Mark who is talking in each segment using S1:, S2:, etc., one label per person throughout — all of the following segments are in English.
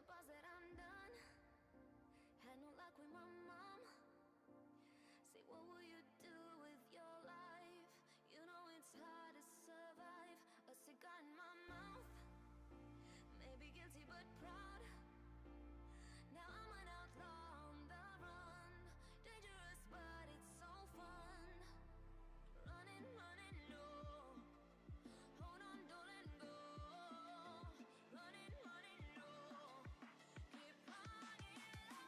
S1: pause that I'm done. Had no luck with my mom. Say, what will you do with your life? You know it's hard to survive. A cigar in my mouth. Maybe guilty but proud. Now I'm an outlaw on the run. Dangerous but it's so fun. Running, running low. Hold on, don't let go. Running, running low. Keep running low.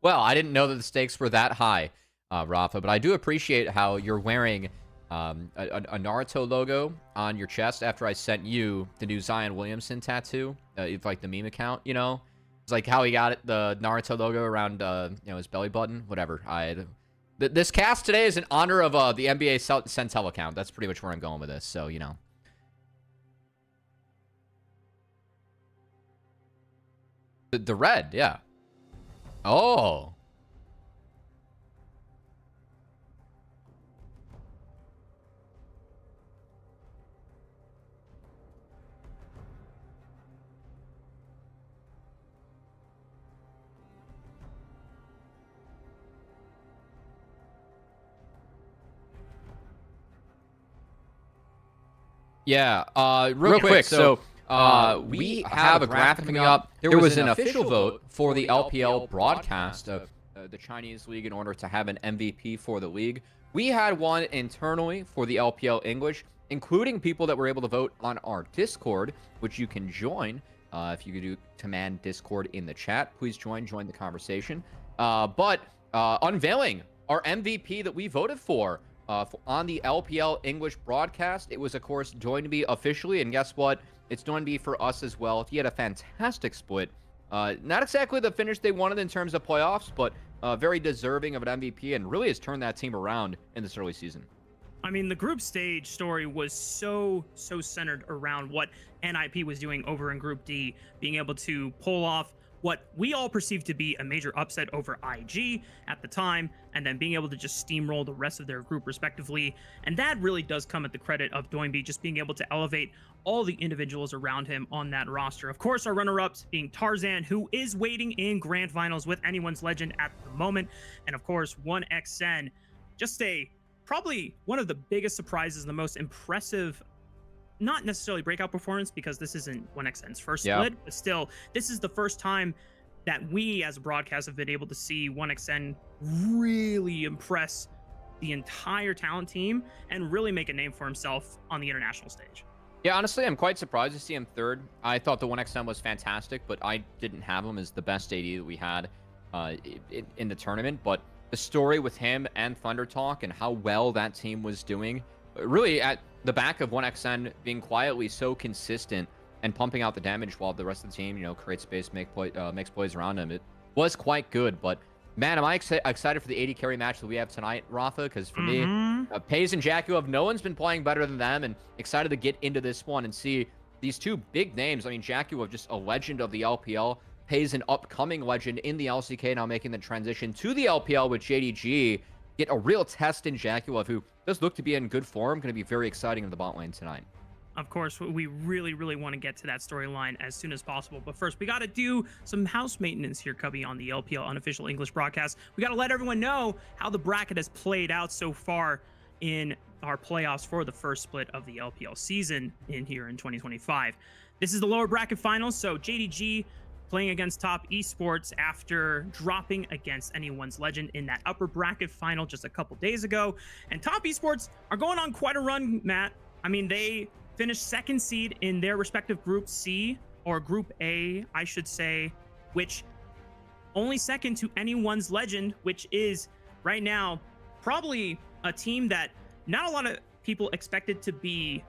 S2: Well, I didn't know that the stakes were that high, Rafa, but I do appreciate how you're wearing a Naruto logo on your chest after I sent you the new Zion Williamson tattoo, like the meme account, you know? It's like how he got the Naruto logo around, his belly button, whatever. This cast today is in honor of the NBA Centel account. That's pretty much where I'm going with this, so, you know. The red, yeah. Oh. Yeah, real quick. So, we have a graphic coming up. There was an official vote for the LPL broadcast of the Chinese league in order to have an MVP for the league. We had one internally for the LPL English, including people that were able to vote on our Discord, which you can join. If you could do command Discord in the chat, please join the conversation. But unveiling our MVP that we voted for on the LPL English broadcast. It was, of course, going to be officially, and guess what? It's going to be for us as well. He had a fantastic split. Not exactly the finish they wanted in terms of playoffs, but very deserving of an MVP, and really has turned that team around in this early season.
S3: I mean, the group stage story was so centered around what NIP was doing over in Group D, being able to pull off what we all perceived to be a major upset over IG at the time, and then being able to just steamroll the rest of their group respectively. And that really does come at the credit of Doinby just being able to elevate all the individuals around him on that roster. Of course, our runner-ups being Tarzan, who is waiting in grand finals with Anyone's Legend at the moment. And of course, 1xN, just probably one of the biggest surprises, the most impressive, not necessarily breakout performance, because this isn't 1xN's first split, but still, this is the first time that we as a broadcast have been able to see 1xN really impress the entire talent team and really make a name for himself on the international stage.
S2: Yeah, honestly, I'm quite surprised to see him third. I thought the 1xN was fantastic, but I didn't have him as the best AD that we had in the tournament. But the story with him and Thunder Talk and how well that team was doing, really at the back of 1xN being quietly so consistent and pumping out the damage while the rest of the team, creates space, makes plays around him. It was quite good, but man, am I excited for the AD carry match that we have tonight, Rafa? Because for me, Paze and Jackiev, no one's been playing better than them, and excited to get into this one and see these two big names. I mean, Jackiev, just a legend of the LPL. Paze, an upcoming legend in the LCK, now making the transition to the LPL with JDG. Get a real test in Jackiev, who does look to be in good form. Going to be very exciting in the bot lane tonight.
S3: Of course, we really want to get to that storyline as soon as possible. But first, we got to do some house maintenance here, Cubby, on the LPL unofficial English broadcast. We got to let everyone know how the bracket has played out so far in our playoffs for the first split of the LPL season in here in 2025. This is the lower bracket finals, so JDG playing against Top Esports after dropping against Anyone's Legend in that upper bracket final just a couple days ago. And Top Esports are going on quite a run, Matt. I mean, they finished second seed in their respective Group C, or Group A, I should say, which only second to Anyone's Legend, which is right now probably a team that not a lot of people expected to be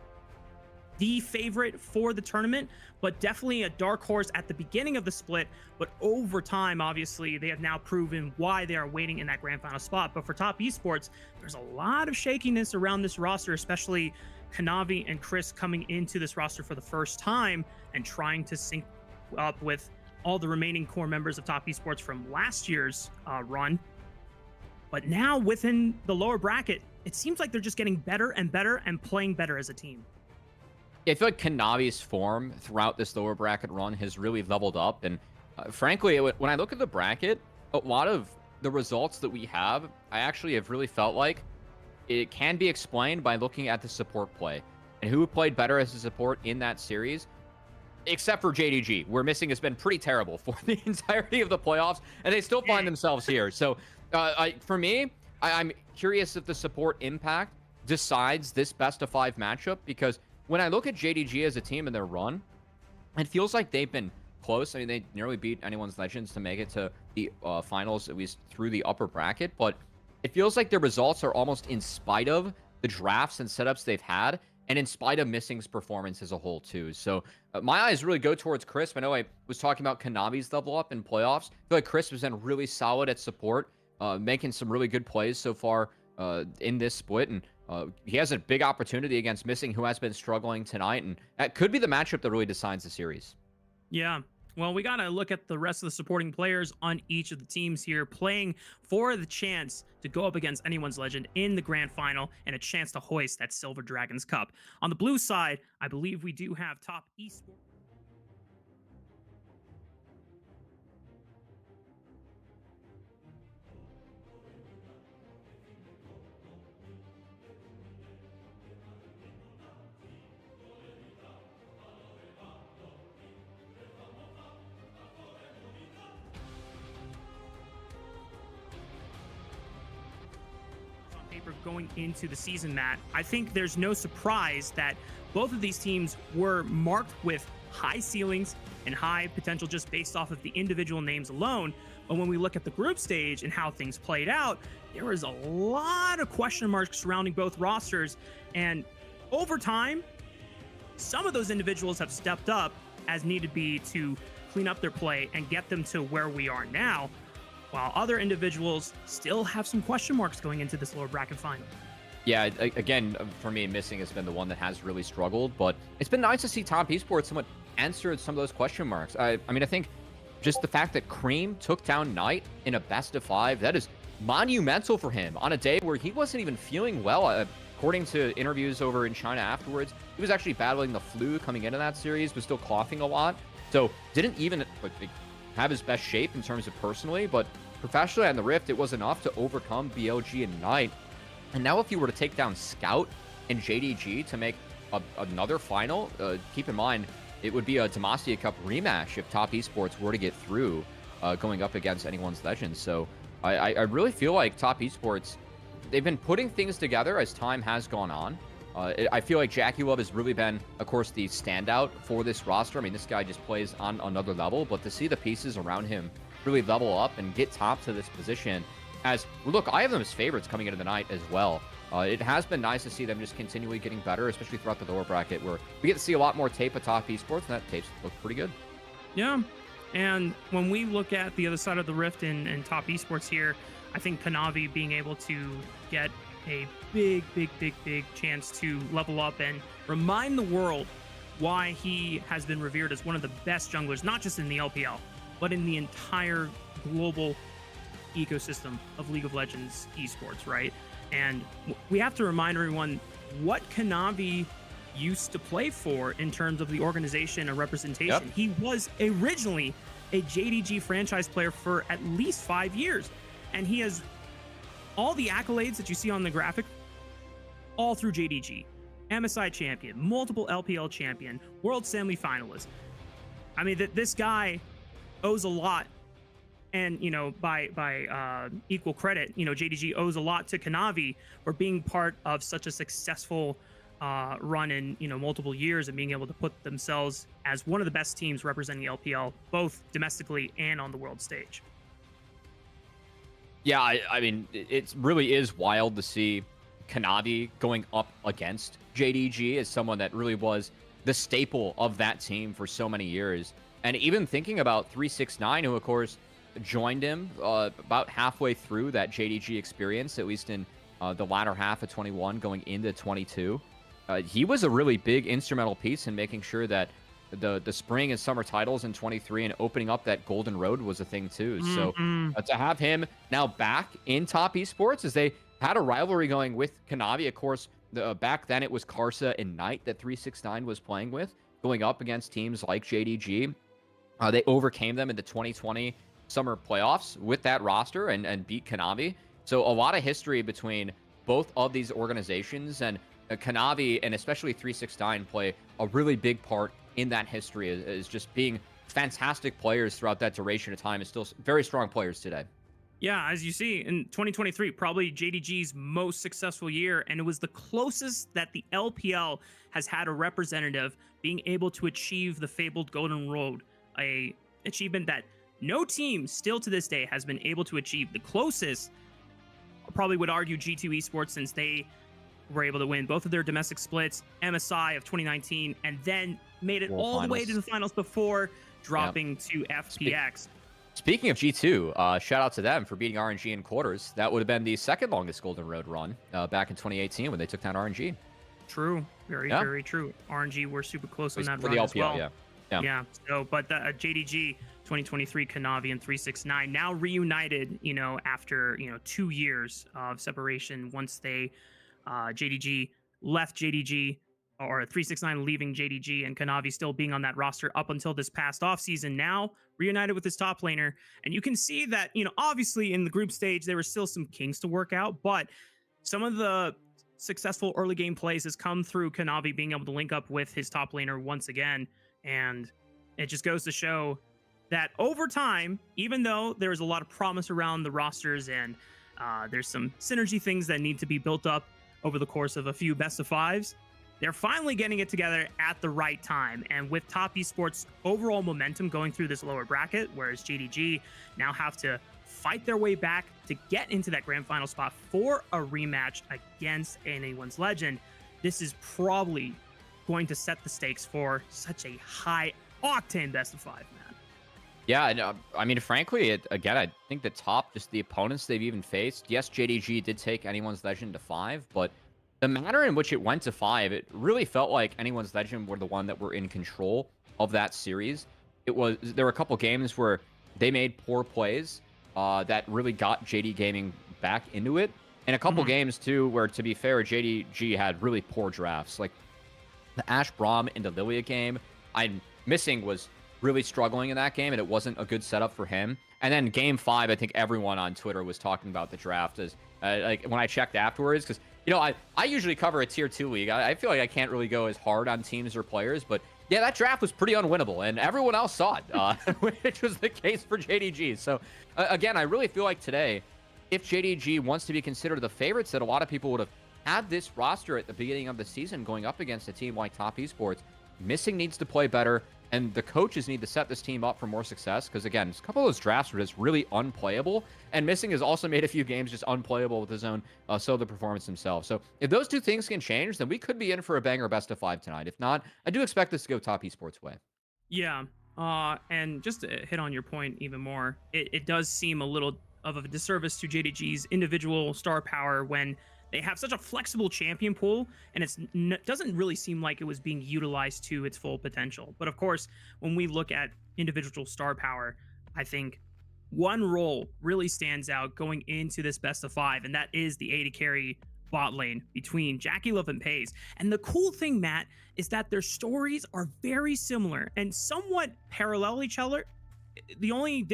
S3: the favorite for the tournament, but definitely a dark horse at the beginning of the split. But over time, obviously, they have now proven why they are waiting in that grand final spot. But for Top Esports, there's a lot of shakiness around this roster, especially Kanavi and Chris coming into this roster for the first time and trying to sync up with all the remaining core members of Top Esports from last year's run. But now within the lower bracket, it seems like they're just getting better and better and playing better as a team.
S2: Yeah, I feel like Kanavi's form throughout this lower bracket run has really leveled up. And frankly, when I look at the bracket, a lot of the results that we have, I actually have really felt like it can be explained by looking at the support play and who played better as a support in that series, except for JDG. Where missing has been pretty terrible for the entirety of the playoffs, and they still find themselves here. So for me, I'm curious if the support impact decides this best of 5 matchup, because when I look at JDG as a team and their run, it feels like they've been close. I mean, they nearly beat anyone's Legends to make it to the finals, at least through the upper bracket. But it feels like their results are almost in spite of the drafts and setups they've had, and in spite of Missing's performance as a whole, too. So my eyes really go towards Crisp. I know I was talking about Kanavi's level up in playoffs. I feel like Crisp has been really solid at support, making some really good plays so far in this split. And he has a big opportunity against Missing, who has been struggling tonight. And that could be the matchup that really decides the series.
S3: Yeah. Well, we got to look at the rest of the supporting players on each of the teams here, playing for the chance to go up against anyone's Legend in the grand final and a chance to hoist that Silver Dragons Cup. On the blue side, I believe we do have top esports. Paper going into the season, Matt, I think there's no surprise that both of these teams were marked with high ceilings and high potential just based off of the individual names alone. But when we look at the group stage and how things played out, there was a lot of question marks surrounding both rosters. And over time, some of those individuals have stepped up as needed be to clean up their play and get them to where we are now, while other individuals still have some question marks going into this lower bracket final.
S2: Yeah, again, for me, Missing has been the one that has really struggled, but it's been nice to see Top Esports somewhat answered some of those question marks. I mean, I think just the fact that Cream took down Knight in a best of 5, that is monumental for him on a day where he wasn't even feeling well. According to interviews over in China afterwards, he was actually battling the flu coming into that series, was still coughing a lot. So didn't even have his best shape in terms of personally, but professionally on the Rift, it was enough to overcome BLG and Knight. And now if you were to take down Scout and JDG to make another final, keep in mind, it would be a Demacia Cup rematch if Top Esports were to get through going up against anyone's Legends. So I really feel like Top Esports, they've been putting things together as time has gone on. I feel like Jackie Love has really been, of course, the standout for this roster. I mean, this guy just plays on another level, but to see the pieces around him really level up and get top to this position, as look, I have them as favorites coming into the night as well. It has been nice to see them just continually getting better, especially throughout the lower bracket, where we get to see a lot more tape of Top Esports, and that tape's looked pretty good.
S3: Yeah, and when we look at the other side of the Rift in Top Esports here, I think Kanavi being able to get a big chance to level up and remind the world why he has been revered as one of the best junglers, not just in the LPL, but in the entire global ecosystem of League of Legends esports, right? And we have to remind everyone what Kanavi used to play for in terms of the organization and representation. Yep. He was originally a JDG franchise player for at least 5 years, and he has all the accolades that you see on the graphic, all through JDG. MSI champion, multiple LPL champion, world semi-finalist. I mean, this guy owes a lot. And, you know, by equal credit, you know, JDG owes a lot to Kanavi for being part of such a successful run in, you know, multiple years and being able to put themselves as one of the best teams representing LPL, both domestically and on the world stage.
S2: Yeah, I mean, it really is wild to see Kanavi going up against JDG as someone that really was the staple of that team for so many years. And even thinking about 369, who, of course, joined him about halfway through that JDG experience, at least in the latter half of 21 going into 22. He was a really big instrumental piece in making sure that the spring and summer titles in 23 and opening up that golden road was a thing too. So to have him now back in Top Esports, as they had a rivalry going with Kanavi, of course, back then it was Karsa and Knight that 369 was playing with, going up against teams like JDG. They overcame them in the 2020 summer playoffs with that roster and beat Kanavi. So a lot of history between both of these organizations, and Kanavi and especially 369 play a really big part in that history as just being fantastic players throughout that duration of time and still very strong players today.
S3: Yeah, as you see in 2023, probably JDG's most successful year, and it was the closest that the LPL has had a representative being able to achieve the fabled golden road a achievement that no team still to this day has been able to achieve. The closest, I probably would argue G2 Esports, since they were able to win both of their domestic splits, MSI of 2019, and then made it all the way to the finals before dropping to FPX.
S2: Speaking of G2, shout out to them for beating RNG in quarters. That would have been the second longest Golden Road run back in 2018 when they took down RNG.
S3: True. Very true. RNG were super close on that run
S2: LPL,
S3: as well.
S2: Yeah.
S3: So, but the JDG 2023, Kanavi and 369 now reunited, after, 2 years of separation once they, JDG left JDG, or 369 leaving JDG, and Kanavi still being on that roster up until this past offseason. Now reunited with his top laner. And you can see that, obviously in the group stage, there were still some kinks to work out, but some of the successful early game plays has come through Kanavi being able to link up with his top laner once again. And it just goes to show that over time, even though there's a lot of promise around the rosters and there's some synergy things that need to be built up over the course of a few best of fives, they're finally getting it together at the right time. And with Top Esports' overall momentum going through this lower bracket, whereas JDG now have to fight their way back to get into that grand final spot for a rematch against Anyone's Legend, this is probably going to set the stakes for such a high octane best of five, man.
S2: Yeah, and, I mean, frankly, again, I think the top, just the opponents they've even faced. Yes, JDG did take Anyone's Legend to 5, but the manner in which it went to 5, it really felt like Anyone's Legend were the one that were in control of that series. There were a couple games where they made poor plays that really got JD Gaming back into it, and a couple games too where, to be fair, JDG had really poor drafts. Like the Ash Braum into Lilia game, Missing was really struggling in that game, and it wasn't a good setup for him. And then game 5, I think everyone on Twitter was talking about the draft as like when I checked afterwards, because I usually cover a tier 2 league. I feel like I can't really go as hard on teams or players, but yeah, that draft was pretty unwinnable, and everyone else saw it, which was the case for JDG. So again, I really feel like today, if JDG wants to be considered the favorites that a lot of people would have had this roster at the beginning of the season going up against a team like Top Esports, Missing needs to play better, and the coaches need to set this team up for more success, because again, a couple of those drafts were just really unplayable, and Missing has also made a few games just unplayable with his own solo performance himself. So if those two things can change, then we could be in for a banger best of 5 tonight. If not, I do expect this to go Top Esports way.
S3: Yeah, and just to hit on your point even more, it does seem a little of a disservice to JDG's individual star power when they have such a flexible champion pool, and it doesn't really seem like it was being utilized to its full potential. But of course, when we look at individual star power, I think one role really stands out going into this best of 5, and that is the AD carry bot lane between JackeyLove and FaZe. And the cool thing, Matt, is that their stories are very similar and somewhat parallel each other. The only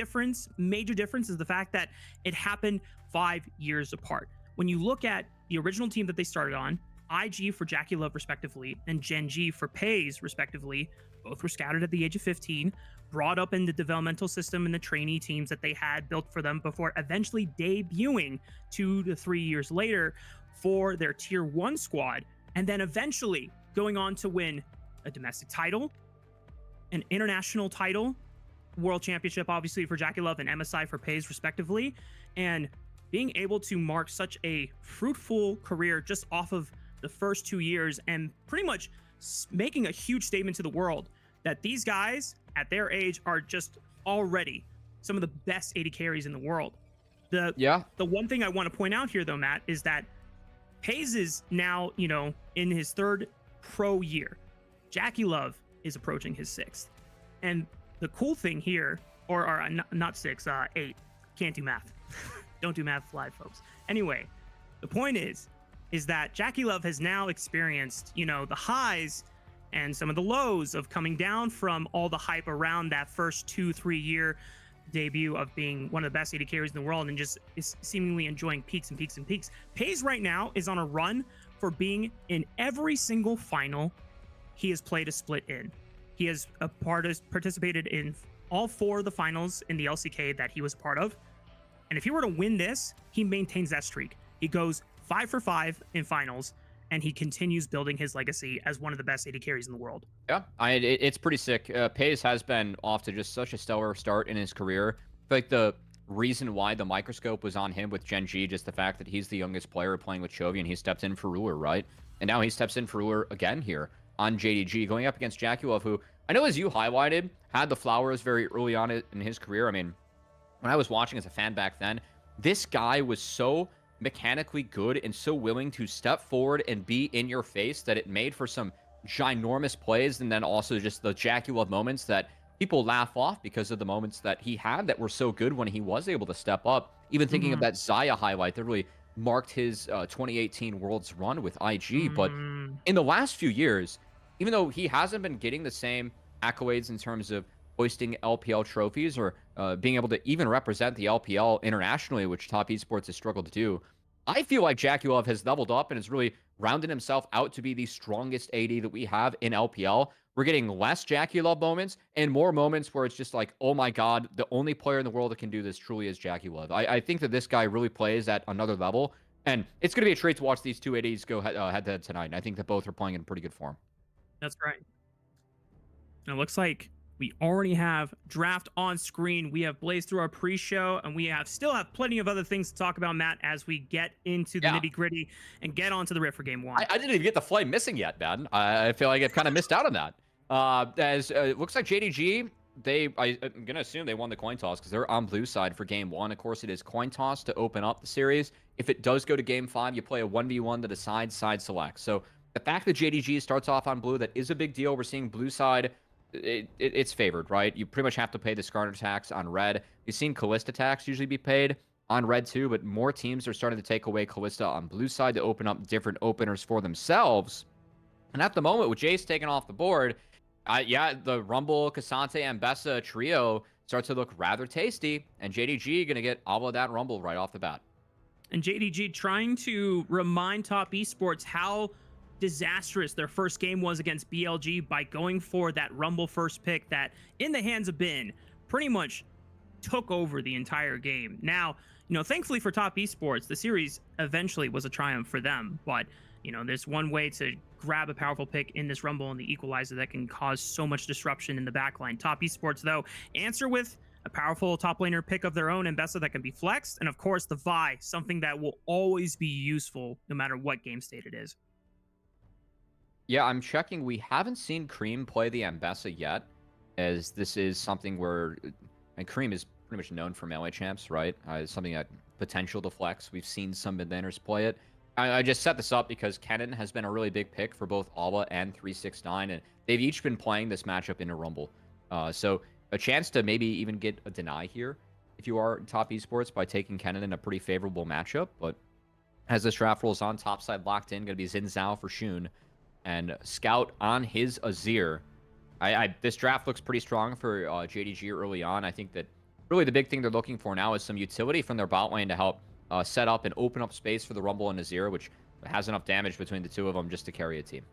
S3: major difference, is the fact that it happened 5 years apart. When you look at the original team that they started on, IG for JackeyLove respectively, and Gen G for FaZe respectively, both were scattered at the age of 15, brought up in the developmental system and the trainee teams that they had built for them before eventually debuting 2 to 3 years later for their tier 1 squad, and then eventually going on to win a domestic title, an international title, world championship obviously for JackeyLove, and MSI for FaZe respectively, and being able to mark such a fruitful career just off of the first 2 years, and pretty much making a huge statement to the world that these guys at their age are just already some of the best AD carries in the world. The one thing I want to point out here though, Matt, is that FaZe is now, in his 3rd pro year. JackeyLove is approaching his 6th. And the cool thing here, or not 6, 8, can't do math. Don't do math live, folks. Anyway, the point is that JackeyLove has now experienced, the highs and some of the lows of coming down from all the hype around that first 2-3 year debut of being one of the best AD carries in the world, and just is seemingly enjoying peaks and peaks and peaks. FaZe right now is on a run for being in every single final he has played a split in. He has participated in all 4 of the finals in the LCK that he was a part of. And if he were to win this, he maintains that streak. He goes 5 for 5 in finals, and he continues building his legacy as one of the best AD carries in the world.
S2: Yeah, it's pretty sick. Pace has been off to just such a stellar start in his career. I feel like the reason why the microscope was on him with Gen G, just the fact that he's the youngest player playing with Chovy, and he stepped in for Ruler, right? And now he steps in for Ruler again here on JDG, going up against Jaculov, who I know, as you highlighted, had the flowers very early on in his career. I mean, when I was watching as a fan back then, this guy was so mechanically good and so willing to step forward and be in your face that it made for some ginormous plays, and then also just the Jaculov moments that people laugh off because of the moments that he had that were so good when he was able to step up. Even thinking of that Xayah highlight that really marked his 2018 Worlds run with IG. But in the last few years, even though he hasn't been getting the same accolades in terms of hoisting LPL trophies or being able to even represent the LPL internationally, which Top Esports has struggled to do, I feel like Jaculov has leveled up and has really rounded himself out to be the strongest AD that we have in LPL. We're getting less Jaculov moments and more moments where it's just like, oh my God, the only player in the world that can do this truly is Jaculov. I think that this guy really plays at another level, and it's going to be a treat to watch these two ADs go head-to-head tonight. And I think that both are playing in pretty good form.
S3: That's right. And it looks like we already have draft on screen. We have blazed through our pre-show, and we still have plenty of other things to talk about, Matt, as we get into the nitty-gritty and get onto the Rift for Game 1.
S2: I didn't even get the flame missing yet, man. I feel like I've kind of missed out on that. As it looks like JDG, I'm going to assume they won the coin toss because they're on blue side for Game 1. Of course, it is coin toss to open up the series. If it does go to Game 5, you play a 1v1 to decide side select. So the fact that JDG starts off on blue, that is a big deal. We're seeing blue side, it's favored, right? You pretty much have to pay the Skarner tax on red. You've seen Callista tax usually be paid on red too, but more teams are starting to take away Callista on blue side to open up different openers for themselves. And at the moment, with Jace taken off the board, the Rumble, Cassante, and Bessa trio starts to look rather tasty, and JDG going to get all of that Rumble right off the bat.
S3: And JDG trying to remind Top Esports how disastrous their first game was against BLG by going for that Rumble first pick that, in the hands of Bin, pretty much took over the entire game. Now, thankfully for Top Esports, the series eventually was a triumph for them, but there's one way to grab a powerful pick in this Rumble and the equalizer that can cause so much disruption in the backline. Top Esports, though, answer with a powerful top laner pick of their own, Mbessa, that can be flexed, and of course the Vi, something that will always be useful no matter what game state it is.
S2: Yeah, I'm checking. We haven't seen Cream play the Mbessa yet, as this is something where Cream is pretty much known for melee champs, right? It's something that potential to flex. We've seen some mid laners play it. I just set this up because Kennen has been a really big pick for both Alba and 369, and they've each been playing this matchup in a Rumble. So a chance to maybe even get a deny here if you are Top Esports by taking Kennen in a pretty favorable matchup. But as this draft rolls on, top side locked in, going to be Xin Zhao for Shun, and Scout on his Azir. This draft looks pretty strong for JDG early on. I think that really the big thing they're looking for now is some utility from their bot lane to help set up and open up space for the Rumble and Azir, which has enough damage between the two of them just to carry a team.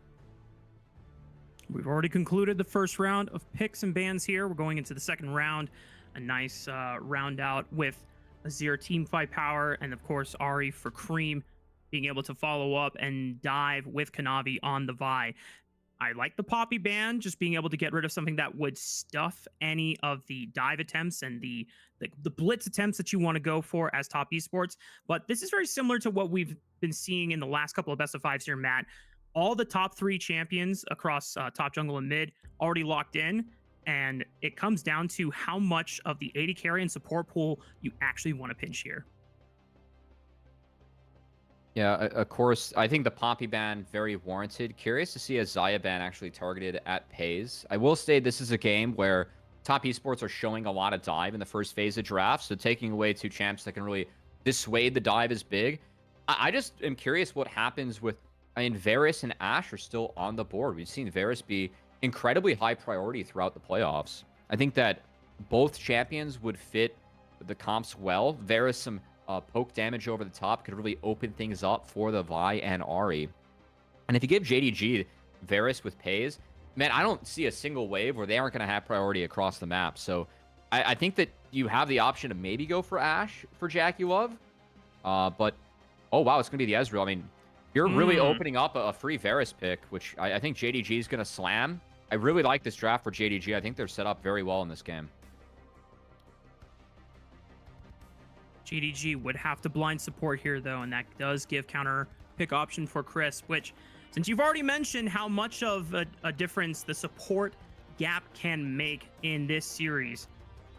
S3: We've already concluded the first round of picks and bans here. We're going into the second round. A nice round out with Azir team fight power, and of course Ahri for Cream being able to follow up and dive with Kanavi on the Vi. I like the Poppy ban, just being able to get rid of something that would stuff any of the dive attempts and the blitz attempts that you want to go for as Top Esports. But this is very similar to what we've been seeing in the last couple of best of fives here, Matt. All the top 3 champions across top jungle and mid already locked in, and it comes down to how much of the AD carry and support pool you actually want to pinch here.
S2: Yeah, of course. I think the Poppy ban, very warranted. Curious to see a Xayah ban actually targeted at Pays. I will say this is a game where Top Esports are showing a lot of dive in the first phase of drafts, so taking away 2 champs that can really dissuade the dive is big. I just am curious what happens with... Varus and Ashe are still on the board. We've seen Varus be incredibly high priority throughout the playoffs. I think that both champions would fit the comps well. Varus, some poke damage over the top could really open things up for the Vi and Ahri. And if you give JDG Varus with Pays, man, I don't see a single wave where they aren't going to have priority across the map. So I think that you have the option to maybe go for Ashe for Jaculov. But, oh, wow, it's going to be the Ezreal. I mean, You're really opening up a free Varus pick, which I think JDG is going to slam. I really like this draft for JDG. I think they're set up very well in this game.
S3: JDG would have to blind support here, though, and that does give counter pick option for Chris, which, since you've already mentioned how much of a difference the support gap can make in this series,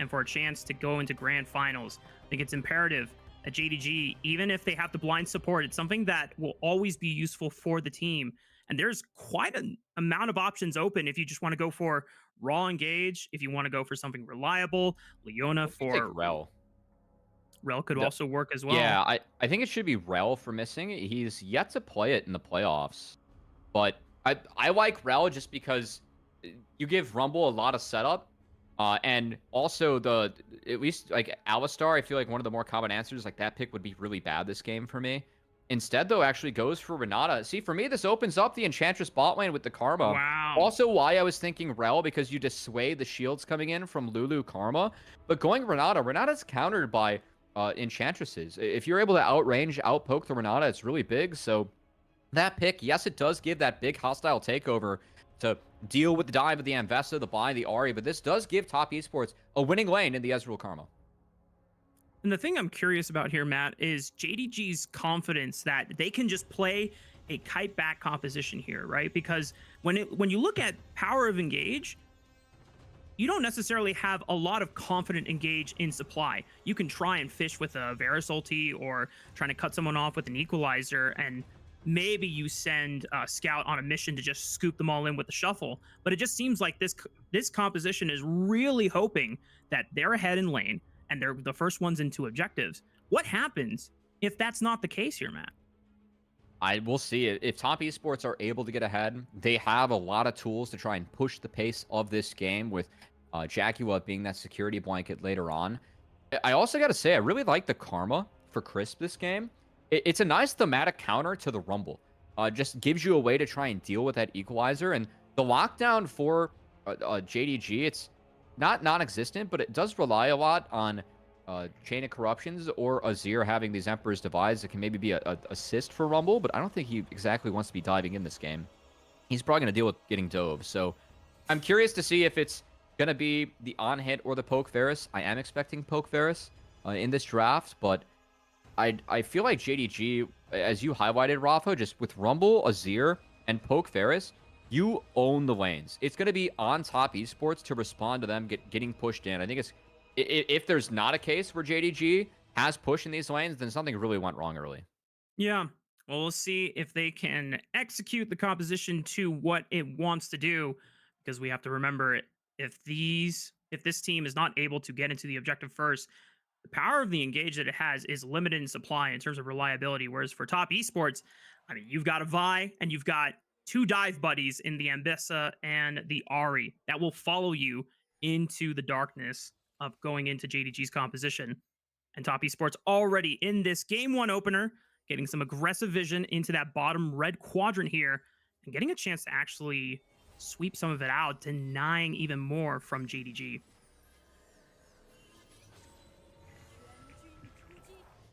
S3: and for a chance to go into grand finals, I think it's imperative that JDG, even if they have to blind support, it's something that will always be useful for the team. And there's quite an amount of options open if you just want to go for raw engage, if you want to go for something reliable, Leona for
S2: Rel.
S3: Rel could also work as well.
S2: Yeah, I think it should be Rel for missing. He's yet to play it in the playoffs. But I like Rel just because you give Rumble a lot of setup. And also at least like Alistar, I feel like one of the more common answers, like that pick would be really bad this game for me. Instead, though, actually goes for Renata. See, for me, this opens up the Enchantress bot lane with the Karma.
S3: Wow.
S2: Also, why I was thinking Rel, because you dissuade the shields coming in from Lulu Karma. But going Renata's countered by Enchantresses. If you're able to outrange, outpoke the Renata, it's really big. So that pick, yes, it does give that big hostile takeover to deal with the dive of the Anvessa, the buy, the Ahri, but this does give Top Esports a winning lane in the Ezreal Karma.
S3: And the thing I'm curious about here, Matt, is JDG's confidence that they can just play a kite back composition here, right? Because when you look at power of engage, you don't necessarily have a lot of confident engage in supply. You can try and fish with a Varus ulti or trying to cut someone off with an equalizer, and maybe you send a scout on a mission to just scoop them all in with the shuffle. But it just seems like this composition is really hoping that they're ahead in lane and they're the first ones into objectives. What happens if that's not the case here, Matt?
S2: I will see it. If Top Esports are able to get ahead, they have a lot of tools to try and push the pace of this game, with Jaguar being that security blanket later on. I also got to say, I really like the Karma for Crisp this game. It's a nice thematic counter to the Rumble. Just gives you a way to try and deal with that equalizer. And the lockdown for JDG, it's not non-existent, but it does rely a lot on Chain of Corruptions or Azir having these Emperor's Divides that can maybe be a assist for Rumble, but I don't think he exactly wants to be diving in this game. He's probably going to deal with getting dove. So I'm curious to see if it's going to be the on-hit or the poke Varus. I am expecting poke Varus in this draft, but I feel like JDG, as you highlighted, Rafa, just with Rumble, Azir, and poke Varus, you own the lanes. It's going to be on Top Esports to respond to them getting pushed in. I think if there's not a case where JDG has push in these lanes, then something really went wrong early.
S3: Yeah. Well, we'll see if they can execute the composition to what it wants to do, because we have to remember, if this team is not able to get into the objective first, the power of the engage that it has is limited in supply in terms of reliability. Whereas for Top Esports, I mean, you've got a Vi and you've got two dive buddies in the Ambessa and the Ahri that will follow you into the darkness of going into JDG's composition. And Top Esports already in this game one opener, getting some aggressive vision into that bottom red quadrant here and getting a chance to actually sweep some of it out, denying even more from JDG.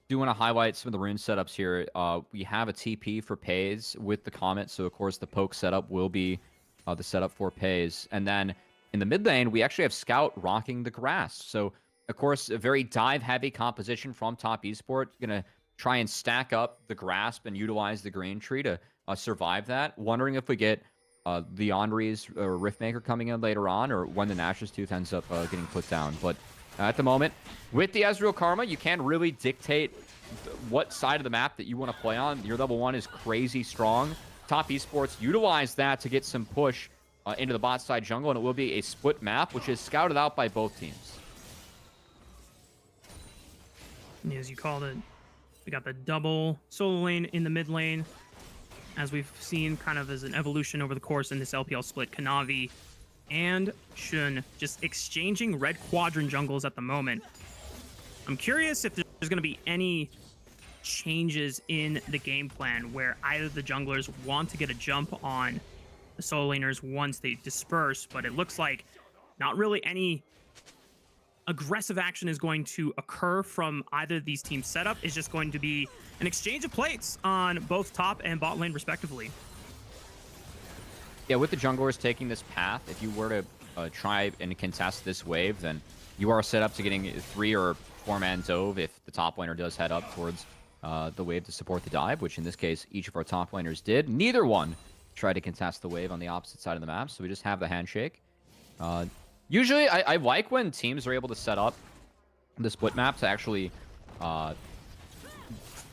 S2: Do want to highlight some of the rune setups here. We have a TP for Pays with the Comet, so of course the poke setup will be the setup for Pays. And then in the mid lane, we actually have Scout rocking the grass. So of course, a very dive-heavy composition from Top Esports. Going to try and stack up the grasp and utilize the green tree to survive that. Wondering if we get the Henri's or Riftmaker coming in later on, or when the Nash's Tooth ends up getting put down. But at the moment, with the Ezreal Karma, you can really dictate what side of the map that you want to play on. Your level 1 is crazy strong. Top Esports utilize that to get some push into the bot side jungle, and it will be a split map, which is scouted out by both teams.
S3: As you called it, we got the double solo lane in the mid lane, as we've seen kind of as an evolution over the course in this LPL split. Kanavi and Shun just exchanging red quadrant jungles at the moment. I'm curious if there's going to be any changes in the game plan where either the junglers want to get a jump on the solo laners once they disperse, but it looks like not really any aggressive action is going to occur from either of these teams' setup is just going to be an exchange of plates on both top and bot lane respectively.
S2: Yeah, with the junglers taking this path, if you were to try and contest this wave, then you are set up to getting 3 or 4-man Dove if the top laner does head up towards the wave to support the dive, which in this case, each of our top laners did. Neither one tried to contest the wave on the opposite side of the map, so we just have the handshake. Usually, I like when teams are able to set up the split map to actually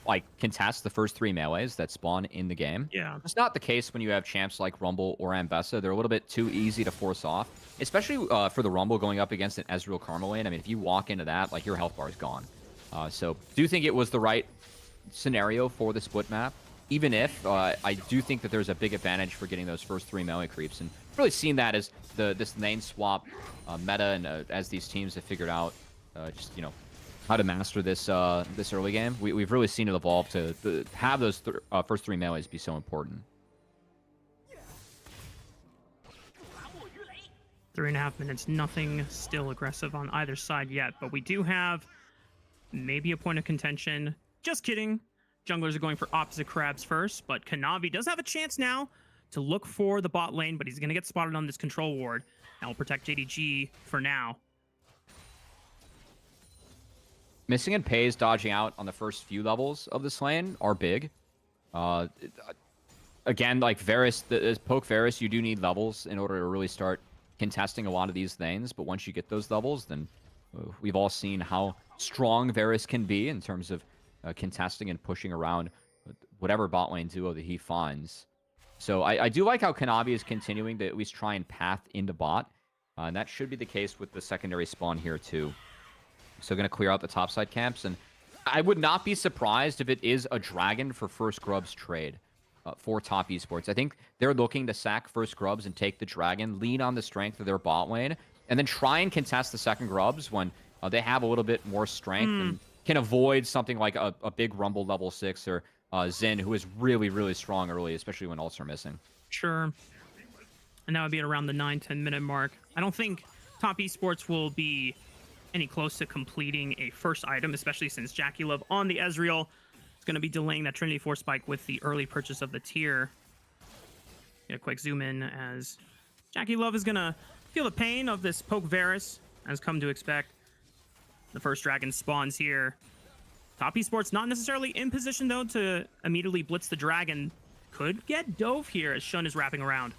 S2: like contest the first 3 melees that spawn in the game.
S3: Yeah.
S2: It's not the case when you have champs like Rumble or Ambessa. They're a little bit too easy to force off, especially for the Rumble going up against an Ezreal Karma lane. I mean, if you walk into that, like, your health bar is gone. So do think it was the right scenario for the split map, even if I do think that there's a big advantage for getting those first 3 melee creeps, and really seen that as this lane swap meta, and as these teams have figured out just, you know, how to master this this early game. We've really seen it evolve to have those first 3 melees be so important.
S3: 3.5 minutes, nothing still aggressive on either side yet, but we do have maybe a point of contention. Just kidding. Junglers are going for opposite crabs first, but Kanavi does have a chance now to look for the bot lane, but he's going to get spotted on this control ward. That will protect JDG for now.
S2: Missing and Pays dodging out on the first few levels of this lane are big. Again, like Varus, poke Varus, you do need levels in order to really start contesting a lot of these lanes, but once you get those levels, then we've all seen how strong Varus can be in terms of contesting and pushing around whatever bot lane duo that he finds. So I do like how Kanavi is continuing to at least try and path into bot. And that should be the case with the secondary spawn here too. So going to clear out the topside camps. And I would not be surprised if it is a dragon for first grubs trade for top esports. I think they're looking to sack first grubs and take the dragon, lean on the strength of their bot lane, and then try and contest the second grubs when they have a little bit more strength and can avoid something like a big Rumble level 6 or Xin, who is really, really strong early, especially when ults are missing.
S3: Sure. And that would be at around the 9-10 minute mark. I don't think top esports will be any close to completing a first item, especially since Jackie Love on the Ezreal is going to be delaying that Trinity Force spike with the early purchase of the tier. Get a quick zoom in as Jackie Love is going to feel the pain of this poke Varus, as come to expect. The first dragon spawns here. Top esports not necessarily in position, though, to immediately blitz the dragon. Could get Dove here as Shun is wrapping around.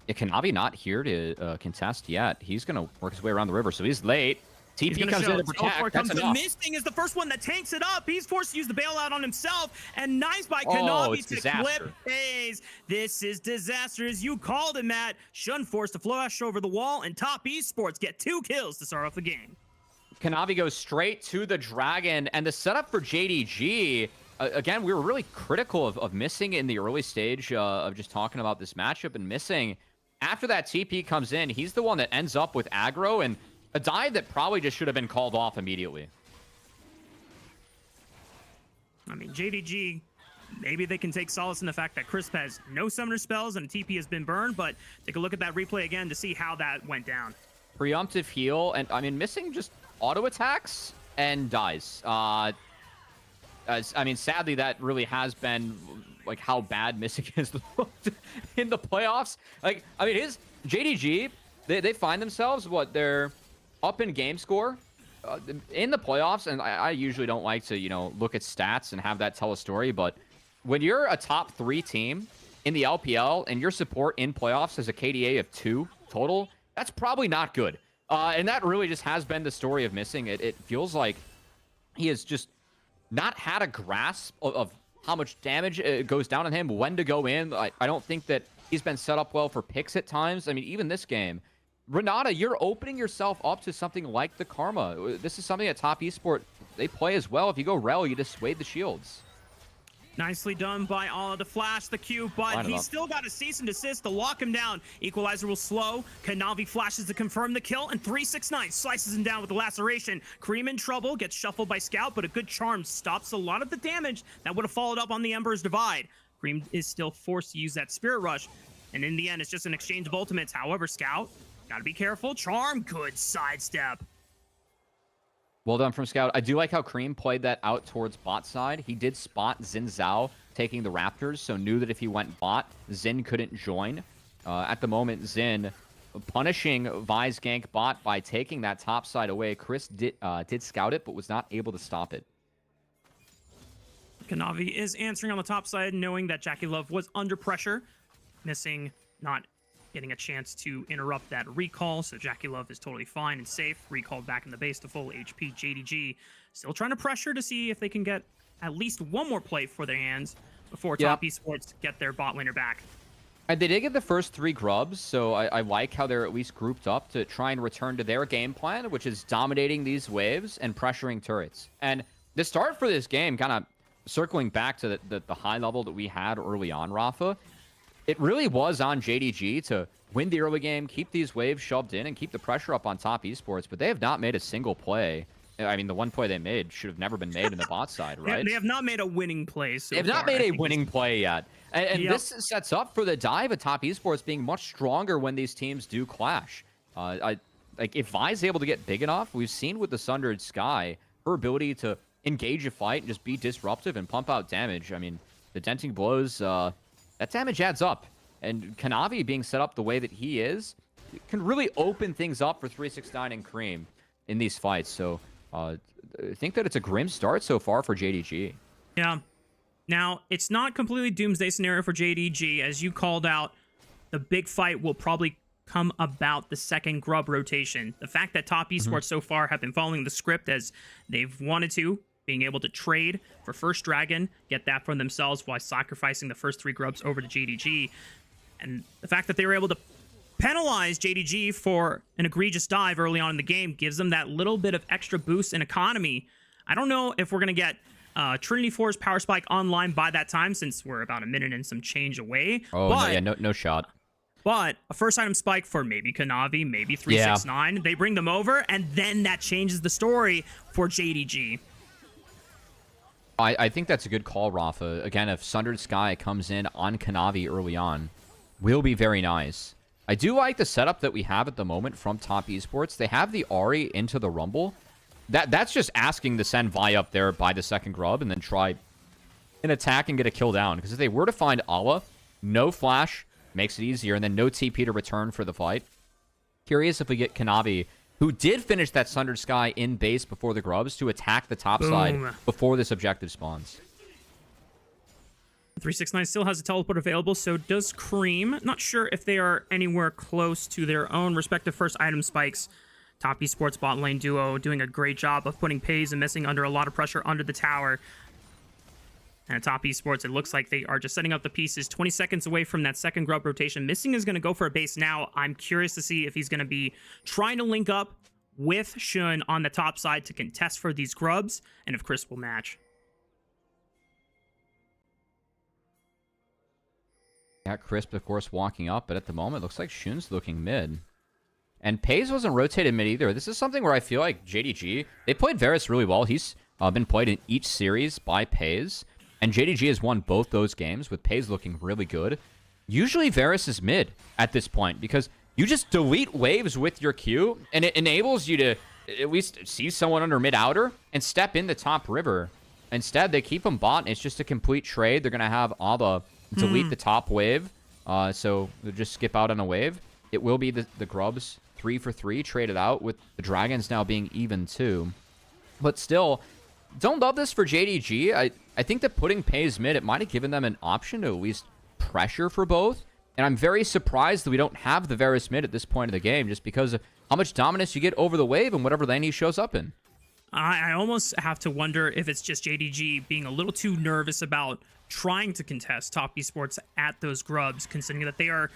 S2: Yeah, Kanavi not here to contest yet. He's going to work his way around the river, so he's late. TP comes in to protect. That's enough.
S3: Misting is the first one that tanks it up. He's forced to use the bailout on himself, and nice by Kanavi to clip Hayes. This is disaster, as you called it, Matt. Shun forced to flash over the wall, and top esports get 2 kills to start off the game.
S2: Kanavi goes straight to the dragon, and the setup for JDG, again, we were really critical of missing in the early stage of just talking about this matchup, and missing. After that TP comes in, he's the one that ends up with aggro, and a dive that probably just should have been called off immediately.
S3: I mean, JDG, maybe they can take solace in the fact that Crisp has no summoner spells and TP has been burned, but take a look at that replay again to see how that went down.
S2: Preemptive heal, and I mean, missing just auto attacks and dies. I mean, sadly, that really has been like how bad missing is in the playoffs. Like, I mean, his JDG, they find themselves they're up in game score in the playoffs, and I usually don't like to, you know, look at stats and have that tell a story, but when you're a top 3 team in the LPL and your support in playoffs has a KDA of 2 total, that's probably not good. And that really just has been the story of missing. It feels like he has just not had a grasp of how much damage goes down on him, when to go in. I don't think that he's been set up well for picks at times. I mean, even this game, Renata, you're opening yourself up to something like the Karma. This is something at top esport they play as well. If you go Rel, you dissuade the shields.
S3: Nicely done by Alla to flash the Q, but he's still got a cease and desist to lock him down. Equalizer will slow. Kanavi flashes to confirm the kill, and 369 slices him down with the laceration. Cream in trouble, gets shuffled by Scout, but a good charm stops a lot of the damage that would have followed up on the Ember's Divide. Cream is still forced to use that Spirit Rush, and in the end, it's just an exchange of ultimates. However, Scout, gotta be careful. Charm, good sidestep.
S2: Well done from Scout. I do like how Cream played that out towards bot side. He did spot Xin Zhao taking the Raptors, so knew that if he went bot, Xin couldn't join. At the moment, Xin punishing Vi's gank bot by taking that top side away. Chris did scout it, but was not able to stop it.
S3: Kanavi is answering on the top side, knowing that Jackie Love was under pressure, missing, not getting a chance to interrupt that recall. So Jackie Love is totally fine and safe. Recalled back in the base to full HP. JDG still trying to pressure to see if they can get at least one more play for their hands before Top Esports get their bot laner back.
S2: And they did get the first 3 grubs, so I like how they're at least grouped up to try and return to their game plan, which is dominating these waves and pressuring turrets. And the start for this game, kind of circling back to the high level that we had early on, Rafa, it really was on JDG to win the early game, keep these waves shoved in, and keep the pressure up on Top Esports, but they have not made a single play. I mean, the one play they made should have never been made in the bot side, right?
S3: They have not made a winning play so
S2: They have not made a winning play yet. And
S3: Yep.
S2: this sets up for the dive at Top Esports being much stronger when these teams do clash. Like, if Vi's able to get big enough, we've seen with the Sundered Sky, her ability to engage a fight and just be disruptive and pump out damage. I mean, the denting blows, that damage adds up. And Kanavi being set up the way that he is can really open things up for 369 and Cream in these fights. So I think that it's a grim start so far for JDG.
S3: Yeah. Now, it's not completely doomsday scenario for JDG. As you called out, the big fight will probably come about the second grub rotation. The fact that Top Esports so far have been following the script as they've wanted to, being able to trade for first dragon, get that for themselves while sacrificing the first 3 grubs over to JDG. And the fact that they were able to penalize JDG for an egregious dive early on in the game gives them that little bit of extra boost in economy. I don't know if we're going to get Trinity Force Power Spike online by that time, since we're about a minute and some change away.
S2: Oh,
S3: but,
S2: yeah, no shot.
S3: But a first item spike for maybe Kanavi, maybe 369. They bring them over, and then that changes the story for JDG.
S2: I think that's a good call, Rafa. Again, if Sundered Sky comes in on Kanavi early on, will be very nice. I do like the setup that we have at the moment from Top Esports. They have the Ahri into the Rumble. That's just asking to send Vi up there by the second grub and then try an attack and get a kill down. Because if they were to find Allah, no flash makes it easier, and then no TP to return for the fight. Curious if we get Kanavi, who did finish that Sundered Sky in base before the grubs, to attack the top side before this objective spawns.
S3: 369 still has a teleport available, so does Cream. Not sure if they are anywhere close to their own respective first item spikes. Top Esports bot lane duo doing a great job of putting Pays and Missing under a lot of pressure under the tower. And at Top Esports, it looks like they are just setting up the pieces 20 seconds away from that second grub rotation. Missing is going to go for a base now. I'm curious to see if he's going to be trying to link up with Shun on the top side to contest for these grubs, and if Chris will match.
S2: Got Crisp, of course, walking up, but at the moment, it looks like Shun's looking mid. And Pays wasn't rotated mid either. This is something where I feel like JDG, they played Varus really well. He's been played in each series by Pays, and JDG has won both those games with Pays looking really good. Usually Varus is mid at this point because you just delete waves with your Q, and it enables you to at least see someone under mid-outer and step in the top river. Instead, they keep him bot, and it's just a complete trade. They're going to have Abba delete the top wave, so they'll just skip out on a wave. It will be the grubs 3 for 3 traded out, with the dragons now being even 2. But still, don't love this for JDG. I think that putting Pays mid, it might have given them an option to at least pressure for both. And I'm very surprised that we don't have the Varus mid at this point of the game, just because of how much dominance you get over the wave and whatever lane he shows up in.
S3: I almost have to wonder if it's just JDG being a little too nervous about trying to contest Top Esports at those grubs, considering that they are...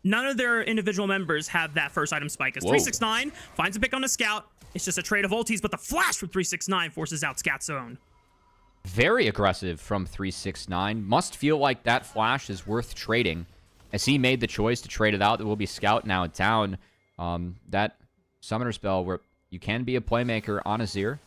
S3: None of their individual members have that first item spike. As 369 finds a pick on a scout. It's just a trade of ultis, but the flash from 369 forces out Scat Zone.
S2: Very aggressive from 369. Must feel like that flash is worth trading, as he made the choice to trade it out. There will be Scout now down. That summoner spell where you can be a playmaker on Azir.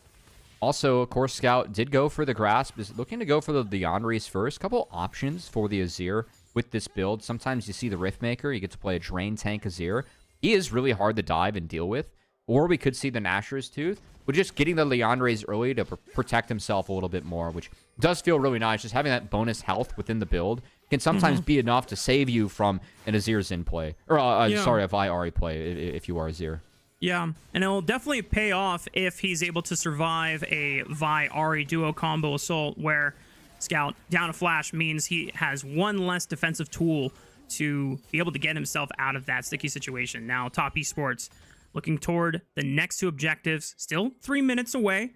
S2: Also, of course, Scout did go for the Grasp. Is looking to go for the Yanris first. Couple options for the Azir with this build. Sometimes you see the Riftmaker. You get to play a Drain Tank Azir. He is really hard to dive and deal with. or we could see the Nashor's Tooth. But just getting the Leandres early to protect himself a little bit more, which does feel really nice. Just having that bonus health within the build can sometimes be enough to save you from an Azir Xin play. Or, sorry, a Vi Ahri play if you are Azir.
S3: Yeah, and it'll definitely pay off if he's able to survive a Vi Ahri duo combo assault where Scout down a flash means he has one less defensive tool to be able to get himself out of that sticky situation. Now, Top Esports looking toward the next 2 objectives, still 3 minutes away,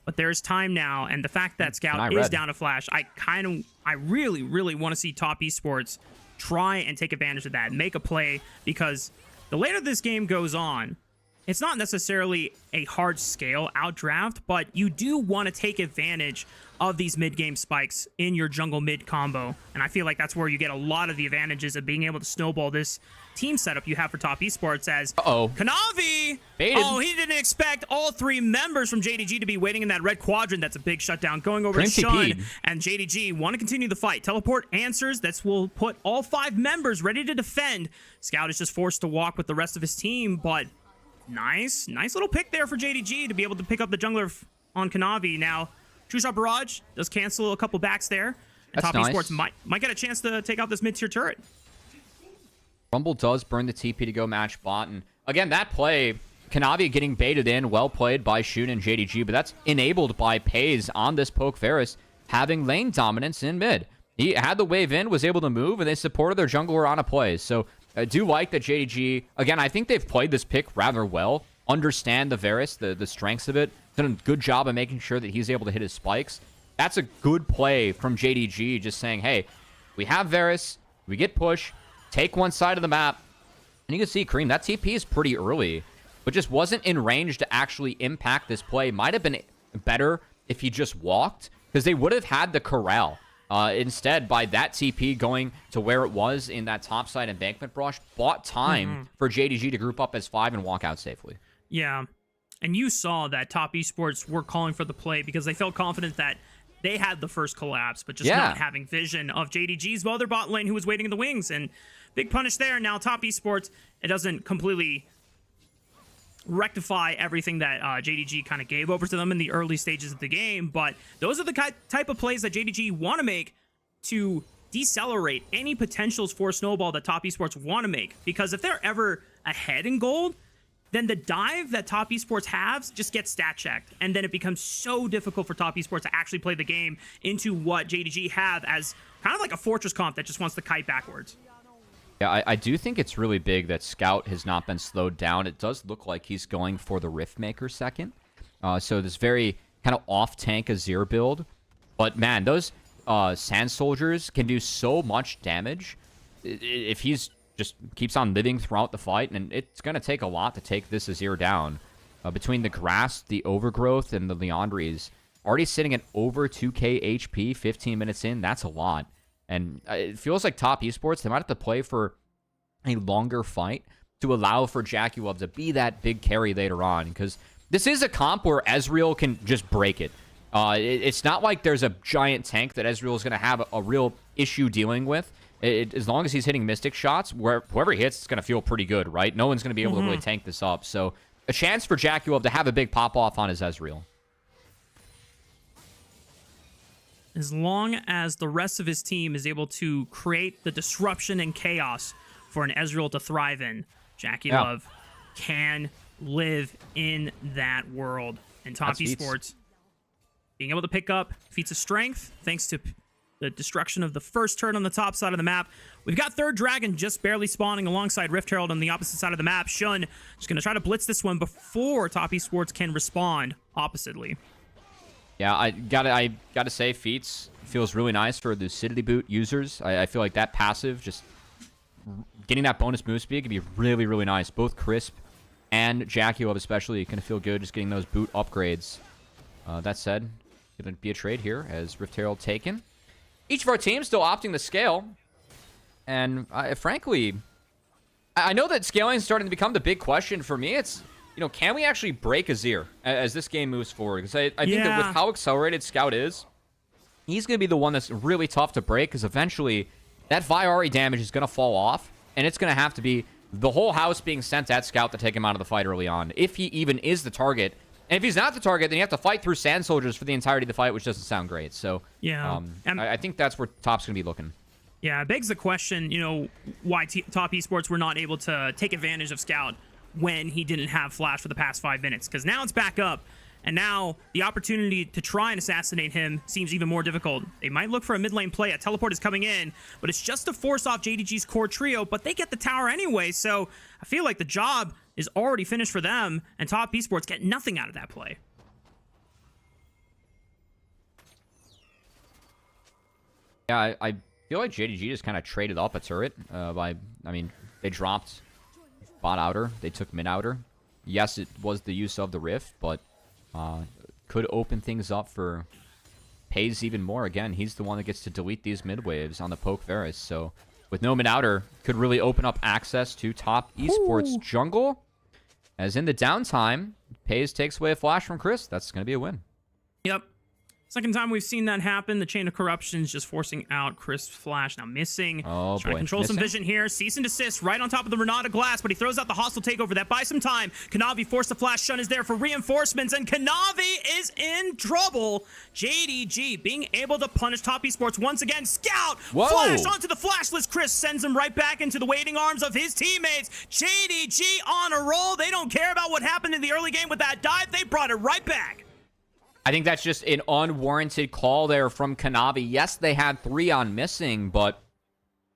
S3: but there's time now. And the fact that Scout is down a flash, I really, really want to see Top Esports try and take advantage of that, make a play, because the later this game goes on, it's not necessarily a hard scale outdraft, but you do want to take advantage of these mid-game spikes in your jungle mid combo. And I feel like that's where you get a lot of the advantages of being able to snowball this team setup you have for Top Esports as Kanavi.
S2: Baited.
S3: Oh, he didn't expect all 3 members from JDG to be waiting in that red quadrant. That's a big shutdown. Going over to Shun, and JDG want to continue the fight. Teleport answers. That will put all 5 members ready to defend. Scout is just forced to walk with the rest of his team, but nice little pick there for JDG to be able to pick up the jungler on Kanavi. Now, True Shot Barrage does cancel a couple backs there. And Top Esports might get a chance to take out this mid-tier turret.
S2: Rumble does burn the TP to go match bot. And again, that play, Kanavi getting baited in, well played by Shun and JDG, but that's enabled by Pays on this poke Varus having lane dominance in mid. He had the wave in, was able to move, and they supported their jungler on a play. So I do like that JDG, again, I think they've played this pick rather well, understand the Varus, the strengths of it, done a good job of making sure that he's able to hit his spikes. That's a good play from JDG, just saying, hey, we have Varus, we get push, take one side of the map, and you can see, Kareem, that TP is pretty early, but just wasn't in range to actually impact this play. Might have been better if he just walked, because they would have had the corral. Instead, by that TP going to where it was in that topside embankment brush, bought time for JDG to group up as 5 and walk out safely.
S3: Yeah, and you saw that Top Esports were calling for the play because they felt confident that they had the first collapse, but just not having vision of JDG's other bot lane who was waiting in the wings. And big punish there. Now, Top Esports, it doesn't completely rectify everything that JDG kind of gave over to them in the early stages of the game, but those are the type of plays that JDG want to make to decelerate any potentials for Snowball that Top Esports want to make, because if they're ever ahead in gold, then the dive that Top Esports has just gets stat checked, and then it becomes so difficult for Top Esports to actually play the game into what JDG have as kind of like a fortress comp that just wants to kite backwards.
S2: Yeah, I do think it's really big that Scout has not been slowed down. It does look like he's going for the Riftmaker second. So this very kind of off-tank Azir build. But man, those Sand Soldiers can do so much damage if he's just keeps on living throughout the fight. And it's going to take a lot to take this Azir down. Between the Grass, the Overgrowth, and the Leandres, already sitting at over 2k HP 15 minutes in. That's a lot. And it feels like Top Esports, they might have to play for a longer fight to allow for JackeyLove to be that big carry later on. Because this is a comp where Ezreal can just break it. It's not like there's a giant tank that Ezreal is going to have a real issue dealing with. As long as he's hitting Mystic shots, whoever he hits, it's going to feel pretty good, right? No one's going to be able to really tank this up. So a chance for JackeyLove to have a big pop-off on his Ezreal.
S3: As long as the rest of his team is able to create the disruption and chaos for an Ezreal to thrive in, JackeyLove can live in that world. And Top Esports being able to pick up feats of strength thanks to the destruction of the first turret on the top side of the map. We've got Third Dragon just barely spawning alongside Rift Herald on the opposite side of the map. Shun just going to try to blitz this one before Top Esports can respond oppositely.
S2: Yeah, I gotta say, Feats feels really nice for the Lucidity Boot users. I feel like that passive, just getting that bonus move speed, could be really, really nice. Both Crisp and JackeyLove especially going to feel good just getting those boot upgrades. That said, going to be a trade here as Rift Herald taken. Each of our teams still opting to scale. And frankly, I know that scaling is starting to become the big question for me. It's, you know, can we actually break Azir as this game moves forward? Because I think that with how accelerated Scout is, he's going to be the one that's really tough to break, because eventually that Vi Ahri damage is going to fall off, and it's going to have to be the whole house being sent at Scout to take him out of the fight early on, if he even is the target. And if he's not the target, then you have to fight through Sand Soldiers for the entirety of the fight, which doesn't sound great. So,
S3: yeah,
S2: I think that's where Top's going to be looking.
S3: Yeah, it begs the question, you know, why Top Esports were not able to take advantage of Scout when he didn't have Flash for the past 5 minutes. Because now it's back up, and now the opportunity to try and assassinate him seems even more difficult. They might look for a mid lane play. A teleport is coming in, but it's just to force off JDG's core trio, but they get the tower anyway, so I feel like the job is already finished for them, and Top Esports get nothing out of that play.
S2: Yeah, I feel like JDG just kind of traded up a turret. I mean, they dropped bot outer. They took mid outer. Yes, it was the use of the Rift, but could open things up for FaZe even more. Again, he's the one that gets to delete these mid waves on the poke Varus. So with no mid outer, could really open up access to Top Esports jungle. As in the downtime, FaZe takes away a flash from Chris. That's going to be a win.
S3: Yep. Second time we've seen that happen. The Chain of Corruptions just forcing out Chris Flash. Now missing.
S2: Oh,
S3: trying to control some vision here. Cease and desist right on top of the Renata glass, but he throws out the hostile takeover. That buys some time. Kanavi forced the flash. Shun is there for reinforcements, and Kanavi is in trouble. JDG being able to punish Top Esports once again. Scout!
S2: Whoa.
S3: Flash onto the flashless Chris. Sends him right back into the waiting arms of his teammates. JDG on a roll. They don't care about what happened in the early game with that dive. They brought it right back.
S2: I think that's just an unwarranted call there from Kanavi. Yes, they had 3 on missing, but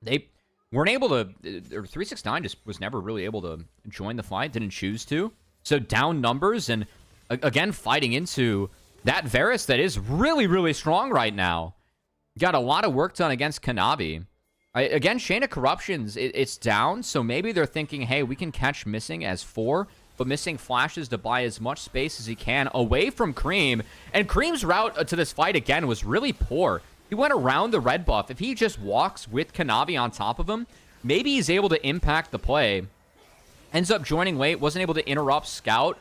S2: they weren't able to... 369 just was never really able to join the fight, didn't choose to. So down numbers, and again, fighting into that Varus that is really, really strong right now. Got a lot of work done against Kanavi. Again, Chain of Corruptions, it's down, so maybe they're thinking, hey, we can catch missing as 4, but missing flashes to buy as much space as he can away from Cream. And Cream's route to this fight, again, was really poor. He went around the red buff. If he just walks with Kanavi on top of him, maybe he's able to impact the play. Ends up joining late, wasn't able to interrupt Scout.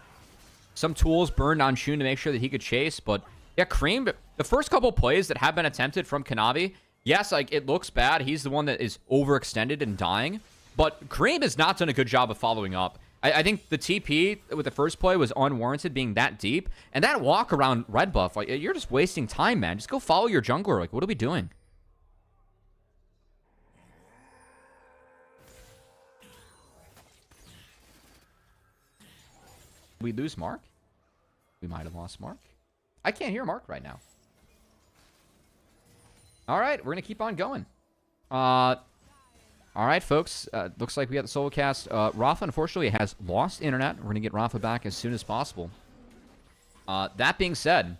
S2: Some tools burned on Shun to make sure that he could chase. But yeah, Cream, the first couple plays that have been attempted from Kanavi, yes, like it looks bad. He's the one that is overextended and dying. But Cream has not done a good job of following up. I think the TP with the first play was unwarranted, being that deep. And that walk around red buff, like, you're just wasting time, man. Just go follow your jungler. Like, what are we doing? We lose Mark? We might have lost Mark. I can't hear Mark right now. All right, we're going to keep on going. All right, folks. Looks like we got the solo cast. Rafa, unfortunately, has lost internet. We're going to get Rafa back as soon as possible. That being said,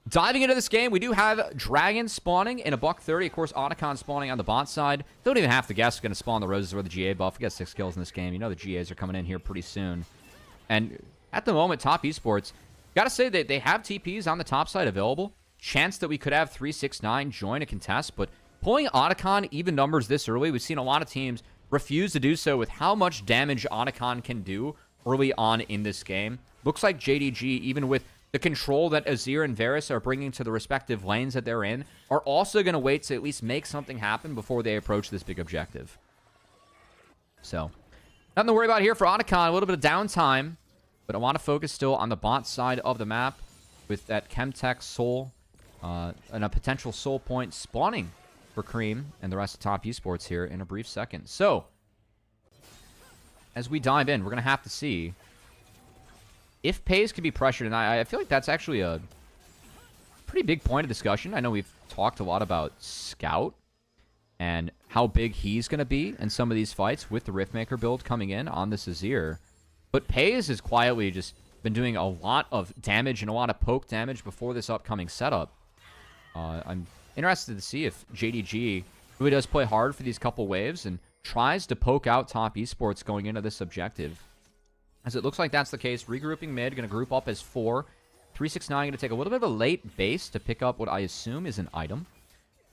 S2: diving into this game, we do have Dragon spawning in a $130. Of course, Otacon spawning on the bot side. Don't even have to guess who's going to spawn the Roses or the GA buff. We got 6 kills in this game. You know the GAs are coming in here pretty soon. And at the moment, Top Esports, got to say that they have TPs on the top side available. Chance that we could have 369 join a contest, but pulling Otacon even numbers this early, we've seen a lot of teams refuse to do so with how much damage Otacon can do early on in this game. Looks like JDG, even with the control that Azir and Varus are bringing to the respective lanes that they're in, are also going to wait to at least make something happen before they approach this big objective. So, nothing to worry about here for Otacon. A little bit of downtime, but I want to focus still on the bot side of the map with that Chemtech Soul and a potential Soul Point spawning for Cream and the rest of Top Esports here in a brief second. So, as we dive in, we're going to have to see if FaZe can be pressured. And I feel like that's actually a pretty big point of discussion. I know we've talked a lot about Scout and how big he's going to be in some of these fights with the Riftmaker build coming in on this Azir. But FaZe has quietly just been doing a lot of damage and a lot of poke damage before this upcoming setup. I'm interested to see if JDG really does play hard for these couple waves and tries to poke out Top Esports going into this objective. As it looks like that's the case. Regrouping mid, going to group up as 4. 369 going to take a little bit of a late base to pick up what I assume is an item.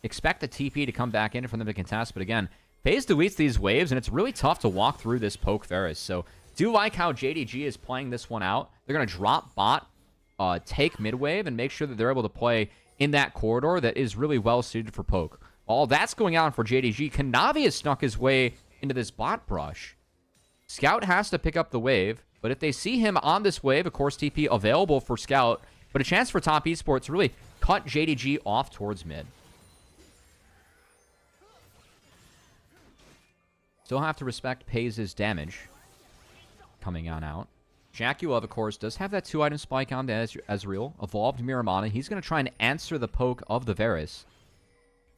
S2: Expect the TP to come back in for them to contest, but again, FaZe deletes these waves, and it's really tough to walk through this poke Varus. So, do like how JDG is playing this one out. They're going to drop bot, take mid wave, and make sure that they're able to play in that corridor that is really well suited for poke. All that's going on for JDG. Kanavi has snuck his way into this bot brush. Scout has to pick up the wave, but if they see him on this wave, of course, TP available for Scout, but a chance for Top Esports to really cut JDG off towards mid. Still have to respect Paze's damage coming on out. Jaculov, of course, does have that 2-item spike on the Ezreal. Evolved Miramana. He's going to try and answer the poke of the Varus.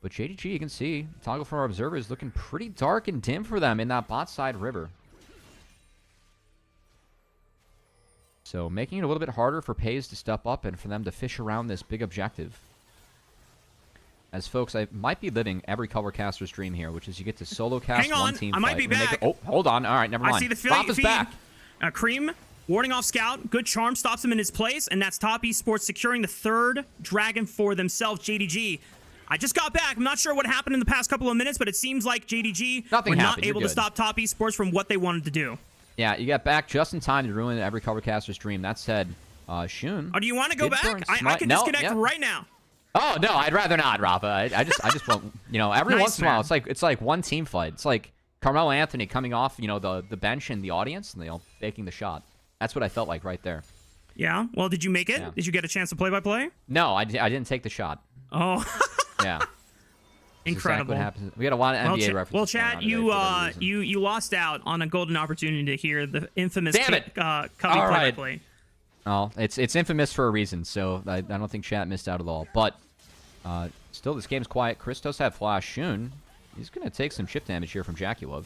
S2: But JDG, you can see, toggle from our observers, looking pretty dark and dim for them in that bot side river. So making it a little bit harder for Paze to step up and for them to fish around this big objective. As folks, I might be living every Colorcaster's dream here, which is you get to solo cast one team
S3: I might be back.
S2: Oh, hold on. All right, never mind.
S3: I see the
S2: Rafa's back.
S3: Cream warding off Scout. Good charm stops him in his place, and that's Top Esports securing the 3rd dragon for themselves. JDG. I just got back. I'm not sure what happened in the past couple of minutes, but it seems like JDG were not able to stop Top Esports from what they wanted to do.
S2: Yeah, you got back just in time to ruin every Colorcaster's dream. That said, Shun.
S3: Oh, do you want to go back? I can disconnect right now.
S2: Oh no, I'd rather not, Rafa. I just want, you know, every once in a while it's like one team fight. It's like Carmelo Anthony coming off, you know, the bench and the audience, and taking the shot. That's what I felt like right there.
S3: Yeah. Well, did you make it? Yeah. Did you get a chance to play-by-play?
S2: No, I didn't take the shot.
S3: Oh.
S2: Yeah.
S3: Incredible.
S2: Exactly what happens. We got a lot of NBA references.
S3: Well, Chad, you lost out on a golden opportunity to hear the infamous Cubby play-by-play.
S2: Oh, it's infamous for a reason, so I don't think Chat missed out at all. But still, this game's quiet. Chris does have Flash. Shun, he's going to take some chip damage here from Jaculov.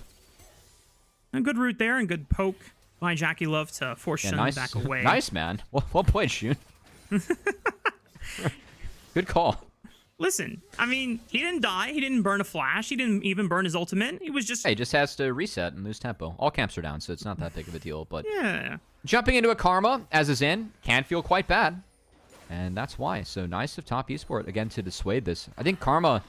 S3: A good route there and good poke by Jaculov to force Shun back away.
S2: Nice, man. Well played, Shun. Good call.
S3: Listen, I mean, he didn't die. He didn't burn a flash. He didn't even burn his ultimate. He was just...
S2: Hey, just has to reset and lose tempo. All camps are down, so it's not that big of a deal. But
S3: yeah.
S2: Jumping into a Karma, as is in, can feel quite bad. And that's why. So nice of Top Esport, again, to dissuade this. I think Karma,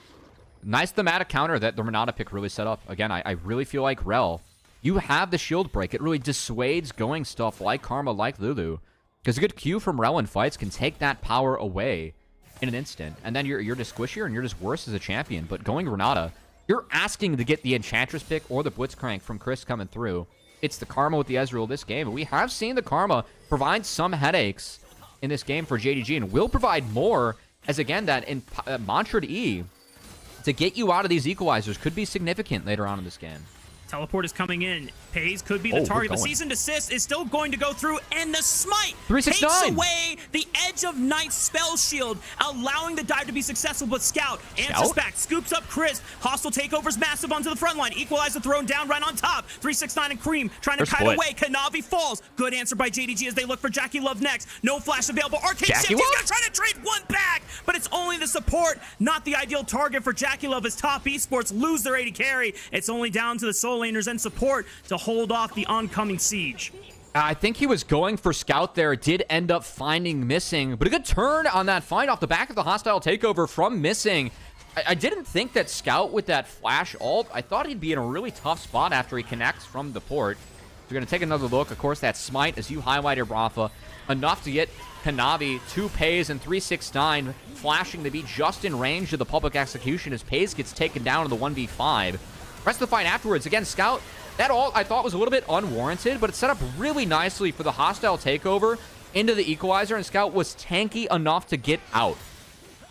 S2: nice thematic counter that the Renata pick really set up. Again, I really feel like Rel, you have the shield break. It really dissuades going stuff like Karma, like Lulu. Because a good Q from Rel in fights can take that power away in an instant. And then you're just squishier and you're just worse as a champion. But going Renata, you're asking to get the Enchantress pick or the Blitzcrank from Chris coming through. It's the Karma with the Ezreal this game. And we have seen the Karma provide some headaches in this game for JDG and will provide more, as again, that in mantra E to get you out of these equalizers could be significant later on in this game.
S3: Teleport is coming in. Paze could be the target, but Season Desist is still going to go through, and the Smite
S2: 369
S3: takes away the Edge of Night's spell shield, allowing the dive to be successful, but Scout answers back, scoops up Chris. Hostile takeover's massive onto the front line. Equalizer thrown down right on top. 369 and Cream trying to kite away. Kanavi falls. Good answer by JDG as they look for Jaculov next. No flash available. Arcade shift. He's going to try to trade one back, but it's only the support, not the ideal target for Jaculov as Top Esports lose their AD carry. It's only down to the soul laners and support to hold off the oncoming siege.
S2: I think he was going for Scout there. Did end up finding Missing, but a good turn on that find off the back of the hostile takeover from Missing. I didn't think that Scout with that flash ult, I thought he'd be in a really tough spot after he connects from the port. We're going to take another look. Of course, that Smite, as you highlighted, Rafa, enough to get Kanavi, 2 Paze, and 369 flashing to be just in range of the public execution as Paze gets taken down in the 1v5. Rest of the fight afterwards, again, Scout, that ult I thought was a little bit unwarranted, but it set up really nicely for the hostile takeover into the equalizer, and Scout was tanky enough to get out.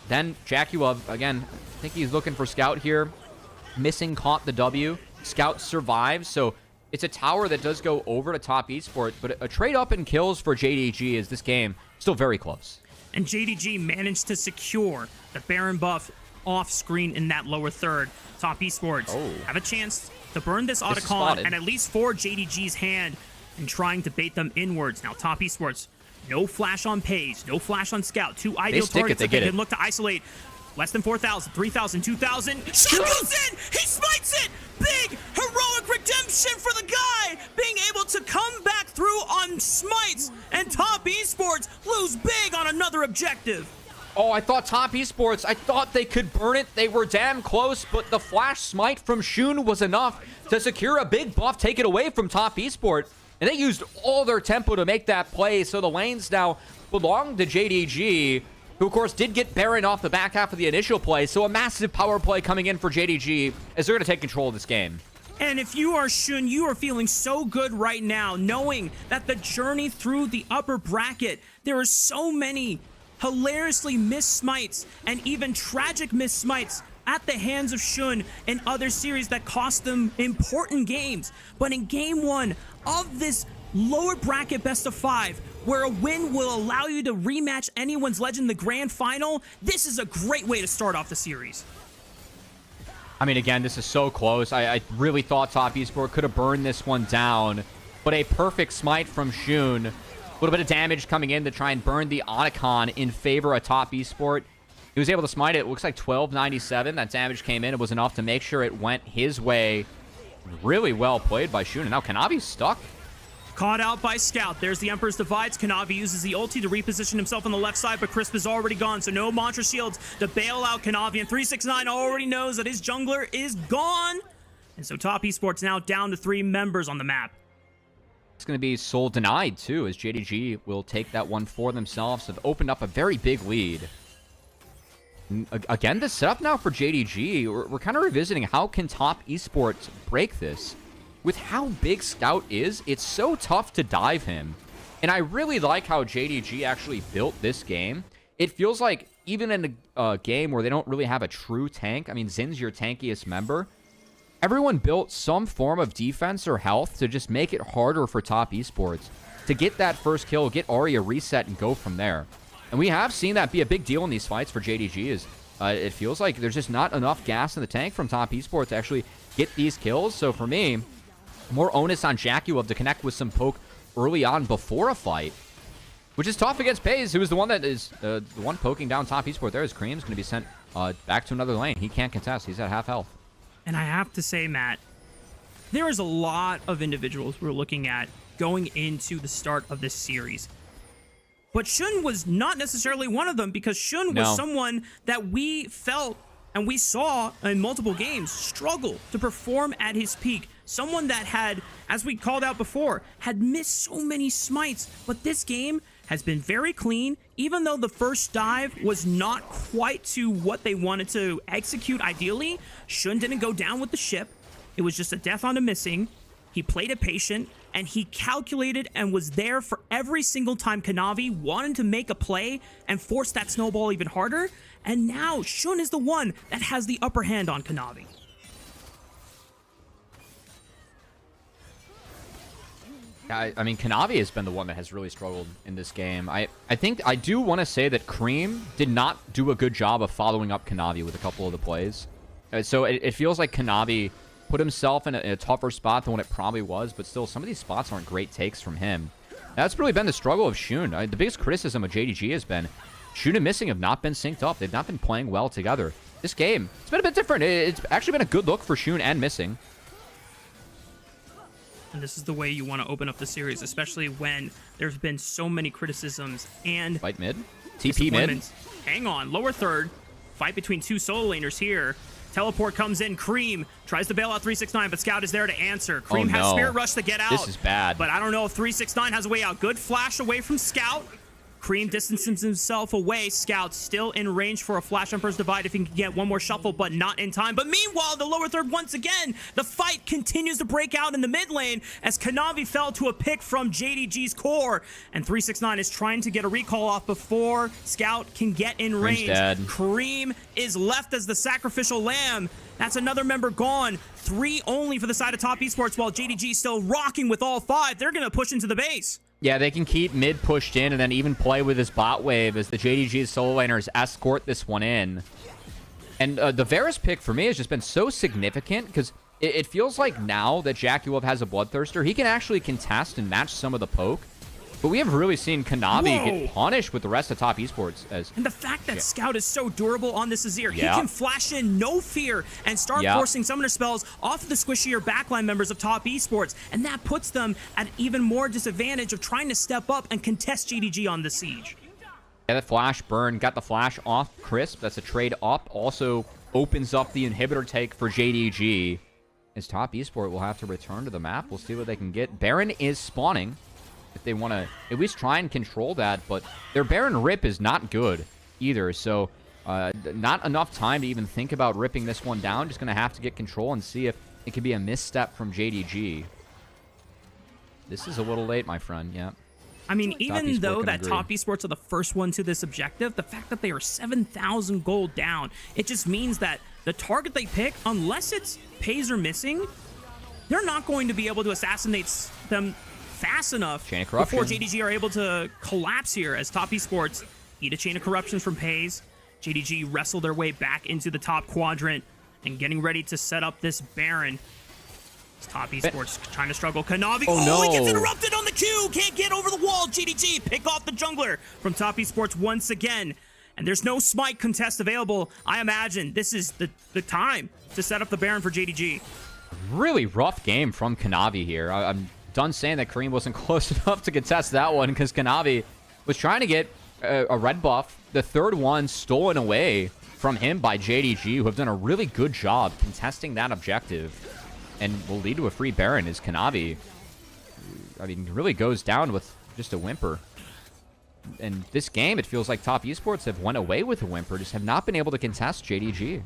S2: Then Jaculov, again, I think he's looking for Scout here. Missing caught the W. Scout survives, so it's a tower that does go over to Top Esport, but a trade up in kills for JDG is this game still very close.
S3: And JDG managed to secure the Baron buff off screen in that lower third. Top Esports have a chance to burn this Otacon and at least for JDG's hand and trying to bait them inwards. Now, Top Esports, no flash on Paze, no flash on Scout. 2 ideal targets that they can look to isolate. Less than 4,000, 3,000, 2,000. Shot goes in! He smites it! Big heroic redemption for the guy! Being able to come back through on smites, and Top Esports lose big on another objective.
S2: Oh, I thought Top Esports, I thought they could burn it. They were damn close, but the flash smite from Shun was enough to secure a big buff, take it away from Top Esport. And they used all their tempo to make that play, so the lanes now belong to JDG, who, of course, did get Baron off the back half of the initial play. So a massive power play coming in for JDG as they're going to take control of this game.
S3: And if you are Shun, you are feeling so good right now, knowing that the journey through the upper bracket, there are so many hilariously missed smites and even tragic missed smites at the hands of Shun in other series that cost them important games. But in game 1 of this lower bracket best of 5, where a win will allow you to rematch anyone's legend in the grand final, this is a great way to start off the series.
S2: I mean, again, this is so close. I really thought Top Esport could have burned this one down, but a perfect smite from Shun. A little bit of damage coming in to try and burn the Otacon in favor of Top Esport. He was able to smite it. It looks like 1297. That damage came in. It was enough to make sure it went his way. Really well played by Shun. And now Kanavi's stuck.
S3: Caught out by Scout. There's the Emperor's Divides. Kanavi uses the ulti to reposition himself on the left side, but Crisp is already gone, so no Mantra Shields to bail out Kanavi. And 369 already knows that his jungler is gone. And so Top Esports now down to 3 members on the map.
S2: It's going to be Soul Denied, too, as JDG will take that one for themselves. Have opened up a very big lead. Again, the setup now for JDG, we're kind of revisiting how can Top Esports break this. With how big Scout is, it's so tough to dive him. And I really like how JDG actually built this game. It feels like even in a game where they don't really have a true tank, I mean, Zin's your tankiest member, everyone built some form of defense or health to just make it harder for Top Esports to get that first kill, get Arya reset, and go from there. And we have seen that be a big deal in these fights for JDG. It feels like there's just not enough gas in the tank from Top Esports to actually get these kills. So for me, more onus on Jaculov to connect with some poke early on before a fight, which is tough against Pays, who is the one that is the one poking down Top Esports. There is Cream's going to be sent back to another lane. He can't contest. He's at half health.
S3: And I have to say, Matt, there is a lot of individuals we're looking at going into the start of this series. But Shun was not necessarily one of them, because Shun was someone that we felt and we saw in multiple games struggle to perform at his peak. Someone that had, as we called out before, had missed so many smites. But this game has been very clean, even though the first dive was not quite to what they wanted to execute ideally. Shun didn't go down with the ship. It was just a death on a missing. He played it patient, and he calculated and was there for every single time Kanavi wanted to make a play and force that snowball even harder. And now Shun is the one that has the upper hand on Kanavi.
S2: I mean, Kanavi has been the one that has really struggled in this game. I think I do want to say that Cream did not do a good job of following up Kanavi with a couple of the plays. So it feels like Kanavi put himself in a tougher spot than what it probably was, but still, some of these spots aren't great takes from him. That's really been the struggle of Shun. The biggest criticism of JDG has been Shun and Missing have not been synced up. They've not been playing well together. This game, it's been a bit different. It's actually been a good look for Shun and Missing.
S3: And this is the way you want to open up the series, especially when there's been so many criticisms and
S2: Fight mid. TP mid.
S3: Hang on. Lower third. Fight between 2 solo laners here. Teleport comes in. Cream tries to bail out 369, but Scout is there to answer. Cream has Spirit Rush to get out.
S2: This is bad.
S3: But I don't know if 369 has a way out. Good flash away from Scout. Cream distances himself away. Scout still in range for a Flash Emperor's Divide if he can get one more shuffle, but not in time. But meanwhile, the lower third, once again, the fight continues to break out in the mid lane as Kanavi fell to a pick from JDG's core. And 369 is trying to get a recall off before Scout can get in range. Cream is left as the sacrificial lamb. That's another member gone. 3 only for the side of Top Esports, while JDG still rocking with all 5. They're going to push into the base.
S2: Yeah, they can keep mid pushed in and then even play with his bot wave as the JDG solo laners escort this one in. And the Varus pick for me has just been so significant because it feels like now that Jaculov has a Bloodthirster, he can actually contest and match some of the poke. But we have really seen Kanavi get punished with the rest of Top Esports. And
S3: the fact that Scout is so durable on this Azir, he can flash in no fear and start forcing summoner spells off of the squishier backline members of Top Esports. And that puts them at even more disadvantage of trying to step up and contest JDG on the siege.
S2: Yeah, the flash burn got the flash off Crisp. That's a trade up. Also opens up the inhibitor take for JDG. As Top Esport will have to return to the map. We'll see what they can get. Baron is spawning. If they want to at least try and control that, but their Baron rip is not good either, so not enough time to even think about ripping this one down. Just going to have to get control and see if It could be a misstep from JDG. This is a little late, my friend. Yeah.
S3: I mean, even though that
S2: agree.
S3: Top Esports are the first one to this objective, the fact that they are 7,000 gold down, it just means that the target they pick, unless it's PES or missing, they're not going to be able to assassinate them fast enough before JDG are able to collapse here, as Top Esports eat a chain of corruptions from PES. JDG wrestle their way back into the top quadrant and getting ready to set up this Baron. Top Esports trying to struggle. Kanavi.
S2: Oh, no.
S3: He gets interrupted on the Q. Can't get over the wall. JDG pick off the jungler from Top Esports once again. And there's no smite contest available. I imagine this is the time to set up the Baron for JDG.
S2: Really rough game from Kanavi here. I'm done saying that Kareem wasn't close enough to contest that one because Kanavi was trying to get a red buff. The third one stolen away from him by JDG, who have done a really good job contesting that objective. And will lead to a free Baron as Kanavi, I mean, really goes down with just a whimper. And this game, it feels like Top Esports have went away with a whimper, just have not been able to contest JDG.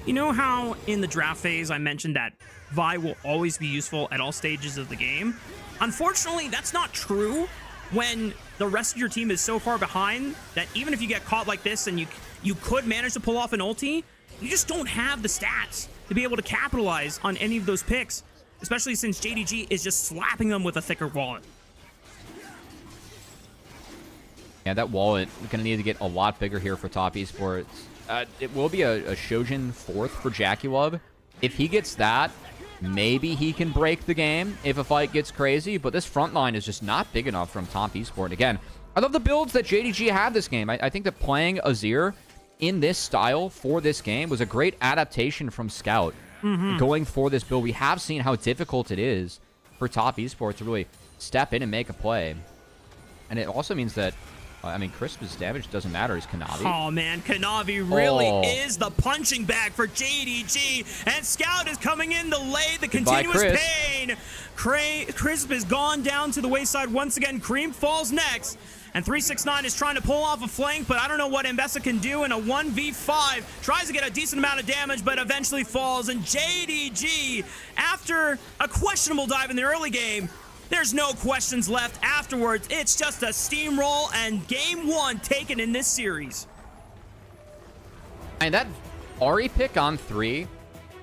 S3: You know how in the draft phase I mentioned that Vi will always be useful at all stages of the game? Unfortunately, that's not true when the rest of your team is so far behind that even if you get caught like this and you could manage to pull off an ulti, you just don't have the stats to be able to capitalize on any of those picks, especially since JDG is just slapping them with a thicker wallet.
S2: Yeah, that wallet is going to need to get a lot bigger here for Top Esports. It will be a Shojin 4th for JackeyLove. If he gets that, maybe he can break the game if a fight gets crazy, but this front line is just not big enough from Top Esports. Again, I love the builds that JDG had this game. I think that playing Azir in this style for this game was a great adaptation from Scout. Going for this build, we have seen how difficult it is for Top Esports to really step in and make a play. And it also means that, I mean, Crisp's damage doesn't matter as Kanavi.
S3: Oh, man, Kanavi really is the punching bag for JDG, and Scout is coming in to lay the continuous pain. Crisp has gone down to the wayside once again. Cream falls next. And 369 is trying to pull off a flank, but I don't know what Mbessa can do in a 1v5. Tries to get a decent amount of damage, but eventually falls. And JDG, after a questionable dive in the early game, there's no questions left afterwards. It's just a steamroll and game one taken in this series.
S2: And that Ahri pick on 3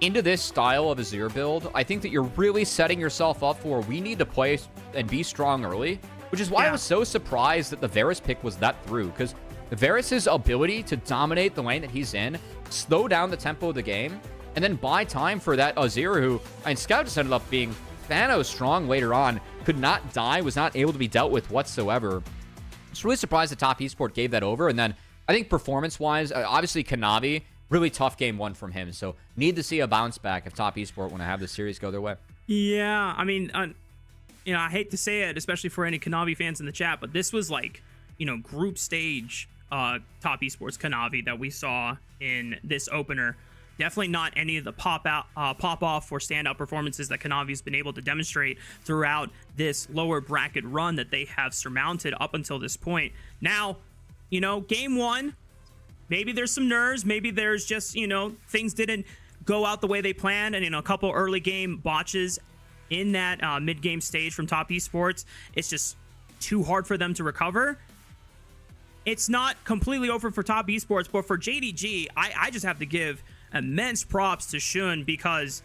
S2: into this style of Azir build, I think that you're really setting yourself up for we need to play and be strong early. Which is why I was so surprised that the Varus pick was that through, because Varus' ability to dominate the lane that he's in, slow down the tempo of the game, and then buy time for that Azir who, and Scout just ended up being Thanos strong later on, could not die, was not able to be dealt with whatsoever. Just really surprised that Top Esports gave that over. And then I think performance-wise, obviously Kanavi, really tough game one from him. So need to see a bounce back if Top Esports want to have the series go their way.
S3: Yeah, I mean, you know, I hate to say it, especially for any Kanavi fans in the chat, but this was like, you know, group stage Top Esports Kanavi that we saw in this opener. Definitely not any of the pop-off or standout performances that Kanavi's been able to demonstrate throughout this lower bracket run that they have surmounted up until this point. Now, you know, game one, maybe there's some nerves, maybe there's just, you know, things didn't go out the way they planned, and, you know, a couple early game botches in that mid-game stage from Top Esports. It's just too hard for them to recover. It's not completely over for Top Esports, but for JDG, I just have to give immense props to Shun, because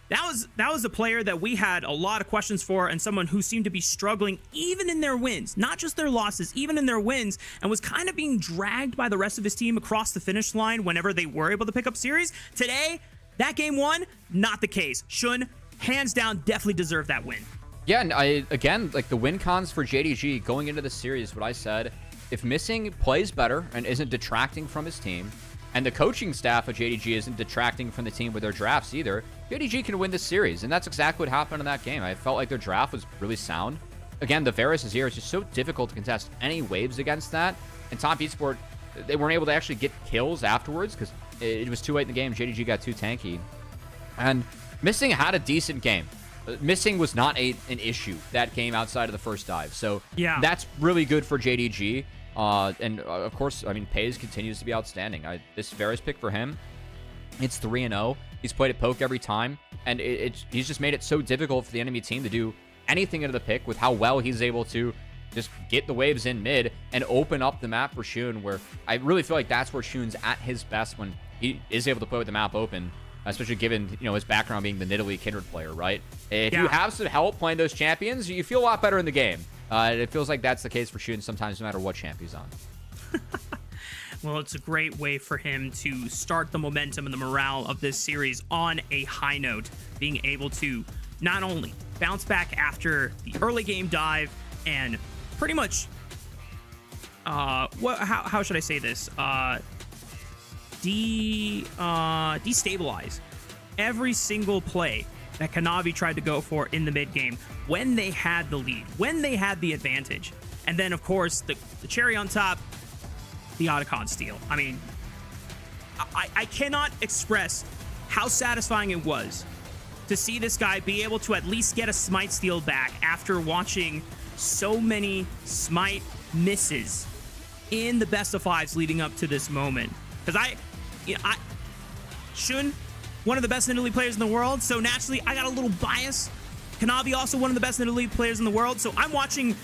S3: that was a player that we had a lot of questions for, and someone who seemed to be struggling even in their wins, not just their losses, even in their wins, and was kind of being dragged by the rest of his team across the finish line whenever they were able to pick up series. Today, that game one, not the case. Shun, hands down, definitely deserved that win.
S2: Yeah, and again, like the win cons for JDG going into the series, what I said, if Missing plays better and isn't detracting from his team, and the coaching staff of JDG isn't detracting from the team with their drafts either, JDG can win this series, and that's exactly what happened in that game. I felt like their draft was really sound. Again, the Varus Azir is just so difficult to contest any waves against that, and Top Esports, they weren't able to actually get kills afterwards because it was too late in the game. JDG got too tanky. And Missing had a decent game. Missing was not an issue that game outside of the first dive. So yeah, that's really good for JDG. And of course, I mean, PES continues to be outstanding. This Varus pick for him, It's 3-0. He's played at poke every time, and he's just made it so difficult for the enemy team to do anything into the pick with how well he's able to just get the waves in mid and open up the map for Shun, where I really feel like that's where Shun's at his best, when he is able to play with the map open, especially given, you know, his background being the Nidalee Kindred player, right? If you have some help playing those champions, you feel a lot better in the game. It feels like that's the case for Shun sometimes, no matter what champ he's on.
S3: Well, it's a great way for him to start the momentum and the morale of this series on a high note, being able to not only bounce back after the early game dive and pretty much, how should I say this? Destabilize every single play that Kanavi tried to go for in the mid game when they had the lead, when they had the advantage. And then, of course, the cherry on top, the Otacon steal. I mean, I cannot express how satisfying it was to see this guy be able to at least get a smite steal back after watching so many smite misses in the best of fives leading up to this moment. Because Shun, one of the best Nidalee players in the world, so naturally I got a little bias. Kanavi, also one of the best Nidalee players in the world, so I'm watching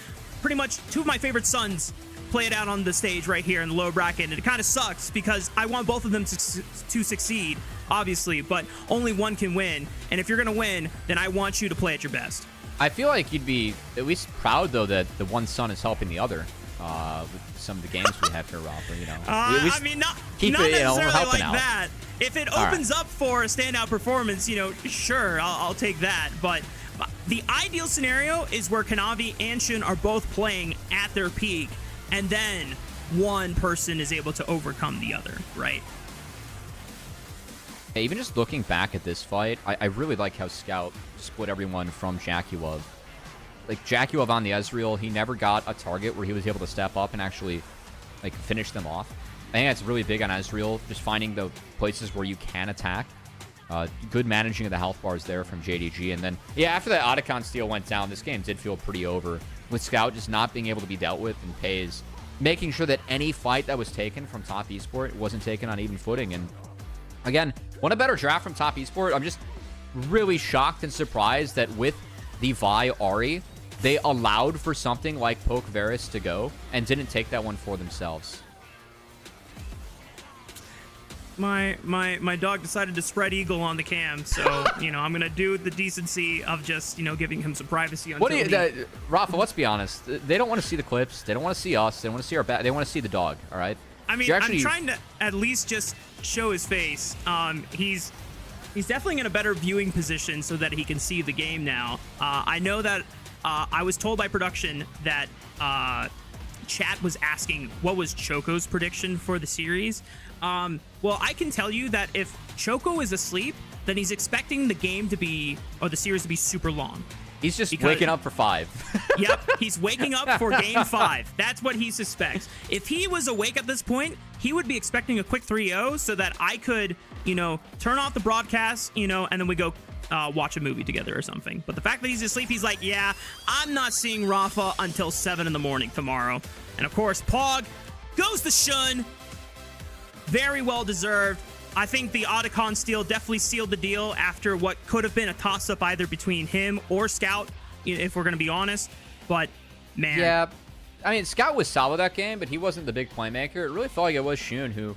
S3: pretty much two of my favorite sons play it out on the stage right here in the lower bracket, and it kind of sucks because I want both of them to succeed, obviously, but only one can win, and if you're gonna win, then I want you to play at your best.
S2: I feel like you'd be at least proud, though, that the one son is helping the other with some of the games we have here, Rafa, you know.
S3: I mean, not necessarily like that. If it opens up for a standout performance, you know, sure, I'll take that, but the ideal scenario is where Kanavi and Shun are both playing at their peak, and then one person is able to overcome the other, right?
S2: Even just looking back at this fight, I really like how Scout split everyone from Jaculov. Like, Jaculov on the Ezreal, he never got a target where he was able to step up and actually, like, finish them off. I think that's really big on Ezreal, just finding the places where you can attack. Good managing of the health bars there from JDG. And then, yeah, after that Otacon steal went down, this game did feel pretty over, with Scout just not being able to be dealt with, and PES making sure that any fight that was taken from Top Esport wasn't taken on even footing. And again, what a better draft from Top Esport. I'm just really shocked and surprised that with the Vi Ahri, they allowed for something like Poke Varus to go and didn't take that one for themselves.
S3: My dog decided to spread eagle on the cam, so you know I'm gonna do the decency of just, you know, giving him some privacy. Until
S2: Rafa, let's be honest. They don't want to see the clips. They don't want to see us. They don't want to see our They want to see the dog. All right.
S3: I mean, I'm trying to at least just show his face. He's definitely in a better viewing position so that he can see the game now. I know that I was told by production that chat was asking what was Choco's prediction for the series. Well, I can tell you that if Choco is asleep, then he's expecting the game to be, or the series to be, super long.
S2: He's just waking up for 5.
S3: Yep, he's waking up for game 5. That's what he suspects. If he was awake at this point, he would be expecting a quick 3-0 so that I could, you know, turn off the broadcast, you know, and then we go watch a movie together or something. But the fact that he's asleep, he's like, yeah, I'm not seeing Rafa until 7 in the morning tomorrow. And of course, Pog goes to Shun. Very well deserved. I think the Otacon steal definitely sealed the deal after what could have been a toss-up either between him or Scout, if we're going to be honest. But, man.
S2: Yeah, I mean, Scout was solid that game, but he wasn't the big playmaker. It really felt like it was Shun who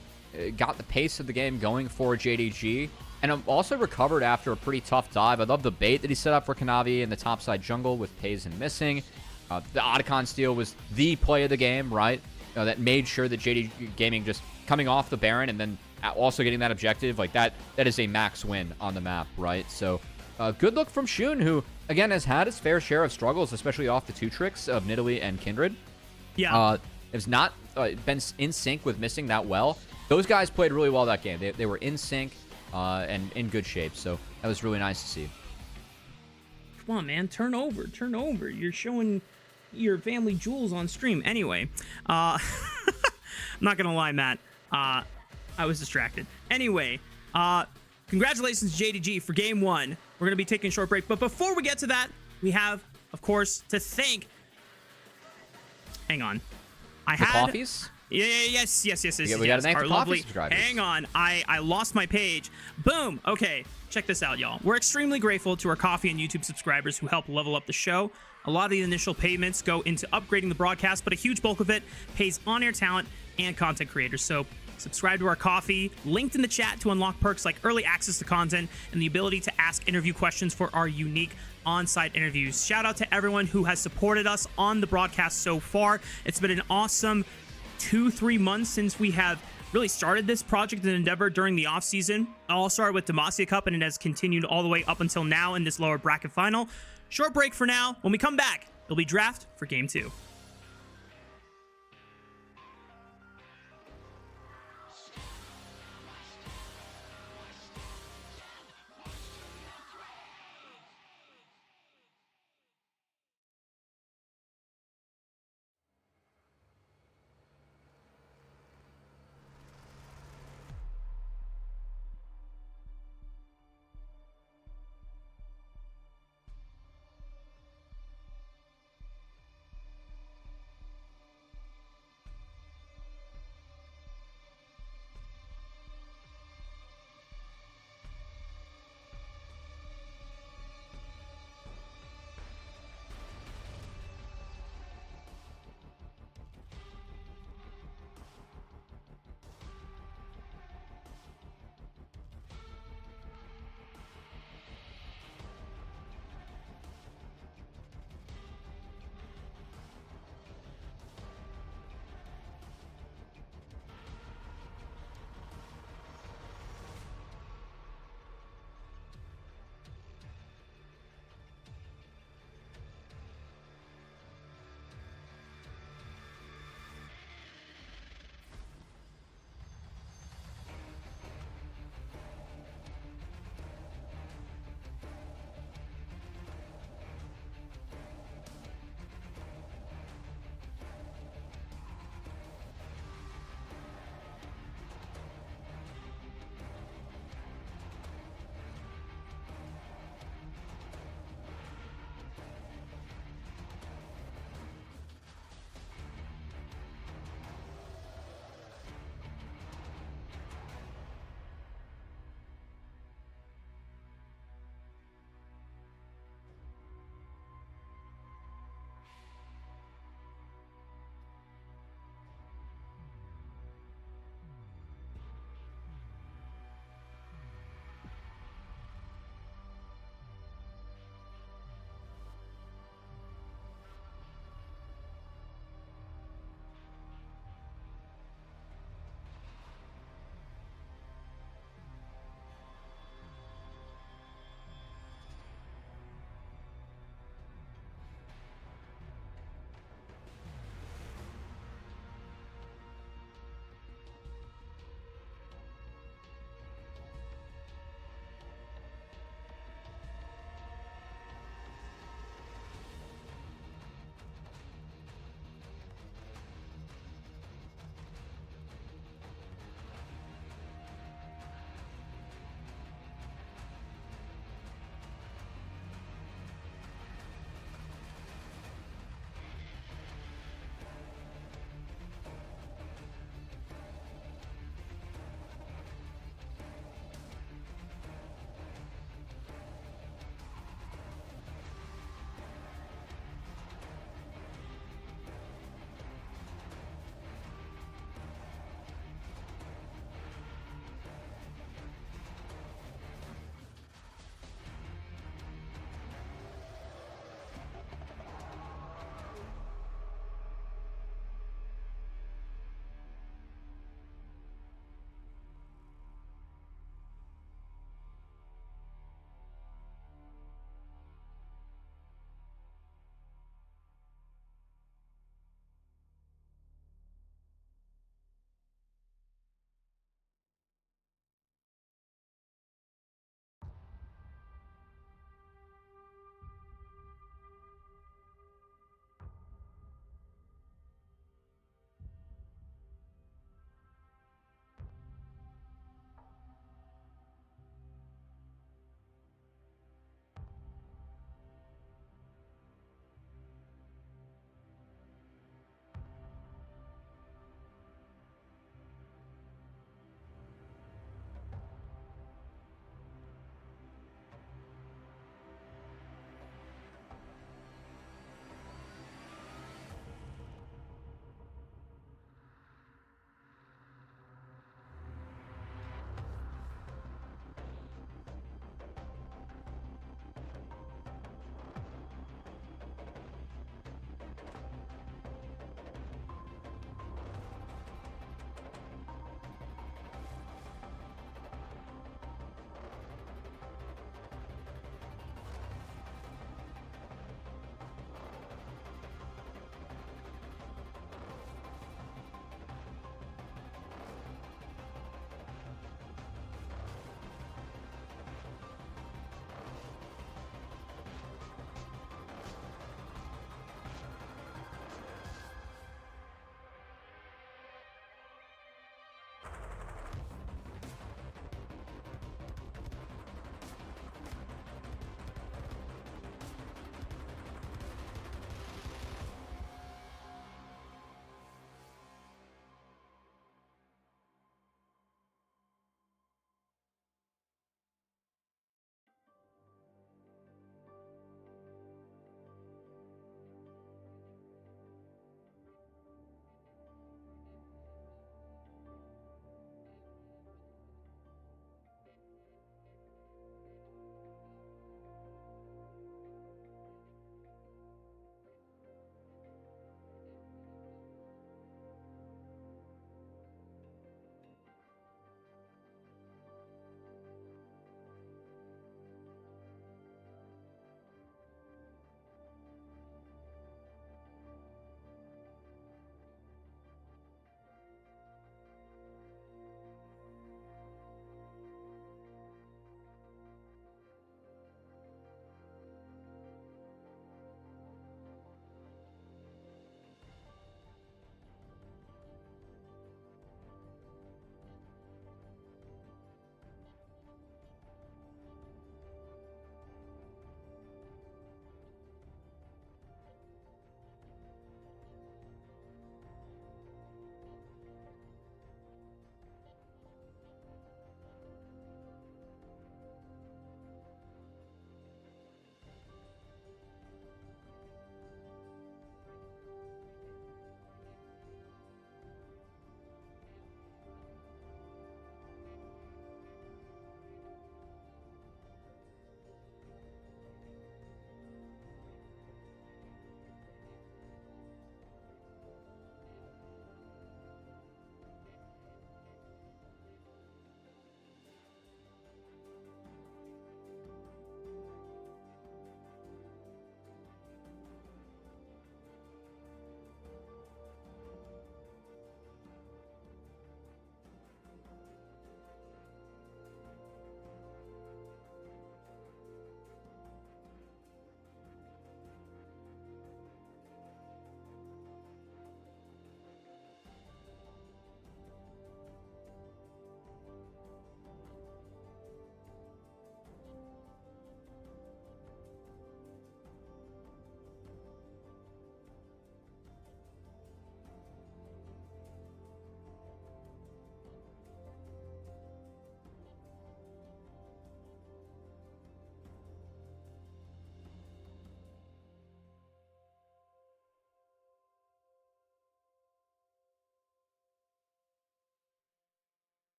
S2: got the pace of the game going for JDG, and also recovered after a pretty tough dive. I love the bait that he set up for Kanavi in the topside jungle with PES and missing. The Otacon steal was the play of the game, right? That made sure that JDG Gaming just coming off the Baron and then also getting that objective, like that is a max win on the map, right? So good look from Shun, who again has had his fair share of struggles, especially off the 2 tricks of Nidalee and Kindred.
S3: Yeah,
S2: has not been in sync with missing that well. Those guys played really well that game. They were in sync and in good shape, so that was really nice to see.
S3: Come on, man, turn over. You're showing your family jewels on stream. Anyway, I'm not gonna lie, Matt. I was distracted. Anyway, congratulations, JDG, for game 1. We're going to be taking a short break. But before we get to that, we have, of course, to thank... Hang on.
S2: The coffees?
S3: Yes.
S2: We got to
S3: Yes,
S2: thank the
S3: our
S2: coffee
S3: lovely.
S2: subscribers.
S3: Hang on, I lost my page. Boom. Okay, check this out, y'all. We're extremely grateful to our coffee and YouTube subscribers who help level up the show. A lot of the initial payments go into upgrading the broadcast, but a huge bulk of it pays on-air talent and content creators. So subscribe to our coffee, linked in the chat to unlock perks like early access to content and the ability to ask interview questions for our unique on-site interviews. Shout out to everyone who has supported us on the broadcast so far. It's been an awesome 2-3 months since we have really started this project and endeavor during the off season. All started with Demacia Cup and it has continued all the way up until now in this lower bracket final. Short break for now. When we come back, it'll be draft for game 2.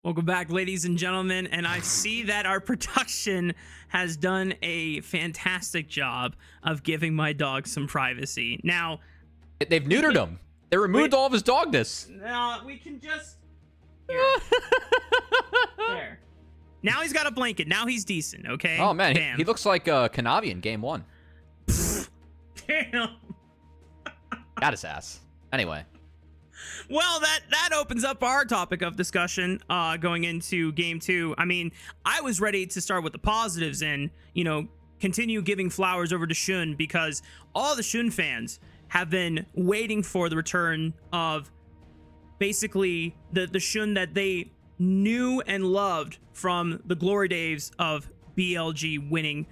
S3: Welcome back, ladies and gentlemen, and I see that our production has done a fantastic job of giving my dog some privacy. Now,
S2: they've neutered him. They removed all of his dogness.
S3: No, we can just... Here. There. Now he's got a blanket. Now he's decent, okay?
S2: Oh, man, he looks like Kanavi in game 1.
S3: Damn.
S2: Got his ass. Anyway.
S3: Well, that opens up our topic of discussion going into game 2. I mean, I was ready to start with the positives and, continue giving flowers over to Shun, because all the Shun fans have been waiting for the return of basically the Shun that they knew and loved from the glory days of BLG winning,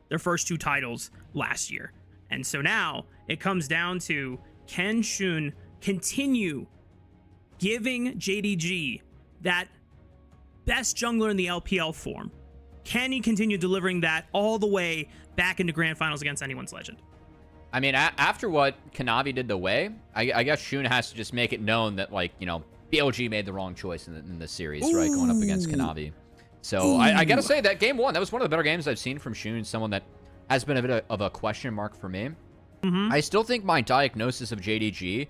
S3: their first 2 titles last year. And so now it comes down to, can Shun continue giving JDG that best jungler in the LPL form? Can he continue delivering that all the way back into grand finals against anyone's legend?
S2: I mean, after what Kanavi did the way, I guess Shun has to just make it known that, BLG made the wrong choice in the series, right? Going up against Kanavi. So I got to say that game 1, that was one of the better games I've seen from Shun, someone that has been a bit of a question mark for me. I still think my diagnosis of JDG,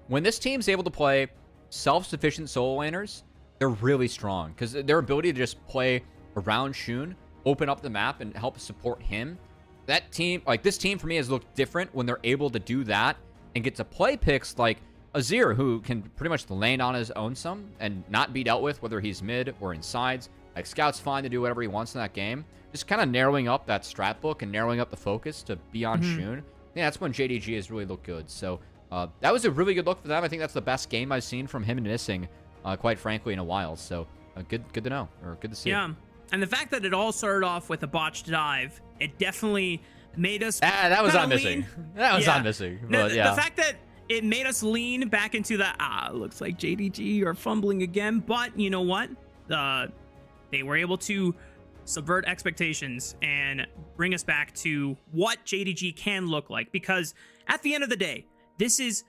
S2: when this team's able to play self-sufficient solo laners, they're really strong, because their ability to just play around Shun, open up the map, and help support him. That team, this team for me has looked different when they're able to do that and get to play picks like Azir, who can pretty much lane on his own some and not be dealt with, whether he's mid or in sides. Scout's fine to do whatever he wants in that game. Just kind of narrowing up that strat book and narrowing up the focus to be on Shun. Yeah, that's when JDG has really looked good. So that was a really good look for them. I think that's the best game I've seen from him and Missing, quite frankly, in a while. So good to know, or good to see.
S3: Yeah, and the fact that it all started off with a botched dive, it definitely made us...
S2: that was on Missing. That was on Missing. But,
S3: the fact that it made us lean back into the, looks like JDG are fumbling again. But you know what? They were able to subvert expectations and bring us back to what JDG can look like. Because at the end of the day, this is,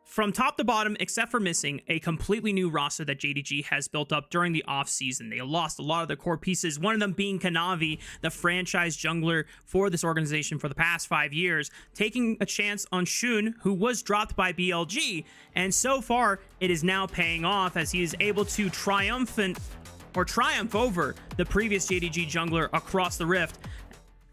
S3: from top to bottom, except for Missing, a completely new roster that JDG has built up during the offseason. They lost a lot of their core pieces, one of them being Kanavi, the franchise jungler for this organization for the past 5 years, taking a chance on Shun, who was dropped by BLG, and so far, it is now paying off as he is able to triumph over the previous JDG jungler across the rift.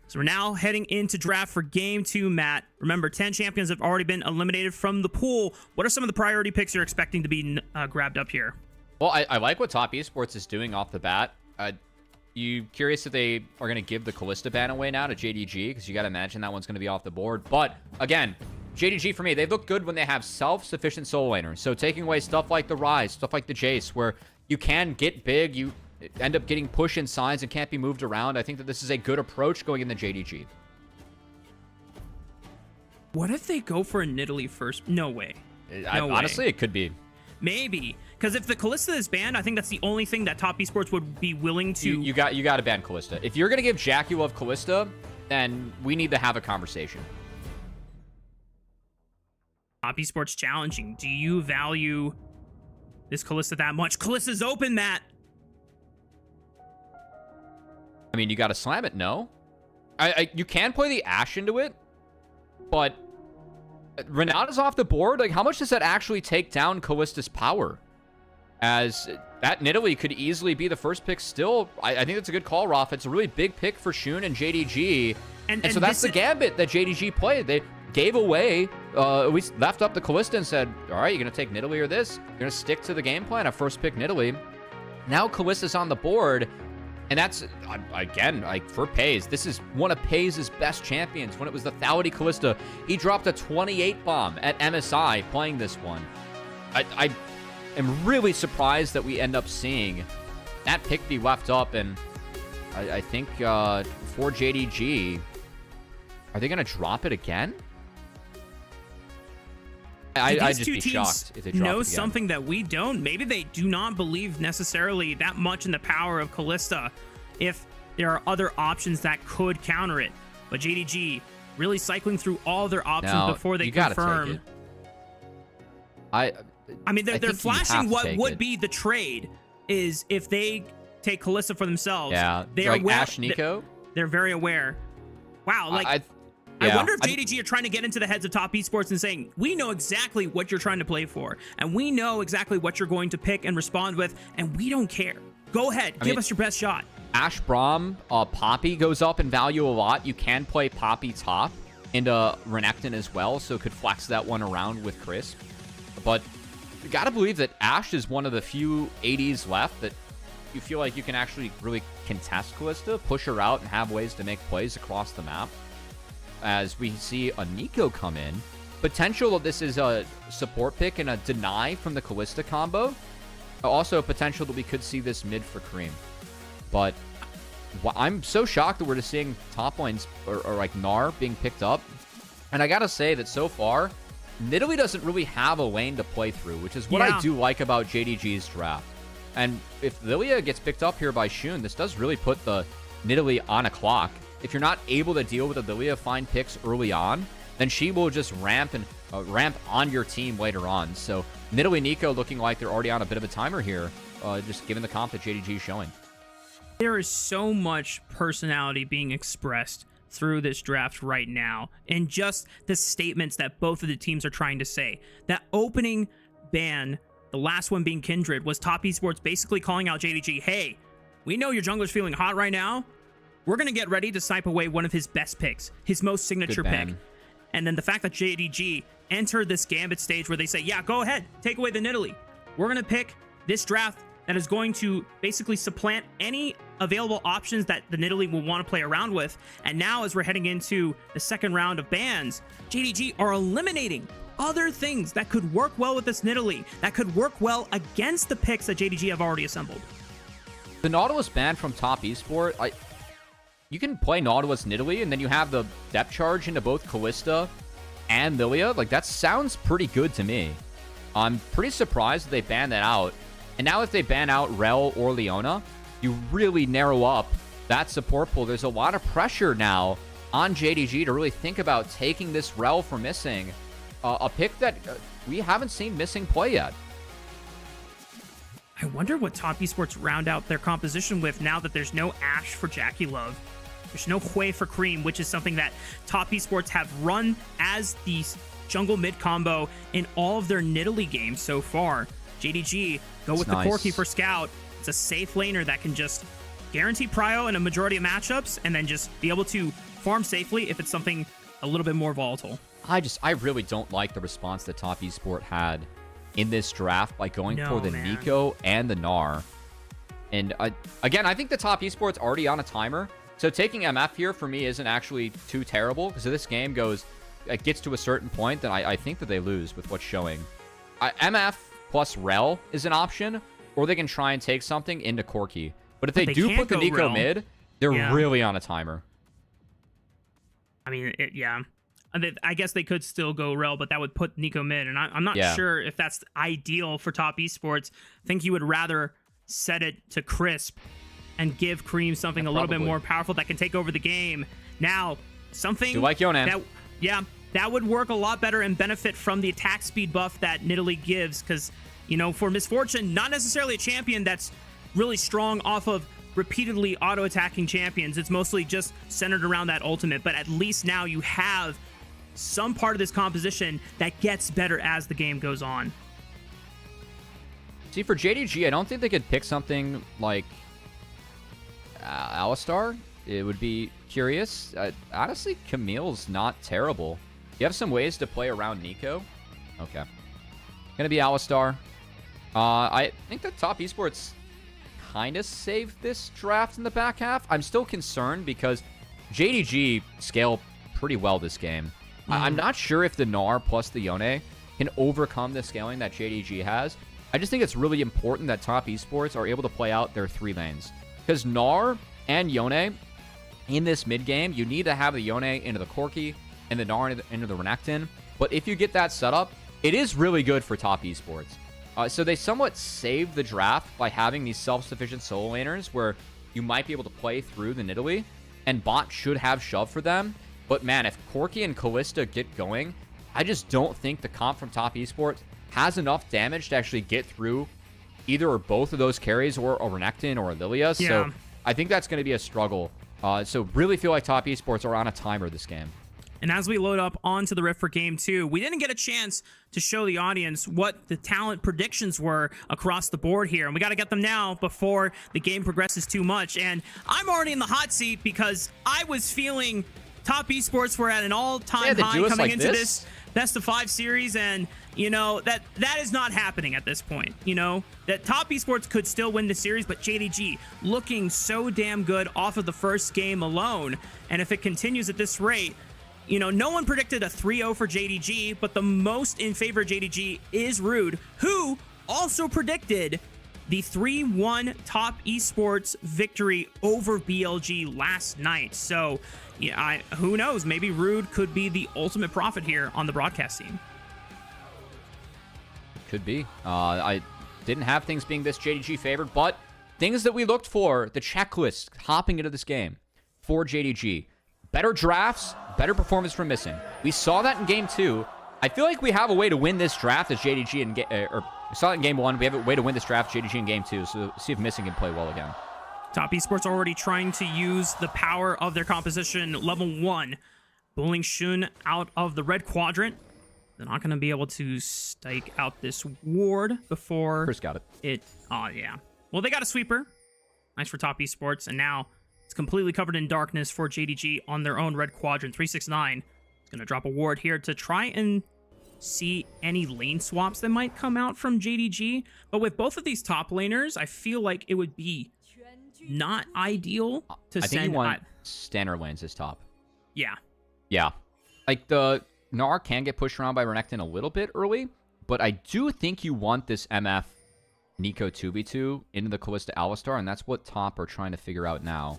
S3: So we're now heading into draft for game 2, Matt. Remember, 10 champions have already been eliminated from the pool. What are some of the priority picks you're expecting to be grabbed up here?
S2: Well, I like what Top Esports is doing off the bat. You curious if they are going to give the Kalista ban away now to JDG? Because you got to imagine that one's going to be off the board. But again, JDG for me, they look good when they have self-sufficient solo laners. So taking away stuff like the Ryze, stuff like the Jace, where you can get big, you end up getting pushed in sides and can't be moved around. I think that this is a good approach going into JDG.
S3: What if they go for a Nidalee first? No way.
S2: Honestly, it could be.
S3: Maybe. Because if the Kalista is banned, I think that's the only thing that Top Esports would be willing to...
S2: You got to ban Kalista. If you're going to give Jack you love Kalista, then we need to have a conversation.
S3: Top Esports challenging. Do you value this Kalista that much? Kalista's open, Matt.
S2: I mean, you got to slam it, no? You can play the Ashe into it, but Renata's off the board. How much does that actually take down Kalista's power? As that Nidalee could easily be the first pick still. I think that's a good call, Roth. It's a really big pick for Shun and JDG. And so that's the gambit that JDG played. They gave away, at least left up the Kalista and said, all right, you're going to take Nidalee or this? You're going to stick to the game plan of first pick Nidalee. Now Kalista's on the board. And that's, again, for Paze, this is one of Paze's best champions. When it was the Thality Kalista, he dropped a 28 bomb at MSI playing this one. I am really surprised that we end up seeing that pick be left up. And I think for JDG, are they going to drop it again? I'd just be shocked if they drop it again.
S3: Something that we don't. Maybe they do not believe necessarily that much in the power of Kalista if there are other options that could counter it. But JDG really cycling through all their options before they confirm.
S2: I
S3: mean, they're flashing what would be the trade is if they take Kalista for themselves, they are
S2: like
S3: aware,
S2: Ash Nico.
S3: They're very aware. Wow, like I wonder if JDG are trying to get into the heads of Top Esports and saying, we know exactly what you're trying to play for, and we know exactly what you're going to pick and respond with, and we don't care. Go ahead, give us your best shot.
S2: Ash Braum, Poppy goes up in value a lot. You can play Poppy top into Renekton as well, so could flex that one around with Crisp. But you gotta believe that Ash is one of the few ADs left that you feel like you can actually really contest Kalista, push her out, and have ways to make plays across the map. As we see a Nico come in. Potential of this is a support pick and a deny from the Kalista combo. Also, potential that we could see this mid for Cream. But I'm so shocked that we're just seeing top lanes or like Gnar being picked up. And I gotta say that so far, Nidalee doesn't really have a lane to play through, which is what I do like about JDG's draft. And if Lilia gets picked up here by Shun, this does really put the Nidalee on a clock. If you're not able to deal with a Lilia find picks early on, then she will just ramp on your team later on. So Nidalee Nico looking like they're already on a bit of a timer here, just given the comp that JDG is showing.
S3: There is so much personality being expressed through this draft right now, and just the statements that both of the teams are trying to say. That opening ban, the last one being Kindred, was Top Esports basically calling out JDG, hey, we know your jungler's feeling hot right now. We're going to get ready to snipe away one of his best picks, his most signature pick. And then the fact that JDG entered this Gambit stage where they say, yeah, go ahead, take away the Nidalee. We're going to pick this draft that is going to basically supplant any available options that the Nidalee will want to play around with. And now as we're heading into the second round of bans, JDG are eliminating other things that could work well with this Nidalee, that could work well against the picks that JDG have already assembled.
S2: The Nautilus ban from Top Esport, you can play Nautilus Nidalee, and then you have the depth charge into both Kalista and Lilia. Like, that sounds pretty good to me. I'm pretty surprised that they banned that out. And now if they ban out Rel or Leona, you really narrow up that support pool. There's a lot of pressure now on JDG to really think about taking this Rel for missing. A pick that we haven't seen missing play yet.
S3: I wonder what Top Esports round out their composition with now that there's no Ashe for Jackie Love. There's no Hui for Cream, which is something that Top Esports have run as the jungle mid combo in all of their Nidalee games so far. JDG go with the Corki for Scout. It's a safe laner that can just guarantee prio in a majority of matchups and then just be able to farm safely if it's something a little bit more volatile.
S2: I really don't like the response that Top Esport had in this draft by going for the Nico and the Gnar. And again, I think the Top Esport's already on a timer. So taking MF here for me isn't actually too terrible, because if this game gets to a certain point, then I think that they lose with what's showing. MF plus Rel is an option, or they can try and take something into Corki. But if they do put the Nico mid, they're really on a timer.
S3: I mean, I guess they could still go Rel, but that would put Nico mid, and I'm not sure if that's ideal for Top Esports. I think you would rather set it to Crisp and give Cream something a little bit more powerful that can take over the game. Now, something
S2: like Yonan.
S3: That would work a lot better and benefit from the attack speed buff that Nidalee gives, because, you know, for Misfortune, not necessarily a champion that's really strong off of repeatedly auto-attacking champions. It's mostly just centered around that ultimate, but at least now you have some part of this composition that gets better as the game goes on.
S2: See, for JDG, I don't think they could pick something like Alistar. It would be curious. Honestly, Camille's not terrible. You have some ways to play around Nico. Okay. Gonna be Alistar. I think that Top Esports kind of saved this draft in the back half. I'm still concerned because JDG scale pretty well this game. I'm not sure if the Gnar plus the Yone can overcome the scaling that JDG has. I just think it's really important that Top Esports are able to play out their 3 lanes. Because Gnar and Yone, in this mid game, you need to have the Yone into the Corki and the Gnar into the Renekton. But if you get that set up, it is really good for Top Esports. So they somewhat saved the draft by having these self-sufficient solo laners where you might be able to play through the Nidalee, and bot should have shove for them. But man, if Corki and Kalista get going, I just don't think the comp from Top Esports has enough damage to actually get through either or both of those carries or a Renekton or a Lilia.
S3: Yeah.
S2: So I think that's going to be a struggle. So really feel like Top Esports are on a timer this game.
S3: And as we load up onto the Rift for Game 2, we didn't get a chance to show the audience what the talent predictions were across the board here. And we got to get them now before the game progresses too much. And I'm already in the hot seat because I was feeling Top Esports were at an all-time high coming into this best of 5 series. And, you know, that is not happening at this point. You know, that Top Esports could still win the series, but JDG looking so damn good off of the first game alone. And if it continues at this rate, you know, no one predicted a 3-0 for JDG, but the most in favor of JDG is Rude, who also predicted the 3-1 Top Esports victory over BLG last night. So, yeah, who knows? Maybe Rude could be the ultimate prophet here on the broadcast team.
S2: Could be. I didn't have things being this JDG favored, but things that we looked for, the checklist hopping into this game for JDG. Better drafts, better performance from Missing. We saw that in Game 2. I feel like we have a way to win this draft as JDG in or we saw it in Game 1. We have a way to win this draft JDG in Game 2. So see if Missing can play well again.
S3: Top Esports already trying to use the power of their composition. Level 1, pulling Shun out of the red quadrant. They're not going to be able to stake out this ward before
S2: Chris got it.
S3: Oh, yeah. Well, they got a sweeper. Nice for Top Esports. And now it's completely covered in darkness for JDG on their own red quadrant. 369 is going to drop a ward here to try and see any lane swaps that might come out from JDG. But with both of these top laners, I feel like it would be not ideal to
S2: I
S3: send...
S2: think you want standard lanes as top.
S3: Yeah.
S2: Yeah. Like, the Gnar can get pushed around by Renekton a little bit early, but I do think you want this MF Nico 2v2 into the Kalista Alistar, and that's what top are trying to figure out now.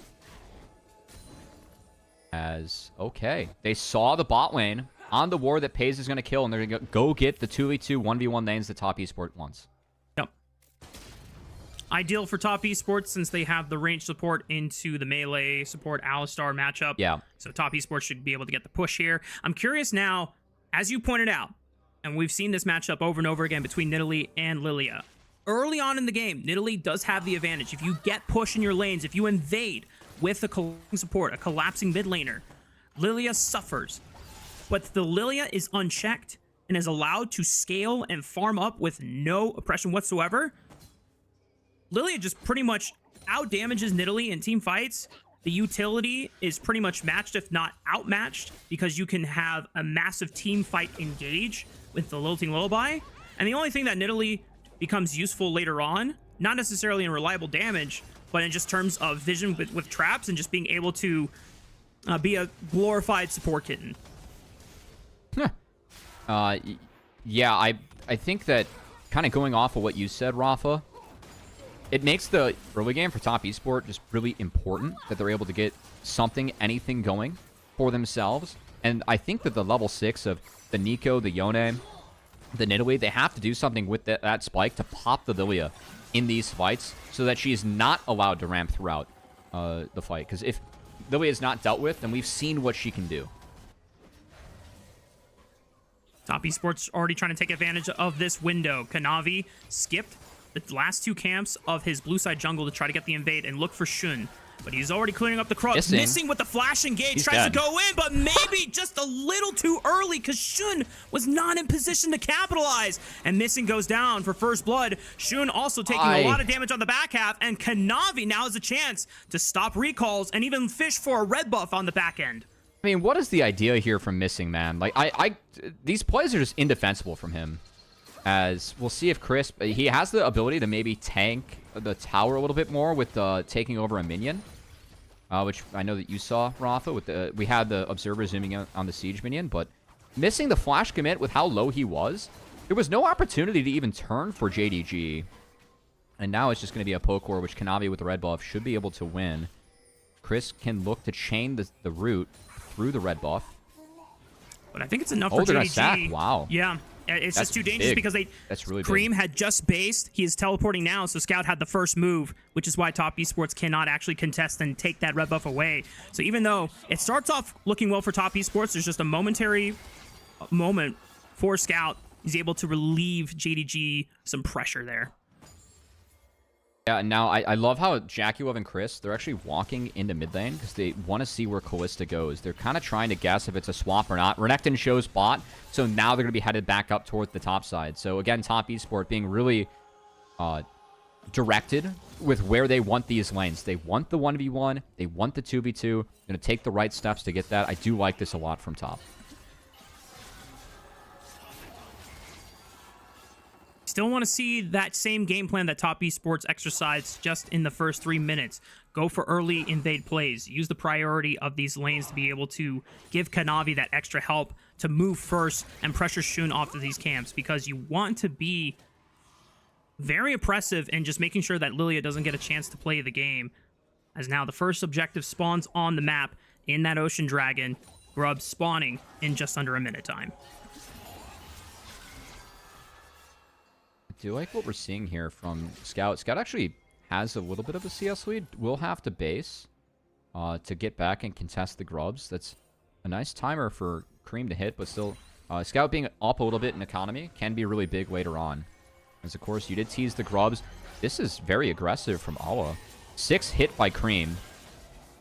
S2: Okay, they saw the bot lane on the ward that Pays is going to kill, and they're going to go get the 2v2 1v1 lanes that Top Esports wants.
S3: Yep. Ideal for Top Esports since they have the range support into the melee support Alistar matchup.
S2: Yeah.
S3: So Top Esports should be able to get the push here. I'm curious now, as you pointed out, and we've seen this matchup over and over again between Nidalee and Lilia. Early on in the game, Nidalee does have the advantage. If you get push in your lanes, if you invade with a collapsing support, a collapsing mid laner, Lilia suffers. But the Lilia is unchecked and is allowed to scale and farm up with no oppression whatsoever. Lilia just pretty much out-damages Nidalee in team fights. The utility is pretty much matched, if not outmatched, because you can have a massive team fight engage with the Lilting Lullaby. And the only thing that Nidalee becomes useful later on, not necessarily in reliable damage, but in just terms of vision with traps and just being able to be a glorified support kitten.
S2: Yeah, I think that kind of going off of what you said, Rafa, it makes the early game for Top Esports just really important that they're able to get something, anything going for themselves. And I think that the level 6 of the Nico, the Yone, the Nidalee, they have to do something with that spike to pop the Lilia in these fights so that she is not allowed to ramp throughout the fight. Because if Lilia is not dealt with, then we've seen what she can do.
S3: Top Esports already trying to take advantage of this window. Kanavi skipped the last 2 camps of his blue side jungle to try to get the invade and look for Shun. But he's already clearing up the cross. Missing with the flash engage.
S2: He's
S3: tries
S2: dead.
S3: to go in, but maybe just a little too early because Shun was not in position to capitalize. And Missing goes down for first blood. Shun also taking a lot of damage on the back half. And Kanavi now has a chance to stop recalls and even fish for a red buff on the back end.
S2: I mean, what is the idea here from Missing, man? Like, these plays are just indefensible from him. As we'll see if Chris, he has the ability to maybe tank the tower a little bit more with taking over a minion, which I know that you saw, Rafa. With we had the observer zooming in on the siege minion, but missing the flash commit with how low he was, there was no opportunity to even turn for JDG. And now it's just going to be a poke war, which Kanavi with the red buff should be able to win. Chris can look to chain the root through the red buff.
S3: But I think it's enough for JDG.
S2: Sack. Wow.
S3: Yeah. It's just too dangerous because
S2: that's really
S3: Cream
S2: big.
S3: had just based. He is teleporting now, so Scout had the first move, which is why Top Esports cannot actually contest and take that red buff away. So even though it starts off looking well for Top Esports, there's just a momentary moment for Scout. He's able to relieve JDG some pressure there.
S2: Yeah, and now I love how Jackie Love and Chris, they're actually walking into mid lane because they want to see where Callista goes. They're kind of trying to guess if it's a swap or not. Renekton shows bot, so now they're going to be headed back up towards the top side. So again, top esport being really directed with where they want these lanes. They want the 1v1. They want the 2v2. Going to take the right steps to get that. I do like this a lot from top.
S3: Still want to see that same game plan that Top Esports exercised just in the first 3 minutes. Go for early invade plays. Use the priority of these lanes to be able to give Kanavi that extra help to move first and pressure Shun off to these camps, because you want to be very oppressive in just making sure that Lilia doesn't get a chance to play the game. As now the first objective spawns on the map in that Ocean Dragon. Grub spawning in just under a minute time.
S2: I do like what we're seeing here from Scout. Scout actually has a little bit of a CS lead. We'll have to base to get back and contest the grubs. That's a nice timer for Cream to hit, but still, Scout being up a little bit in economy can be really big later on. As, of course, you did tease the grubs. This is very aggressive from Ala. 6 hit by Cream.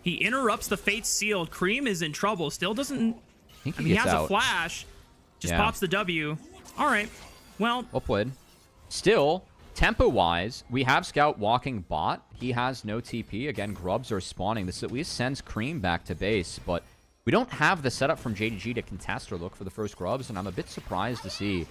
S3: He interrupts the Fate Sealed. Cream is in trouble. Still doesn't...
S2: I think
S3: he has a flash. Just pops the W. All right. Well
S2: played. Still, tempo-wise, we have Scout walking bot. He has no TP. Again, grubs are spawning. This at least sends Cream back to base, but we don't have the setup from JDG to contest or look for the first grubs, and I'm a bit surprised to see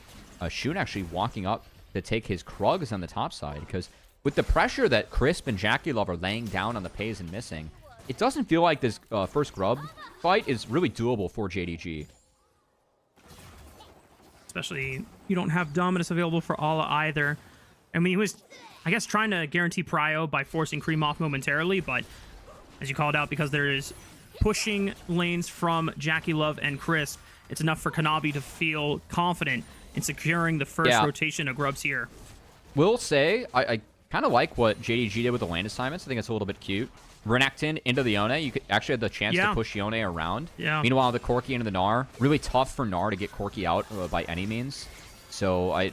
S2: Shun actually walking up to take his Krugs on the top side, because with the pressure that Crisp and Jackie Love are laying down on the Pays and missing, it doesn't feel like this first grub fight is really doable for JDG.
S3: Especially, you don't have Dominus available for Ala either. I mean, he was, I guess, trying to guarantee Prio by forcing Cream off momentarily, but as you called out, because there is pushing lanes from Jackie Love and Crisp, it's enough for Kanavi to feel confident in securing the first rotation of grubs here.
S2: Will say, I kind of like what JDG did with the lane assignments. I think it's a little bit cute. Renekton into the Yone. You could actually have the chance to push Yone around. Meanwhile, the Corki into the Gnar. Really tough for Gnar to get Corki out by any means. So I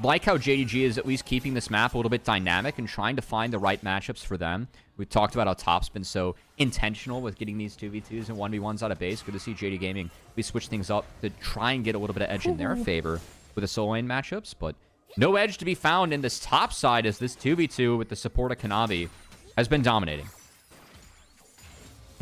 S2: like how JDG is at least keeping this map a little bit dynamic and trying to find the right matchups for them. We've talked about how Top's been so intentional with getting these 2v2s and 1v1s out of base. Good to see JD Gaming. We switch things up to try and get a little bit of edge in their favor with the solo lane matchups, but no edge to be found in this top side as this 2v2 with the support of Kanavi has been dominating.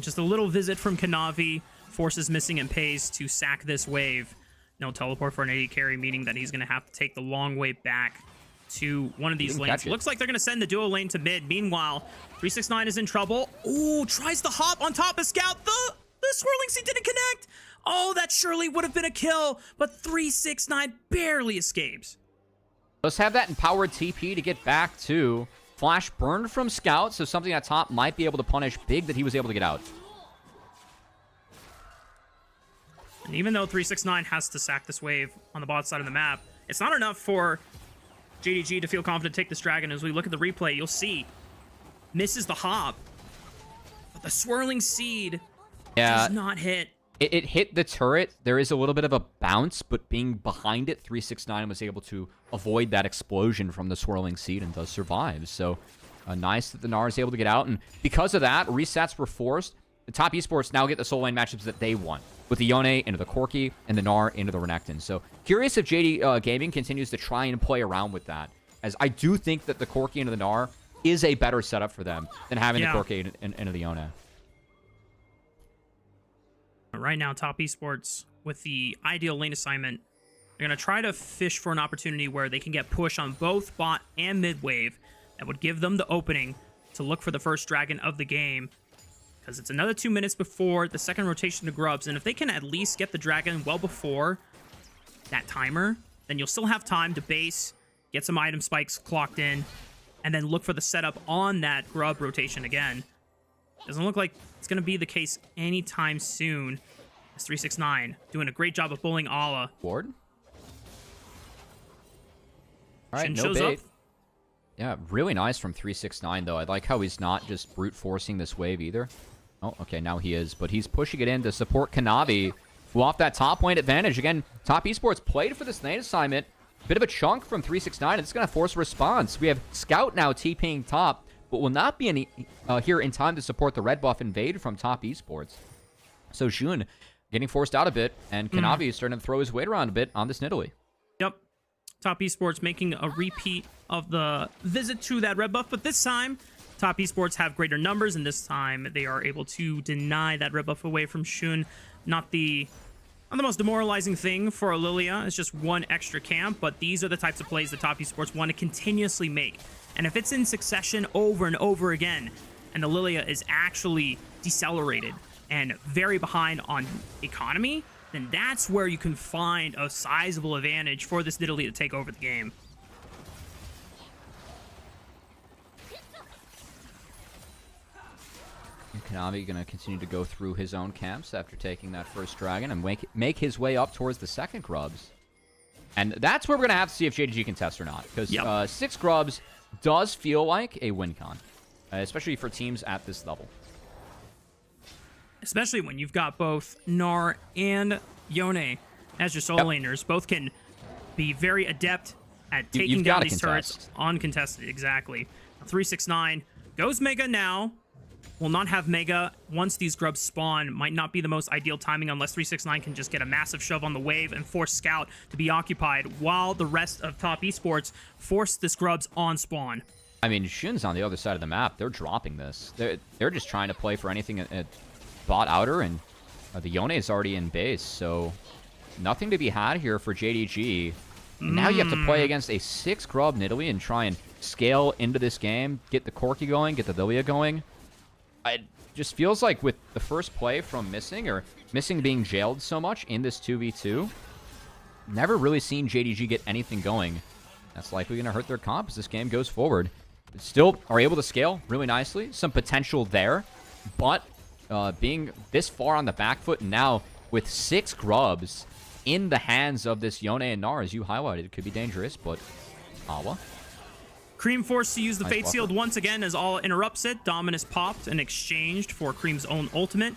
S3: Just a little visit from Kanavi forces Missing and Pays to sack this wave. No teleport for an AD carry, meaning that he's going to have to take the long way back to one of these lanes. Looks like they're going to send the duo lane to mid. Meanwhile, 369 is in trouble. Ooh, tries the hop on top of Scout. The Swirling Sea didn't connect. Oh, that surely would have been a kill, but 369 barely escapes.
S2: Let's have that empowered TP to get back to Flash burned from Scout, so something at top might be able to punish big that he was able to get out.
S3: And even though 369 has to sack this wave on the bot side of the map, it's not enough for JDG to feel confident to take this dragon. As we look at the replay, you'll see misses the hop, but the Swirling Seed does not hit.
S2: It hit the turret. There is a little bit of a bounce, but being behind it, 369 was able to avoid that explosion from the Swirling Seed and does survive. So nice that the Gnar is able to get out. And because of that, resets were forced. The top esports now get the solo lane matchups that they want, with the Yone into the Corki and the Gnar into the Renekton. So curious if JD Gaming continues to try and play around with that, as I do think that the Corki into the Gnar is a better setup for them than having the Corki into the Yone.
S3: Right now, Top Esports, with the ideal lane assignment, they're going to try to fish for an opportunity where they can get push on both bot and mid wave. That would give them the opening to look for the first dragon of the game, because it's another 2 minutes before the second rotation to grubs. And if they can at least get the dragon well before that timer, then you'll still have time to base, get some item spikes clocked in, and then look for the setup on that grub rotation again. Doesn't look like it's going to be the case anytime soon. It's 369 doing a great job of bullying Ala.
S2: Ward? All right,
S3: no bait.
S2: Yeah, really nice from 369, though. I like how he's not just brute forcing this wave either. Oh, okay, now he is. But he's pushing it in to support Kanavi, who off that top lane advantage. Again, Top Esports played for this lane assignment. Bit of a chunk from 369. It's going to force a response. We have Scout now TPing top, but will not be any here in time to support the red buff invade from top esports. So Jun getting forced out a bit, and Kanavi is starting to throw his weight around a bit on this Nidalee.
S3: Yep. Top esports making a repeat of the visit to that red buff, but this time top esports have greater numbers, and this time they are able to deny that red buff away from Shun. Not the most demoralizing thing for Lilia. It's just one extra camp, but these are the types of plays that top esports want to continuously make. And if it's in succession over and over again, and the Lilia is actually decelerated and very behind on economy, then that's where you can find a sizable advantage for this Nidalee to take over the game.
S2: Kanavi going to continue to go through his own camps after taking that first dragon and make his way up towards the second grubs. And that's where we're going to have to see if JDG can test or not. Because 6 grubs does feel like a win con, especially for teams at this level.
S3: Especially when you've got both Gnar and Yone as your solo laners. Both can be very adept at taking down these turrets uncontested. Exactly. 369 goes Mega now. Will not have Mega once these grubs spawn. Might not be the most ideal timing unless 369 can just get a massive shove on the wave and force Scout to be occupied while the rest of top esports force this grubs on spawn.
S2: I mean, Shun's on the other side of the map. They're dropping this. They're just trying to play for anything at bot outer, and the Yone is already in base, so nothing to be had here for JDG. Now you have to play against a 6 grub Nidalee and try and scale into this game, get the Corki going, get the Lilia going. It just feels like with the first play from Missing being jailed so much in this 2v2, never really seen JDG get anything going. That's likely going to hurt their comp as this game goes forward. But still are able to scale really nicely. Some potential there, but being this far on the back foot now with 6 grubs in the hands of this Yone and Gnar, as you highlighted, it could be dangerous, but Awa.
S3: Cream forced to use the Fate Sealed once again as All interrupts it. Dominus popped and exchanged for Cream's own ultimate.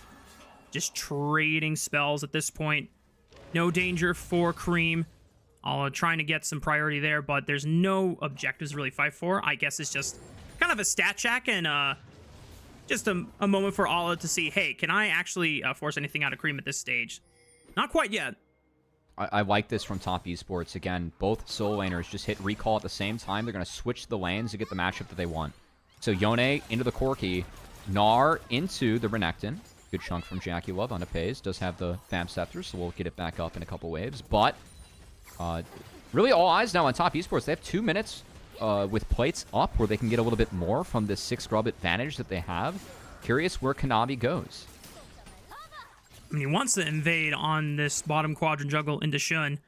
S3: Just trading spells at this point. No danger for Cream. All trying to get some priority there, but there's no objectives to really fight for. I guess it's just kind of a stat check and just a moment for Alla to see, hey, can I actually force anything out of Cream at this stage? Not quite yet.
S2: I like this from top esports. Again, both solo laners just hit recall at the same time. They're going to switch the lanes to get the matchup that they want. So Yone into the Corki. Gnar into the Renekton. Good chunk from Jackie Love on a Pays. Does have the Fam Scepter, so we'll get it back up in a couple waves. But really all eyes now on top esports. They have 2 minutes with plates up where they can get a little bit more from this 6 grub advantage that they have. Curious where Kanavi goes.
S3: I mean, he wants to invade on this bottom quadrant jungle into Shun,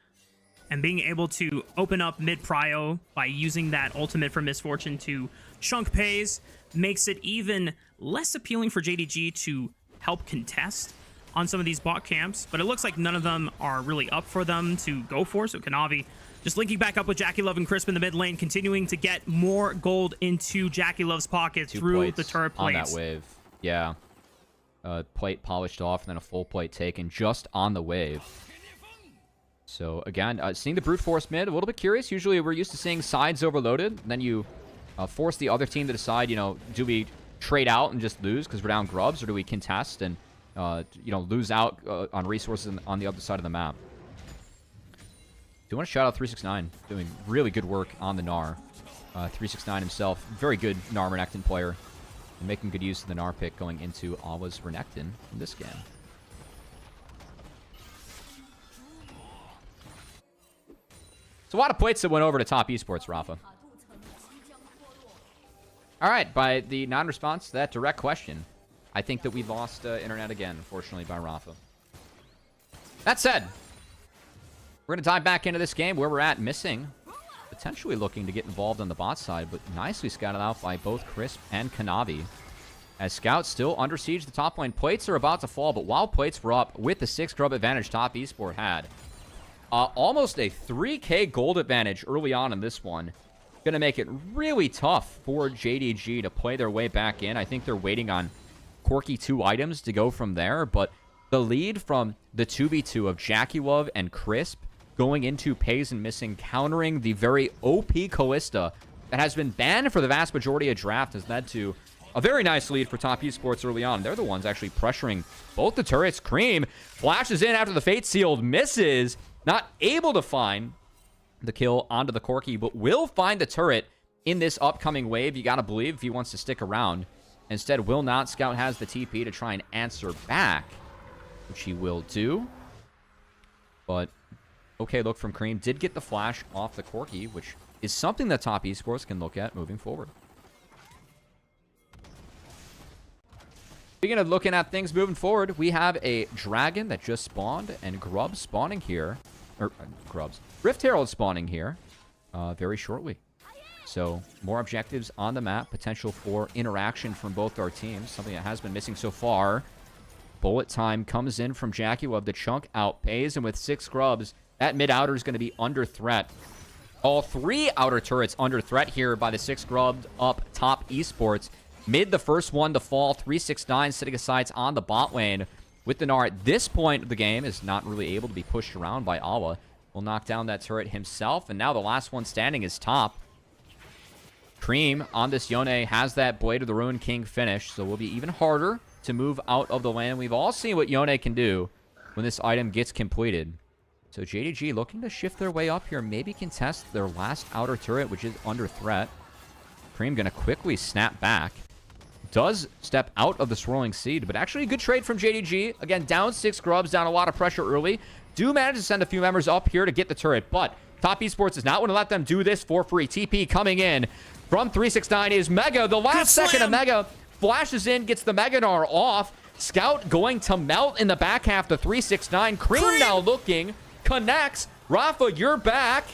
S3: and being able to open up mid-prio by using that ultimate for Misfortune to chunk Pays makes it even less appealing for JDG to help contest on some of these bot camps, but it looks like none of them are really up for them to go for, so Kanavi just linking back up with Jackie Love and Crisp in the mid lane, continuing to get more gold into Jackie Love's pocket through the turret plates.
S2: On that wave, yeah. Plate polished off, and then a full plate taken just on the wave. So, again, seeing the brute force mid, a little bit curious. Usually we're used to seeing sides overloaded. Then you force the other team to decide, you know, do we trade out and just lose because we're down grubs, or do we contest and, you know, lose out on resources on the other side of the map? Do want to shout out 369, doing really good work on the Gnar. 369 himself, very good Gnar Renekton player. And making good use of the Gnar pick going into Awa's Renekton in this game. So a lot of plates that went over to top esports, Rafa. Alright, by the non-response to that direct question, I think that we lost internet again, unfortunately, by Rafa. That said, we're going to dive back into this game where we're at. Missing, potentially looking to get involved on the bot side, but nicely scouted out by both Crisp and Kanavi. As Scout still under siege, the top lane. Plates are about to fall, but while plates were up with the 6 grub advantage top esport had, almost a 3k gold advantage early on in this one. Going to make it really tough for JDG to play their way back in. I think they're waiting on Corki 2 items to go from there, but the lead from the 2v2 of Jackie Love and Crisp going into Pays and Missing, countering the very OP Callista that has been banned for the vast majority of draft, has led to a very nice lead for Top Esports early on. They're the ones actually pressuring both the turrets. Cream flashes in after the Fate Sealed, misses, not able to find the kill onto the Corki, but will find the turret in this upcoming wave. You gotta believe if he wants to stick around. Instead, will not. Scout has the TP to try and answer back, which he will do. But okay look from Cream. Did get the flash off the Corki, which is something that Top Esports can look at moving forward. Speaking of looking at things moving forward, we have a Dragon that just spawned and Grubs spawning here. Or, Grubs. Rift Herald spawning here very shortly. So, more objectives on the map. Potential for interaction from both our teams. Something that has been missing so far. Bullet time comes in from Jackie Love. The chunk out Pays, and with 6 Grubs, that mid-outer is going to be under threat. All 3 outer turrets under threat here by the 6 Grubbed up Top Esports. Mid, the first one to fall. 369 sitting aside on the bot lane. With the Gnar at this point of the game is not really able to be pushed around by Awa. Will knock down that turret himself. And now the last one standing is Top. Cream on this Yone has that Blade of the Ruined King finish. So it will be even harder to move out of the lane. We've all seen what Yone can do when this item gets completed. So JDG looking to shift their way up here. Maybe contest their last outer turret, which is under threat. Cream going to quickly snap back. Does step out of the Swirling Seed, but actually a good trade from JDG. Again, down 6 Grubs, down a lot of pressure early. Do manage to send a few members up here to get the turret, but Top Esports does not want to let them do this for free. TP coming in from 369 is Mega. The last second of Mega flashes in, gets the Mega Gnar off. Scout going to melt in the back half to 369. Cream now looking, connects. Rafa, you're back.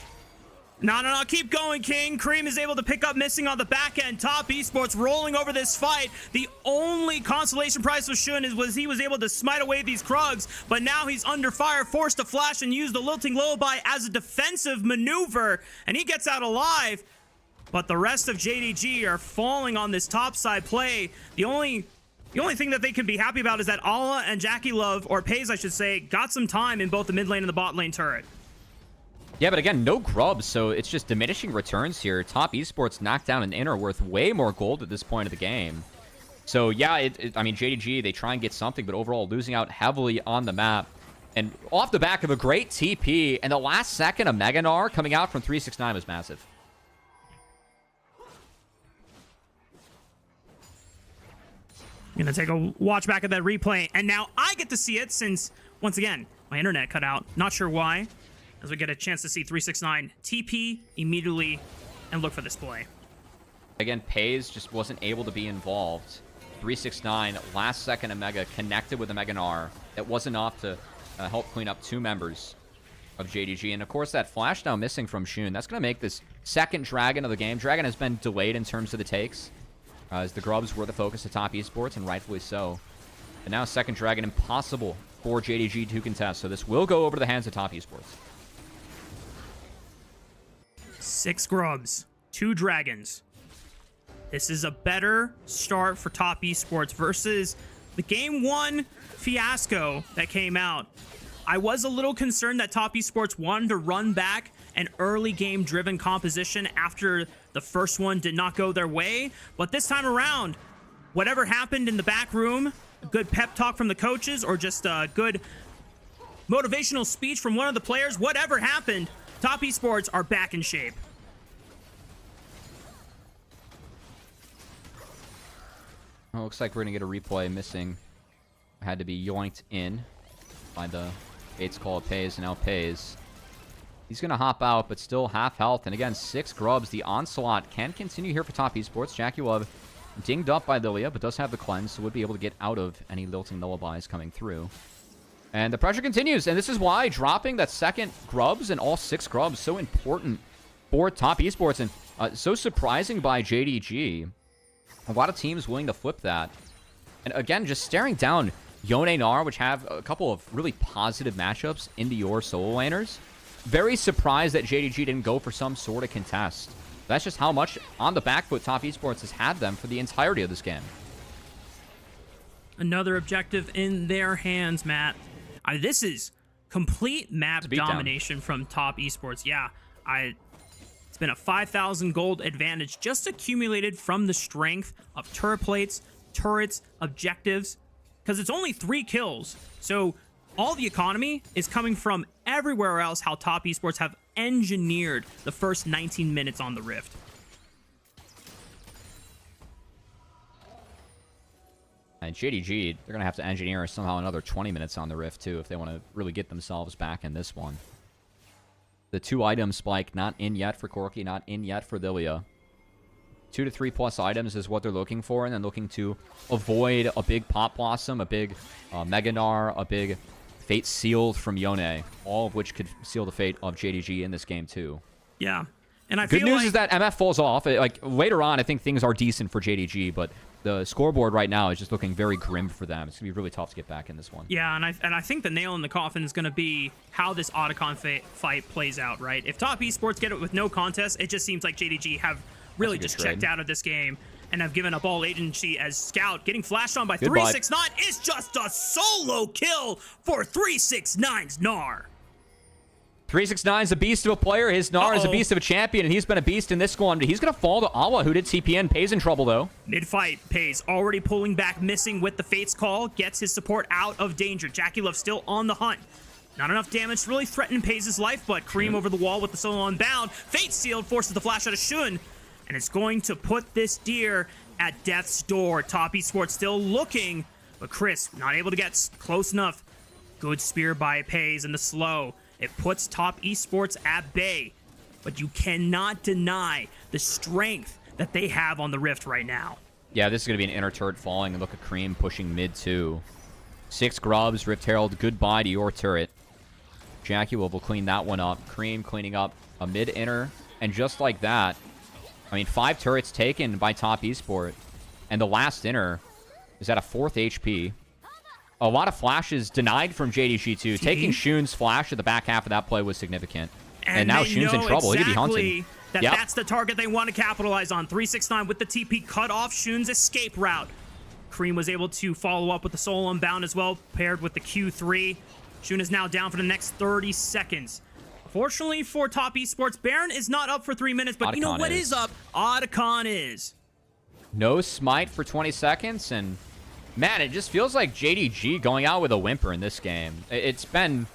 S3: No, keep going, King. Cream is able to pick up Missing on the back end. Top Esports rolling over this fight. The only consolation prize for Shun was he was able to smite away these Krugs, but now he's under fire, forced to flash and use the Lilting Lullaby as a defensive maneuver, and he gets out alive. But the rest of JDG are falling on this top side play. The only thing that they can be happy about is that Ala and Jackie Love, or Pays I should say, got some time in both the mid lane and the bot lane turret.
S2: Yeah, but again, no Grubs, so it's just diminishing returns here. Top Esports knocked down an inner worth way more gold at this point of the game. So yeah, I mean, JDG, they try and get something, but overall losing out heavily on the map. And off the back of a great TP, and the last second of Mega Gnar coming out from 369 was massive.
S3: I'm gonna take a watch back at that replay, and now I get to see it since, once again, my internet cut out. Not sure why. As we get a chance to see 369 TP immediately and look for this play.
S2: Again, Pays just wasn't able to be involved. 369, last second of Mega, connected with a Mega Gnar. That wasn't enough to help clean up 2 members of JDG. And of course, that flash now missing from Shun. That's going to make this second Dragon of the game. Dragon has been delayed in terms of the takes, as the Grubs were the focus of Top Esports, and rightfully so. And now second Dragon, impossible for JDG to contest. So this will go over to the hands of Top Esports.
S3: 6 Grubs, 2 Dragons. This is a better start for Top Esports versus the Game 1 fiasco that came out. I was a little concerned that Top Esports wanted to run back an early game driven composition after the first one did not go their way. But this time around, whatever happened in the back room, a good pep talk from the coaches or just a good motivational speech from one of the players, whatever happened, Top Esports are back in shape.
S2: Well, looks like we're going to get a replay. Missing had to be yoinked in by the Fates call of Pays, and now Pays. He's going to hop out, but still half health. And again, 6 Grubs. The onslaught can continue here for Top Esports. Jackie Love dinged up by Lilia, but does have the cleanse, so would be able to get out of any Lilting Lullabies coming through. And the pressure continues, and this is why dropping that second Grubs and all 6 Grubs so important for Top Esports, and so surprising by JDG. A lot of teams willing to flip that. And again, just staring down Yone Gnar, which have a couple of really positive matchups into your solo laners. Very surprised that JDG didn't go for some sort of contest. That's just how much on the back foot Top Esports has had them for the entirety of this game.
S3: Another objective in their hands, Matt. This is Complete map
S2: beatdown.
S3: domination from Top Esports. Yeah, it's been a 5,000 gold advantage just accumulated from the strength of turret plates, turrets, objectives, because it's only 3 kills. So all the economy is coming from everywhere else, how Top Esports have engineered the first 19 minutes on the Rift.
S2: And JDG, they're going to have to engineer somehow another 20 minutes on the Rift, too, if they want to really get themselves back in this one. The 2-item spike not in yet for Corki, not in yet for Lilia. 2 to 3 plus items is what they're looking for, and then looking to avoid a big Pop Blossom, a big Mega Gnar, a big Fate Sealed from Yone, all of which could seal the fate of JDG in this game, too.
S3: Yeah. And I
S2: Good
S3: feel
S2: news
S3: like
S2: is that MF falls off. Like, later on, I think things are decent for JDG, but the scoreboard right now is just looking very grim for them. It's going to be really tough to get back in this one.
S3: Yeah, and I think the nail in the coffin is going to be how this Otacon fight plays out, right? If Top Esports get it with no contest, it just seems like JDG have really just checked out of this game and have given up all agency, as Scout getting flashed on by 369 is just a solo kill for 369's Gnar.
S2: 369 is a beast of a player. His Gnar is a beast of a champion, and he's been a beast in this one. He's going to fall to Awa, who did TPN. Pays in trouble, though.
S3: Mid-fight, Pays already pulling back, missing with the Fate's Call. Gets his support out of danger. Jackie Love still on the hunt. Not enough damage to really threaten Pays' life, but Cream over the wall with the solo unbound. Fate Sealed forces the flash out of Shun, and it's going to put this deer at death's door. Top Esports still looking, but Chris not able to get close enough. Good spear by Pays in the slow. It puts Top Esports at bay, but you cannot deny the strength that they have on the Rift right now.
S2: Yeah, this is going to be an inner turret falling, and look at Cream pushing mid 2. 6 grubs, Rift Herald, goodbye to your turret. Jackie will clean that one up. Cream cleaning up a mid inner, and just like that, I mean, 5 turrets taken by Top Esport, and the last inner is at a 4th HP. A lot of flashes denied from JDG too. Taking Shun's flash at the back half of that play was significant. And now Shun's in trouble.
S3: Exactly,
S2: he could be hunted.
S3: That's the target they want to capitalize on. 369 with the TP cut off Shun's escape route. Cream was able to follow up with the Soul Unbound as well, paired with the Q3. Shun is now down for the next 30 seconds. Fortunately for Top Esports, Baron is not up for 3 minutes, but you know what is up? Otacon is.
S2: No smite for 20 seconds, and man, it just feels like JDG going out with a whimper in this game. It's been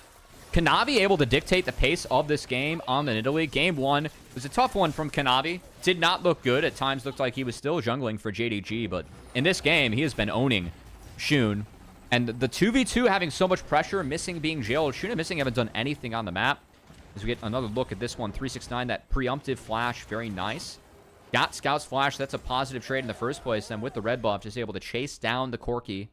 S2: Kanavi able to dictate the pace of this game on the Nidalee. Game 1 was a tough one from Kanavi. Did not look good. At times looked like he was still jungling for JDG, but in this game, he has been owning Shun. And the 2v2 having so much pressure, missing being jailed. Shun and missing haven't done anything on the map. As we get another look at this one, 369, that preemptive flash, very nice. Got Scout's flash. That's a positive trade in the first place. And with the red buff, just able to chase down the Corki.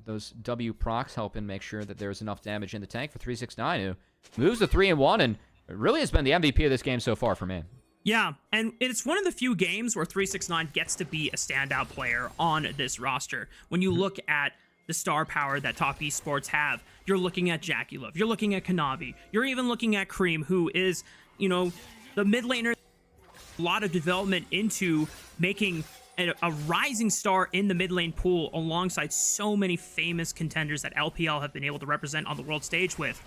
S2: Those W procs helping make sure that there's enough damage in the tank for 369, who moves to 3-1 and really has been the MVP of this game so far for me.
S3: Yeah, and it's one of the few games where 369 gets to be a standout player on this roster. When you look at the star power that Top Esports have, you're looking at Jackie Love, you're looking at Kanavi, you're even looking at Cream, who is, you know, the mid laner. A lot of development into making a rising star in the mid lane pool alongside so many famous contenders that LPL have been able to represent on the world stage with.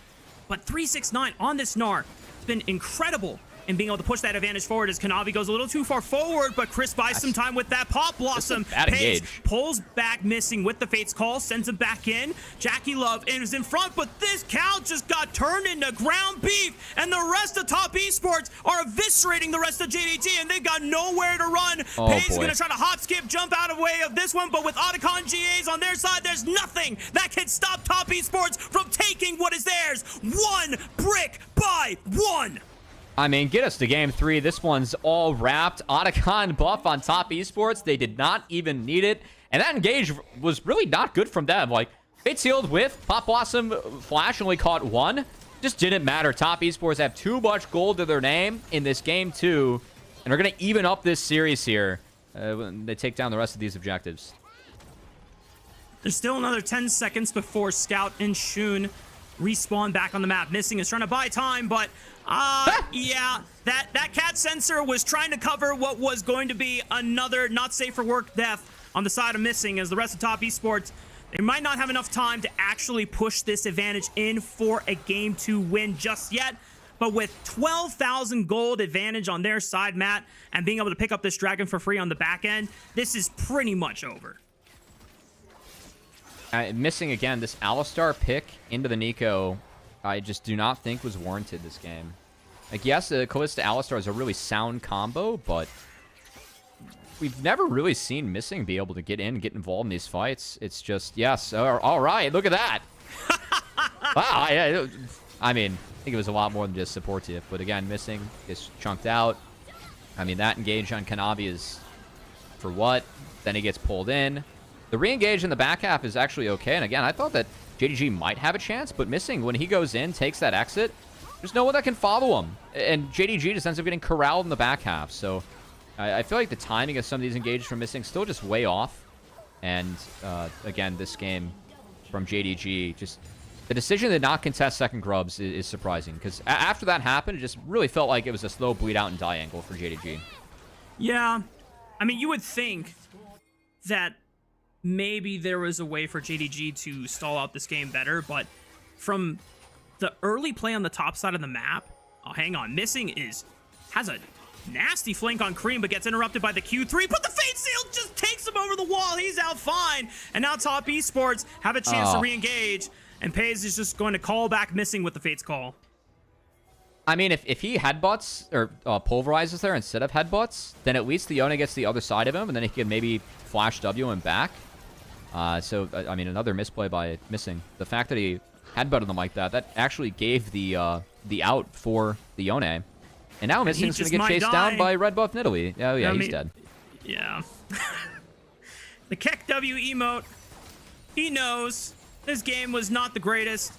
S3: But 369 on this Gnar has been incredible in being able to push that advantage forward as Kanavi goes a little too far forward, but Chris buys some time with that Pop Blossom. Pace pulls back, missing with the Fate's Call, sends him back in. Jackie Love is in front, but this cow just got turned into ground beef, and the rest of Top Esports are eviscerating the rest of JDG, and they've got nowhere to run. Pace is going to try to hop, skip, jump out of the way of this one, but with Otacon GAs on their side, there's nothing that can stop Top Esports from taking what is theirs, 1 brick by 1.
S2: I mean, get us to game 3. This one's all wrapped. Otacon buff on Top Esports. They did not even need it. And that engage was really not good from them. Like, Fate Sealed with Pop Blossom Flash only caught 1. Just didn't matter. Top Esports have too much gold to their name in this game 2. And are going to even up this series here when they take down the rest of these objectives.
S3: There's still another 10 seconds before Scout and Shun respawn back on the map. Missing is trying to buy time, but yeah, that cat sensor was trying to cover what was going to be another not safe for work death on the side of Missing, as the rest of Top Esports They might not have enough time to actually push this advantage in for a game 2 win just yet. But with 12,000 gold advantage on their side, Matt, and being able to pick up this dragon for free on the back end, this is pretty much over.
S2: Missing again, this Alistar pick into the Nico, I just do not think was warranted this game. Like, yes, the Kalista Alistar is a really sound combo, but we've never really seen Missing be able to get involved in these fights. It's just, yes, all right, look at that. Wow, I mean, I think it was a lot more than just supportive, but again, Missing is chunked out. I mean, that engage on Kanavi is for what? Then he gets pulled in. The re-engage in the back half is actually okay, and again, I thought that JDG might have a chance, but Missing, when he goes in, takes that exit, there's no one that can follow him, and JDG just ends up getting corralled in the back half, so I feel like the timing of some of these engages from Missing still just way off, and again, this game from JDG, just the decision to not contest second grubs is surprising, because after that happened, it just really felt like it was a slow bleed out and die angle for JDG.
S3: Yeah, I mean, you would think that maybe there was a way for JDG to stall out this game better, but from the early play on the top side of the map, oh, hang on, Missing has a nasty flank on Cream, but gets interrupted by the Q3, but the Fate Seal just takes him over the wall. He's out fine, and now Top Esports have a chance to re-engage, and Pays is just going to call back Missing with the Fate's Call.
S2: I mean, if he headbutts or pulverizes there instead of headbutts, then at least the Yone gets the other side of him, and then he can maybe flash W him back. So, I mean, another misplay by Missing. The fact that he headbutted them like that actually gave the out for the Yone. And now Missing's going to get chased down by Red Buff Nidalee. Oh, yeah, he's dead.
S3: Yeah. The Keck W emote, he knows this game was not the greatest,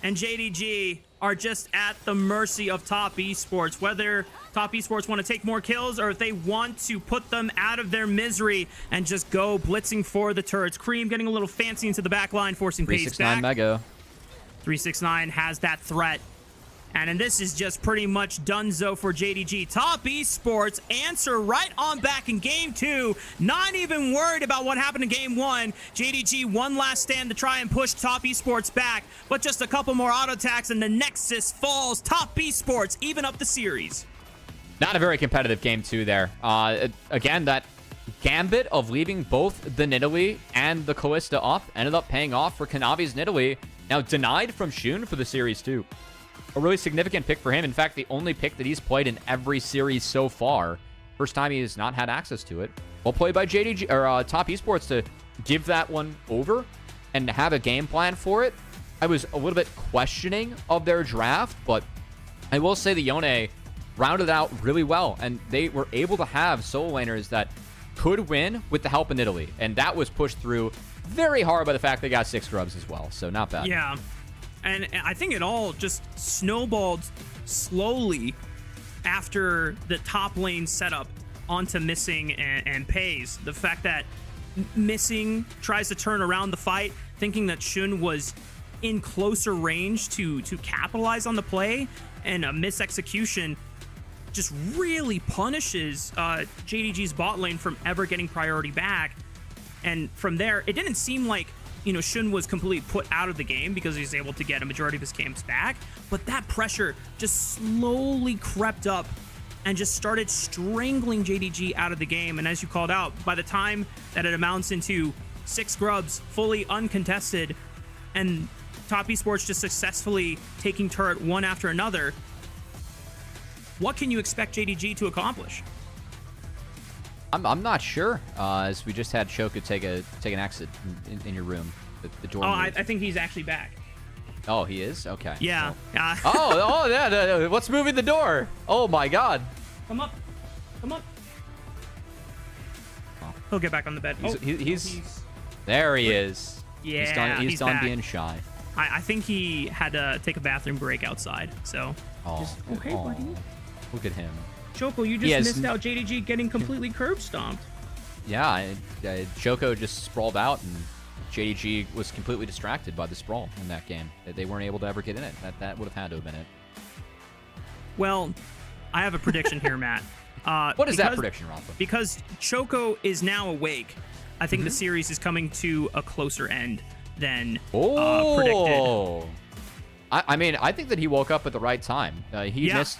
S3: and JDG are just at the mercy of Top Esports. Whether Top Esports want to take more kills or if they want to put them out of their misery and just go blitzing for the turrets. Cream getting a little fancy into the back line, forcing Pace back.
S2: 369 Mega.
S3: 369 has that threat. And this is just pretty much donezo for JDG. Top Esports answer right on back in game 2. Not even worried about what happened in game 1. JDG one last stand to try and push Top Esports back. But just a couple more auto attacks and the Nexus falls. Top Esports even up the series.
S2: Not a very competitive game 2 there. Again, that gambit of leaving both the Nidalee and the Kalista up ended up paying off for Kanavi's Nidalee. Now denied from Shun for the series 2. A really significant pick for him. In fact, the only pick that he's played in every series so far. First time he has not had access to it. Well played by JDG or Top Esports to give that one over and have a game plan for it. I was a little bit questioning of their draft, but I will say the Yone rounded out really well, and they were able to have solo laners that could win with the help of Nidalee, and that was pushed through very hard by the fact they got 6 grubs as well, so not bad.
S3: Yeah. And I think it all just snowballed slowly after the top lane setup onto Missing and Pays. The fact that Missing tries to turn around the fight, thinking that Shun was in closer range to capitalize on the play, and a misexecution just really punishes JDG's bot lane from ever getting priority back. And from there, it didn't seem like Shun was completely put out of the game because he was able to get a majority of his camps back. But that pressure just slowly crept up and just started strangling JDG out of the game. And as you called out, by the time that it amounts into 6 grubs, fully uncontested, and Top Esports just successfully taking turret one after another, what can you expect JDG to accomplish?
S2: I'm not sure, as we just had Choco take an exit in your room. The door.
S3: Oh, I think he's actually back.
S2: Oh, he is? Okay.
S3: Yeah.
S2: Well. Yeah. What's moving the door? Oh, my God.
S3: Come up. Come up. Oh. He'll get back on the bed.
S2: He's there he is.
S3: Yeah,
S2: he's done being shy.
S3: I think he had to take a bathroom break outside, so. Okay, buddy.
S2: Look at him.
S3: Choco, you just missed out JDG getting completely curb stomped.
S2: Yeah, Choco just sprawled out, and JDG was completely distracted by the sprawl in that game. They weren't able to ever get in it. That would have had to have been it.
S3: Well, I have a prediction here, Matt.
S2: What is that prediction, Rafa?
S3: Because Choco is now awake. I think the series is coming to a closer end than
S2: Oh.
S3: predicted.
S2: I mean, I think that he woke up at the right time. He missed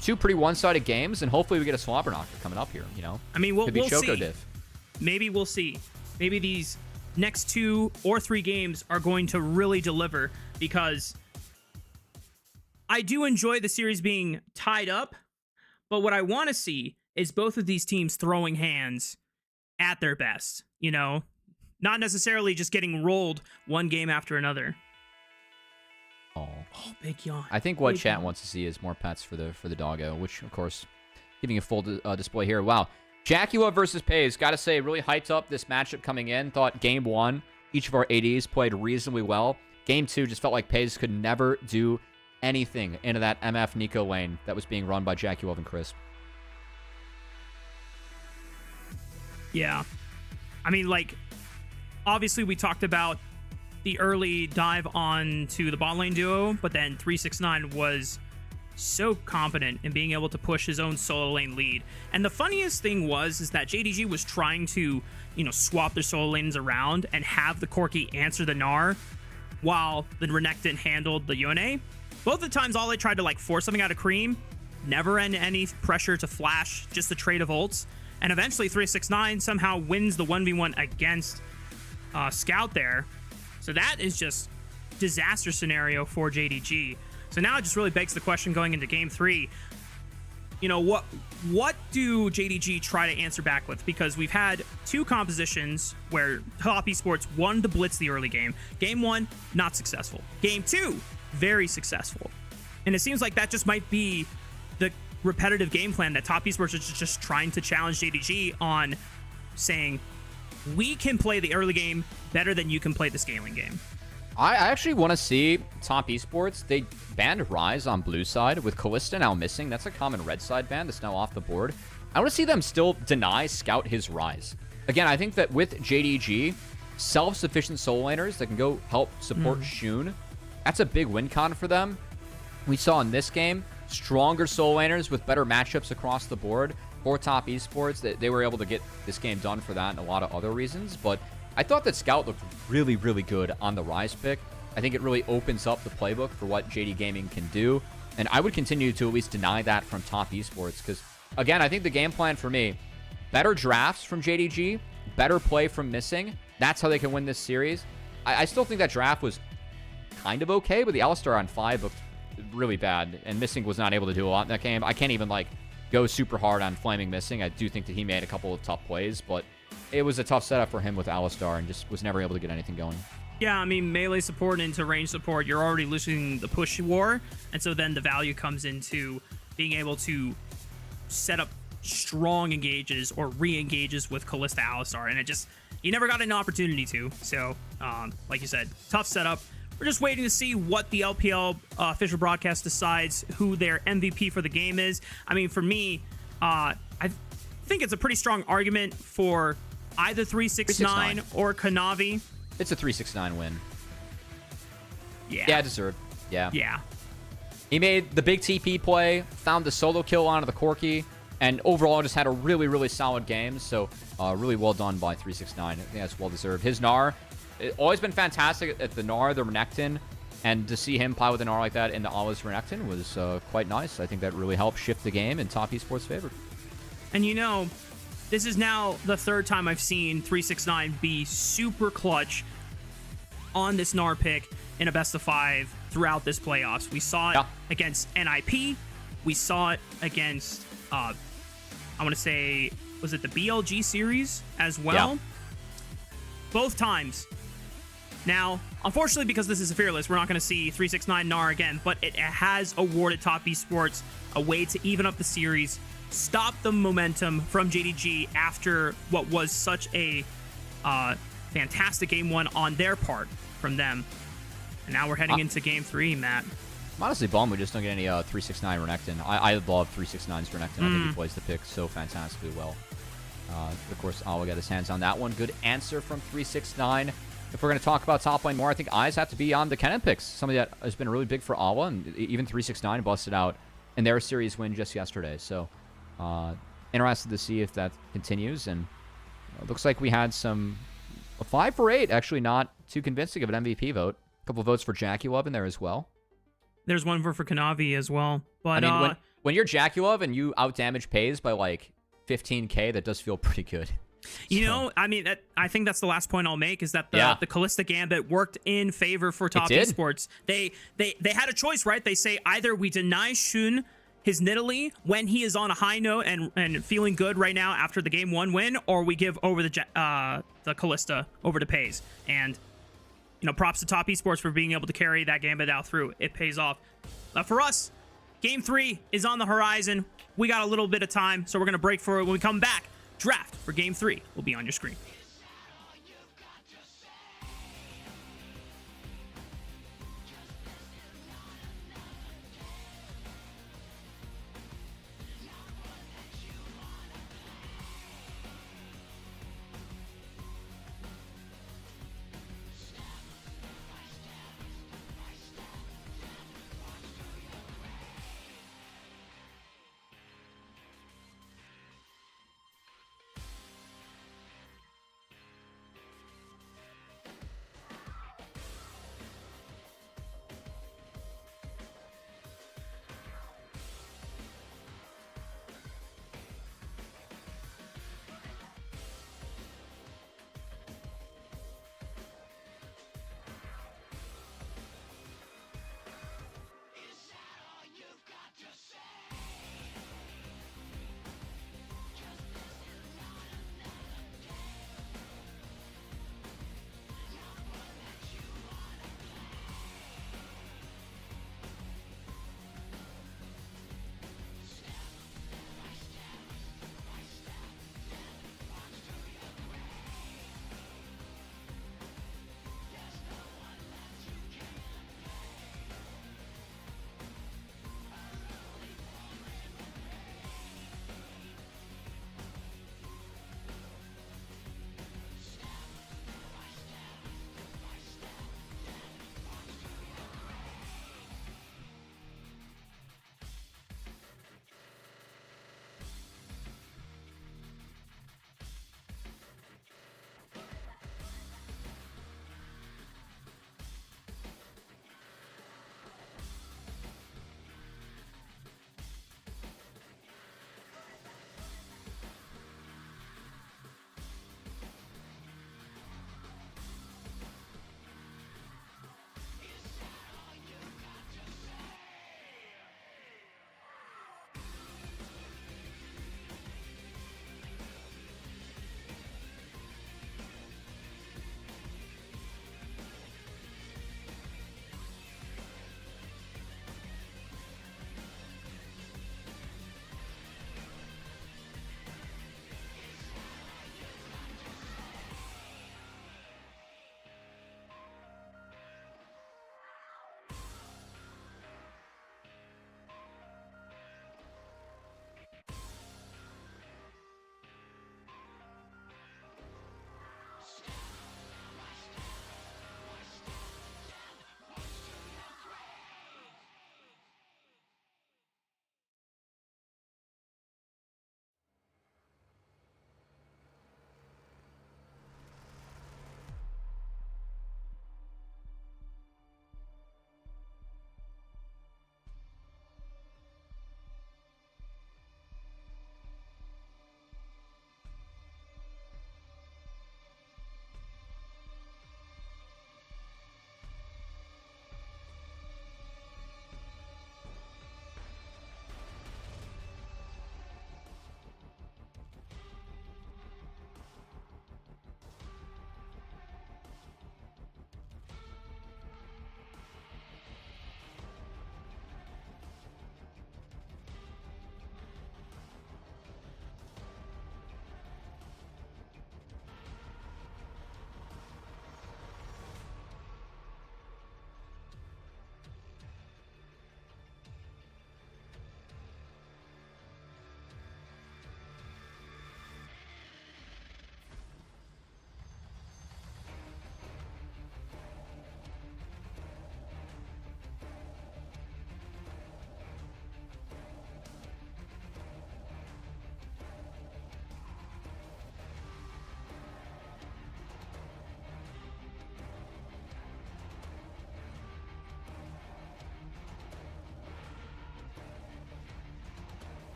S2: 2 pretty one-sided games, and hopefully we get a slobber knocker coming up here, you know?
S3: I mean,
S2: Could be
S3: we'll
S2: Choco
S3: see.
S2: diff.
S3: Maybe we'll see. Maybe these next 2 or 3 games are going to really deliver, because I do enjoy the series being tied up, but what I want to see is both of these teams throwing hands at their best, you know? Not necessarily just getting rolled one game after another.
S2: Oh,
S3: big yawn.
S2: I think what
S3: Big
S2: chat
S3: yawn.
S2: wants to see is more pets for the doggo, which, of course, giving a full display here. Wow. Jaguar versus Pays. Got to say, really hyped up this matchup coming in. Thought game 1, each of our ADs played reasonably well. Game 2 just felt like Pays could never do anything into that MF Nico lane that was being run by Jaguar and Chris.
S3: Yeah. I mean, like, obviously we talked about the early dive onto the bot lane duo, but then 369 was so competent in being able to push his own solo lane lead. And the funniest thing is that JDG was trying to, you know, swap their solo lanes around and have the Corki answer the Gnar while the Renekton handled the Yone. Both the times, all they tried to, like, force something out of Cream, never any pressure to flash, just the trade of ults. And eventually 369 somehow wins the 1v1 against Scout there. So that is just disaster scenario for JDG. So now it just really begs the question going into game 3. You know, what do JDG try to answer back with? Because we've had 2 compositions where Top Esports won the Blitz the early game. Game 1, not successful. Game 2, very successful. And it seems like that just might be the repetitive game plan that Top Esports is just trying to challenge JDG on, saying, we can play the early game better than you can play the scaling game.
S2: I actually want to see Top Esports. They banned Rise on blue side with Callista now missing. That's a common red side ban that's now off the board. I want to see them still deny Scout his Rise. Again, I think that with JDG, self-sufficient solo laners that can go help support Shun, that's a big win con for them. We saw in this game, stronger solo laners with better matchups across the board for Top Esports. They were able to get this game done for that and a lot of other reasons. But I thought that Scout looked really, really good on the Rise pick. I think it really opens up the playbook for what JD Gaming can do. And I would continue to at least deny that from Top Esports. Because, again, I think the game plan for me, better drafts from JDG, better play from Missing. That's how they can win this series. I still think that draft was kind of okay, but the Alistar on 5 looked really bad. And Missing was not able to do a lot in that game. I can't even, like, go super hard on Flaming Missing. I do think that he made a couple of tough plays, but it was a tough setup for him with Alistar and just was never able to get anything going.
S3: Yeah, I mean, melee support into range support, you're already losing the push war, and so then the value comes into being able to set up strong engages or re-engages with Callista Alistar, and it just, he never got an opportunity to. So, like you said, tough setup. We're just waiting to see what the LPL official broadcast decides who their MVP for the game is. I mean, for me, I think it's a pretty strong argument for either 369 or Kanavi.
S2: It's a 369 win.
S3: Yeah.
S2: Yeah, deserved. Yeah.
S3: Yeah.
S2: He made the big TP play, found the solo kill onto the Corki, and overall just had a really, really solid game. So, really well done by 369. I think that's well deserved. His Gnar, always been fantastic at the Gnar, the Renekton, and to see him play with the Gnar like that in the Ala's Renekton was quite nice. I think that really helped shift the game in Top Esports' favor.
S3: And you know, this is now the 3rd time I've seen 369 be super clutch on this Gnar pick in a best of 5 throughout this playoffs. We saw it against NIP. We saw it against, I want to say, was it the BLG series as well?
S2: Yeah.
S3: Both times. Now, unfortunately, because this is a Fearless, we're not going to see 369 Gnar again, but it has awarded Top Esports a way to even up the series, stop the momentum from JDG after what was such a fantastic game 1 on their part from them. And now we're heading into game 3, Matt.
S2: I'm honestly bummed we just don't get any 369 Renekton. I love 369's Renekton. I think he plays the pick so fantastically well. Of course, Awa got his hands on that one. Good answer from 369. If we're going to talk about top lane more, I think eyes have to be on the Kennen picks. Something that has been really big for Awa, and even 369 busted out in their series win just yesterday. So, interested to see if that continues. And Looks like we had a 5 for 8. Actually, not too convincing of an MVP vote. A couple of votes for Jackie Love in there as well.
S3: There's one for Kanavi as well. But
S2: I mean, when you're Jackie Love and you outdamage Pays by like 15k, that does feel pretty good.
S3: You know, I mean, I think that's the last point I'll make is that the Callista Gambit worked in favor for Top Esports. They had a choice, right? They say either we deny Shun his Nidalee when he is on a high note and feeling good right now after the game 1 win, or we give over the Callista over to Pays. And you know, props to Top Esports for being able to carry that Gambit out through. It pays off. For us, Game 3 is on the horizon. We got a little bit of time, so we're going to break for it. When we come back, draft for Game 3 will be on your screen.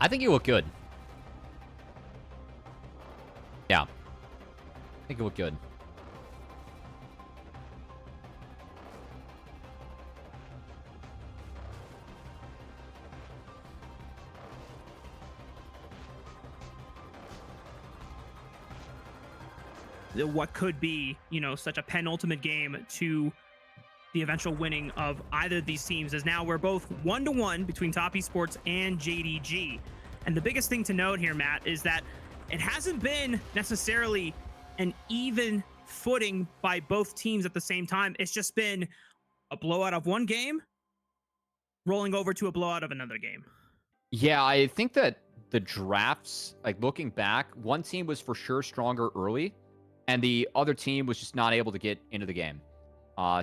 S2: I think he looked good. Yeah. I think he looked good.
S3: What could be, such a penultimate game to the eventual winning of either of these teams, as now we're both 1-1 between Top Esports and JDG. And the biggest thing to note here, Matt, is that it hasn't been necessarily an even footing by both teams at the same time. It's just been a blowout of one game rolling over to a blowout of another game.
S2: Yeah, I think that the drafts, like looking back, one team was for sure stronger early, and the other team was just not able to get into the game.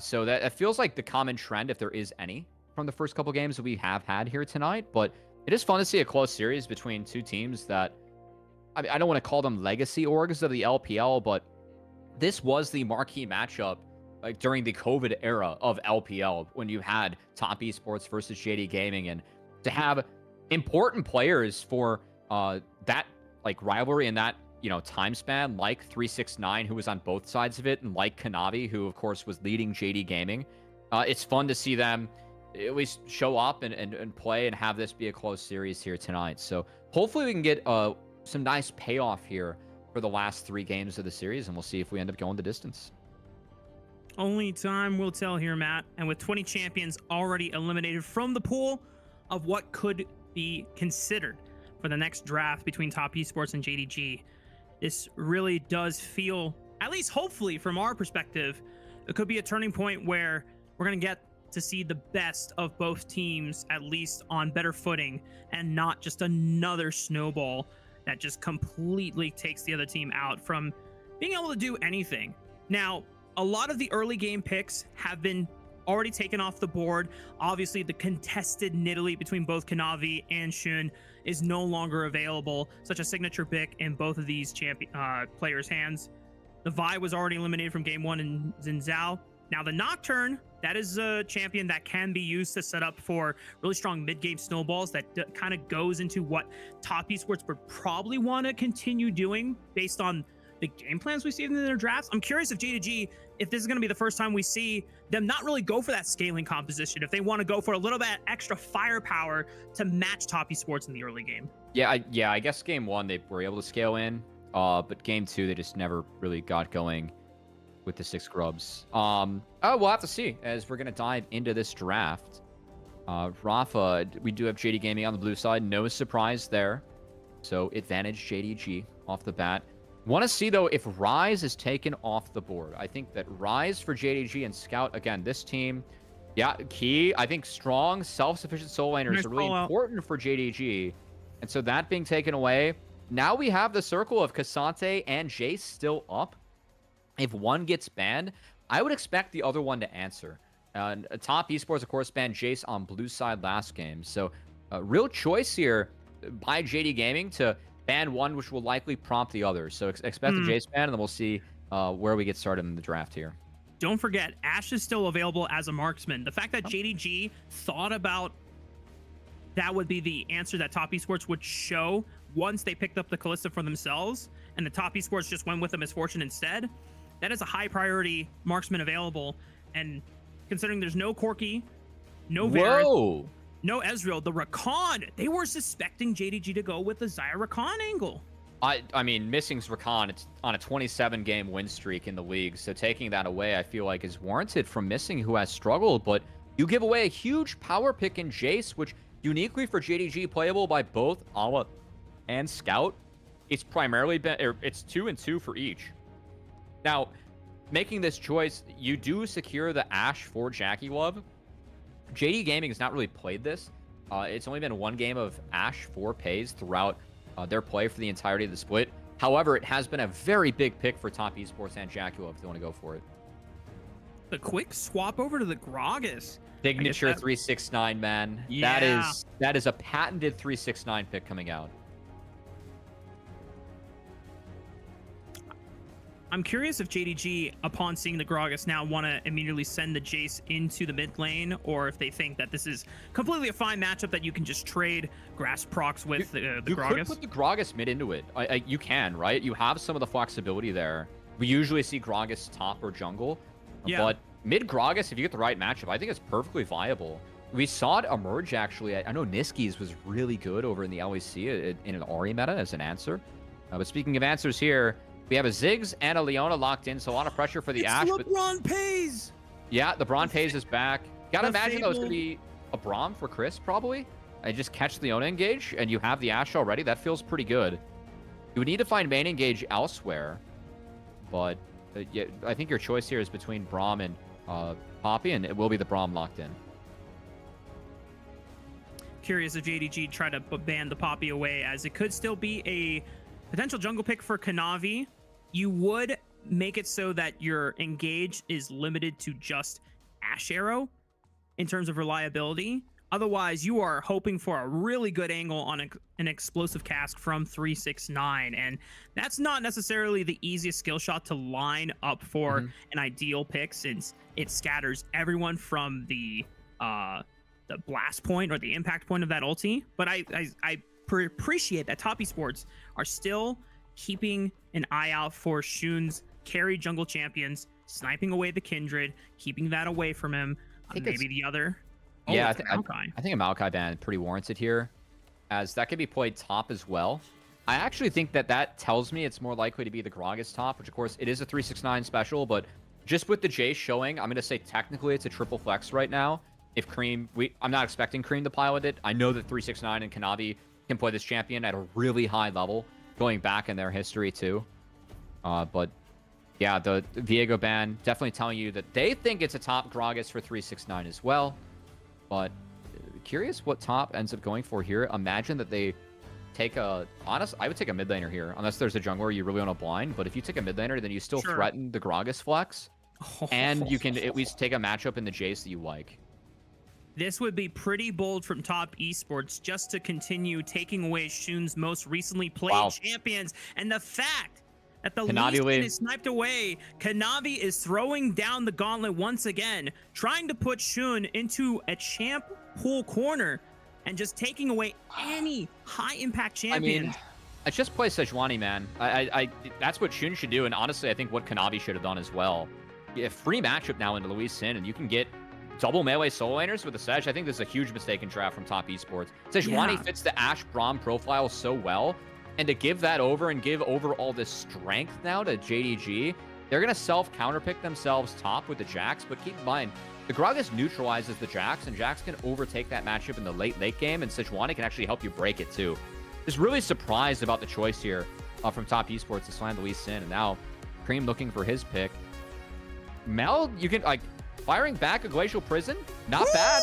S2: So that it feels like the common trend, if there is any, from the first couple games that we have had here tonight. But it is fun to see a close series between two teams that, I mean, I don't want to call them legacy orgs of the LPL, but this was the marquee matchup like during the COVID era of LPL, when you had Top Esports versus JD Gaming, and to have important players for that like rivalry and that time span, like 369, who was on both sides of it, and like Kanavi, who of course was leading JD Gaming. It's fun to see them at least show up and play and have this be a close series here tonight. So hopefully we can get some nice payoff here for the last 3 games of the series, and we'll see if we end up going the distance.
S3: Only time will tell here, Matt. And with 20 champions already eliminated from the pool of what could be considered for the next draft between Top Esports and JDG, this really does feel, at least hopefully from our perspective, it could be a turning point where we're going to get to see the best of both teams, at least on better footing, and not just another snowball that just completely takes the other team out from being able to do anything. Now, a lot of the early game picks have been already taken off the board. Obviously, the contested Nidalee between both Kanavi and Shun is no longer available, such a signature pick in both of these players' hands. The Vi was already eliminated from game 1 in Zinzao. Now, the Nocturne, that is a champion that can be used to set up for really strong mid-game snowballs that kind of goes into what Top Esports would probably want to continue doing based on the game plans we see in their drafts. I'm curious if JDG, if this is going to be the first time we see them not really go for that scaling composition, if they want to go for a little bit extra firepower to match Top Esports in the early game.
S2: Yeah, I guess game 1 they were able to scale in, but game 2 they just never really got going with the 6 grubs. We'll have to see as we're going to dive into this draft. Rafa, we do have JD Gaming on the blue side. No surprise there. So advantage JDG off the bat. Want to see, though, if Rise is taken off the board. I think that Rise for JDG and Scout, again, this team, yeah, key. I think strong, self-sufficient soul laners are really important for JDG. And so that being taken away, now we have the circle of Cassante and Jace still up. If one gets banned, I would expect the other one to answer. Top Esports, of course, banned Jace on blue side last game. So a real choice here by JD Gaming to ban one, which will likely prompt the other. So expect the Jace ban, and then we'll see where we get started in the draft here.
S3: Don't forget, Ashe is still available as a marksman. The fact that JDG thought about that would be the answer that Top Esports would show once they picked up the Kalista for themselves, and the Top Esports just went with the Misfortune instead. That is a high priority marksman available, and considering there's no Corki, no Varus, no Ezreal, the Rakan, they were suspecting JDG to go with the Xayah Rakan angle.
S2: I mean, missing Rakan, it's on a 27-game win streak in the league, so taking that away, I feel like is warranted from Missing, who has struggled, but you give away a huge power pick in Jace, which uniquely for JDG, playable by both Ala and Scout. It's primarily been, it's 2 and 2 for each. Now, making this choice, you do secure the Ashe for Jackie Love. JD Gaming has not really played this. It's only been one game of Ashe for Pays throughout their play for the entirety of the split. However, it has been a very big pick for Top Esports and Jackie Love if they want to go for it.
S3: The quick swap over to the Gragas.
S2: Signature 369, man.
S3: Yeah.
S2: That is a patented 369 pick coming out.
S3: I'm curious if JDG, upon seeing the Gragas, now want to immediately send the Jace into the mid lane, or if they think that this is completely a fine matchup that you can just trade grass procs with the
S2: You
S3: Gragas.
S2: could put the Gragas mid into it. You can, right? You have some of the flexibility there. We usually see Gragas top or jungle, but mid Gragas, if you get the right matchup, I think it's perfectly viable. We saw it emerge, actually. I know Niski's was really good over in the LEC in an Ahri meta as an answer. But speaking of answers here, we have a Ziggs and a Leona locked in, so a lot of pressure for the Ashe.
S3: LeBron pays!
S2: Yeah, the Braun pays is back. Gotta imagine that was going to
S3: Fable.
S2: be a Braum for Chris, probably. And just catch Leona engage, and you have the Ashe already. That feels pretty good. You would need to find main engage elsewhere. But yeah, I think your choice here is between Braum and Poppy, and it will be the Braum locked in.
S3: Curious if JDG try to ban the Poppy away, as it could still be a potential jungle pick for Kanavi. You would make it so that your engage is limited to just Ashe Arrow in terms of reliability. Otherwise, you are hoping for a really good angle on an explosive cast from 369, and that's not necessarily the easiest skill shot to line up for an ideal pick, since it scatters everyone from the blast point or the impact point of that ulti. But I appreciate that Top Esports are still keeping an eye out for Shun's carry jungle champions, sniping away the Kindred, keeping that away from him. Maybe the other.
S2: Yeah,
S3: it's
S2: I think a Maokai ban pretty warranted here, as that could be played top as well. I actually think that tells me it's more likely to be the Gragas top, which of course it is a 369 special, but just with the Jace showing, I'm going to say technically it's a triple flex right now. If Cream, I'm not expecting Cream to pilot it. I know that 369 and Kanavi can play this champion at a really high level, going back in their history too. But yeah, the Viego ban definitely telling you that they think it's a top Gragas for 369 as well. But curious what top ends up going for here. Imagine that they take I would take a mid laner here, unless there's a jungler you really want to blind. But if you take a mid laner, then you still threaten the Gragas flex, and you can at least take a matchup in the Jace that you like.
S3: This would be pretty bold from Top Esports, just to continue taking away Shun's most recently played champions. And the fact that the Lee Sin is sniped away, Kanavi is throwing down the gauntlet once again, trying to put Shun into a champ pool corner and just taking away any high impact champion.
S2: I mean, I just play Sejuani, man. That's what Shun should do, and honestly, I think what Kanavi should have done as well. A free matchup now into Louis Sin, and you can get double melee solo laners with the Sej. I think this is a huge mistake in draft from Top Esports. Sejuani fits the Ashe Braum profile so well, and to give that over and give over all this strength now to JDG, they're going to self-counterpick themselves top with the Jax, but keep in mind, the Gragas neutralizes the Jax, and Jax can overtake that matchup in the late game, and Sejuani can actually help you break it too. Just really surprised about the choice here from Top Esports to slam Louis Sin, and now Cream looking for his pick. Mel, you can, like, firing back a Glacial Prison, not bad.